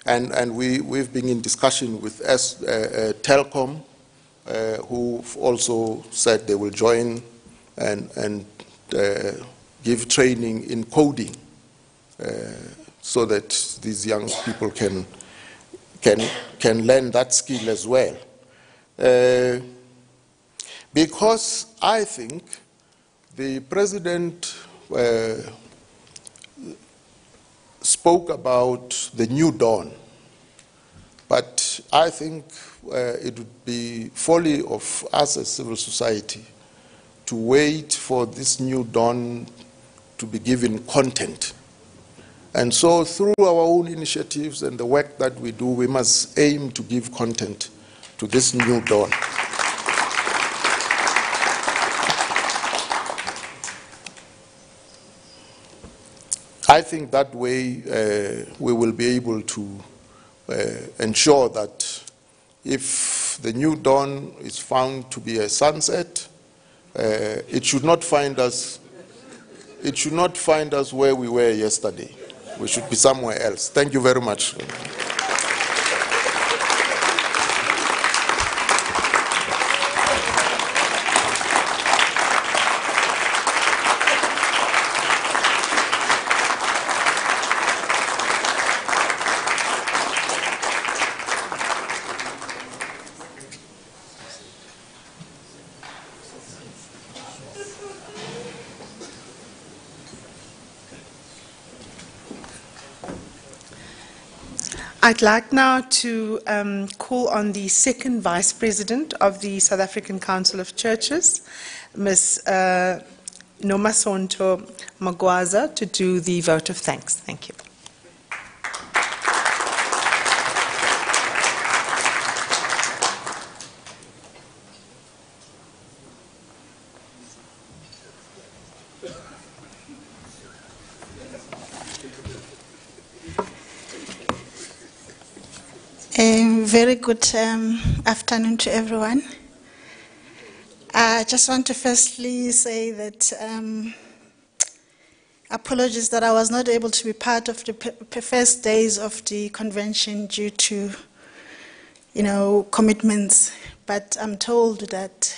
And we've been in discussion with Telkom, who've also said they will join and give training in coding so that these young people can learn that skill as well. Because I think the president spoke about the new dawn, but I think it would be folly of us as civil society to wait for this new dawn to be given content. And so through our own initiatives and the work that we do, we must aim to give content to this new dawn. I think that way we will be able to ensure that if the new dawn is found to be a sunset, it should not find us where we were yesterday. We should be somewhere else. Thank you very much. I'd like now to call on the second Vice President of the South African Council of Churches, Ms. Nomasonto Magwaza, to do the vote of thanks. Thank you. Very good afternoon to everyone. I just want to firstly say that apologies that I was not able to be part of the first days of the convention due to, commitments, but I'm told that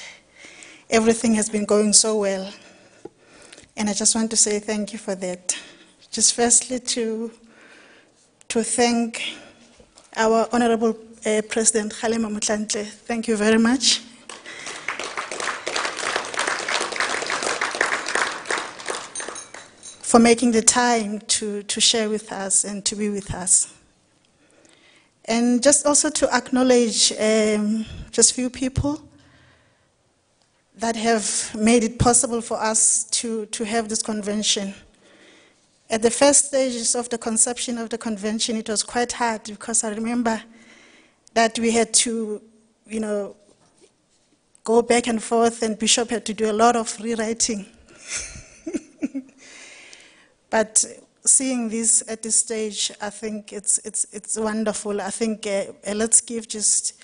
everything has been going so well And I just want to say thank you for that. Just firstly to thank our Honorable President Kgalema Motlanthe. Thank you very much. For making the time to share with us and to be with us. And just also to acknowledge just a few people that have made it possible for us to have this convention. At the first stages of the conception of the convention, it was quite hard because I remember that we had to, go back and forth, and Bishop had to do a lot of rewriting. But seeing this at this stage, I think it's wonderful. I think let's give just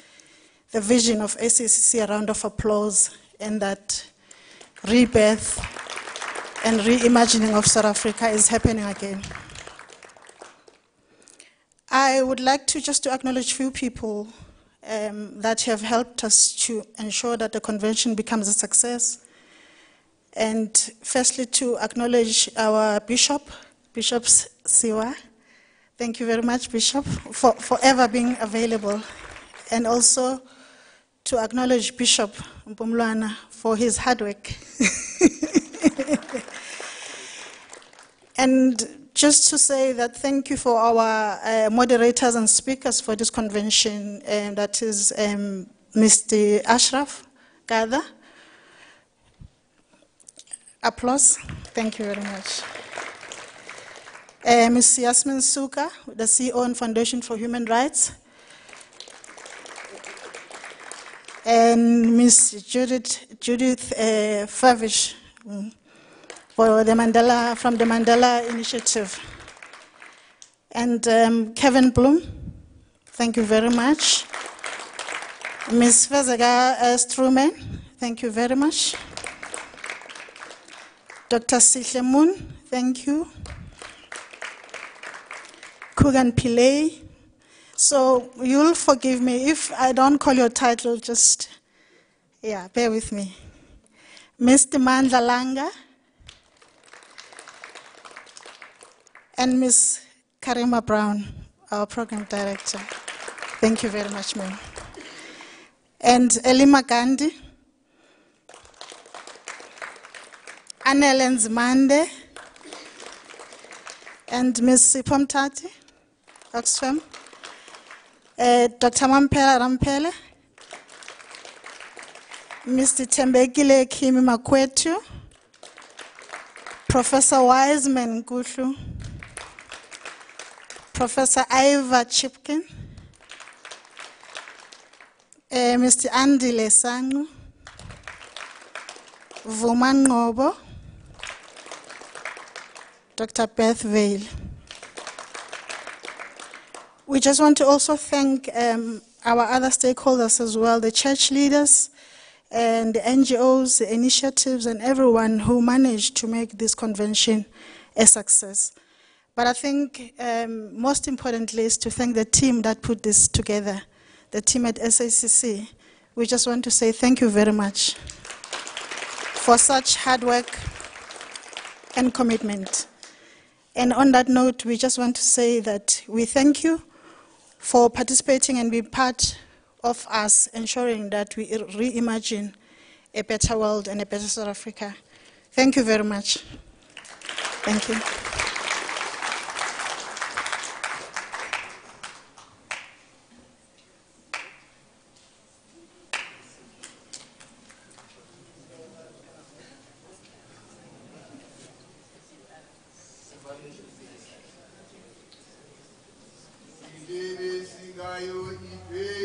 the vision of SACC a round of applause, and that rebirth and reimagining of South Africa is happening again. I would like to just to acknowledge a few people that have helped us to ensure that the convention becomes a success. And firstly, to acknowledge our Bishop Siwa. Thank you very much, Bishop, for ever being available. And also to acknowledge Bishop Mpumlwana for his hard work. And just to say that thank you for our moderators and speakers for this convention, and that is Mr. Ashraf Gada. Applause. Thank you very much. Ms. Yasmin Suka, the CEO and Foundation for Human Rights. And Ms. Judith Favish for the from the Mandela Initiative. And Kevin Bloom, thank you very much. Ms. Fezega Struman, thank you very much. Dr. Sihle Moon, thank you. Kugan Pillay. So you'll forgive me if I don't call your title, just, bear with me. Mr. Mandla Langa and Ms. Karima Brown, our program director. Thank you very much, ma'am. And Elima Gandhi. Annelen Zimande and Ms. Sipho Mtati, Oxfam, Dr. Mampela Rampele, Mr. Tembekile Kimi Makwetu, Professor Wiseman Gushu, Professor Iva Chipkin, Mr. Andy Lesangu, Vuman Ngobo, Dr. Beth Vale. We just want to also thank our other stakeholders as well, the church leaders and the NGOs, the initiatives, and everyone who managed to make this convention a success. But I think most importantly is to thank the team that put this together, the team at SACC. We just want to say thank you very much for such hard work and commitment. And on that note, we just want to say that we thank you for participating and being part of us ensuring that we reimagine a better world and a better South Africa. Thank you very much. Thank you. Singayo ipe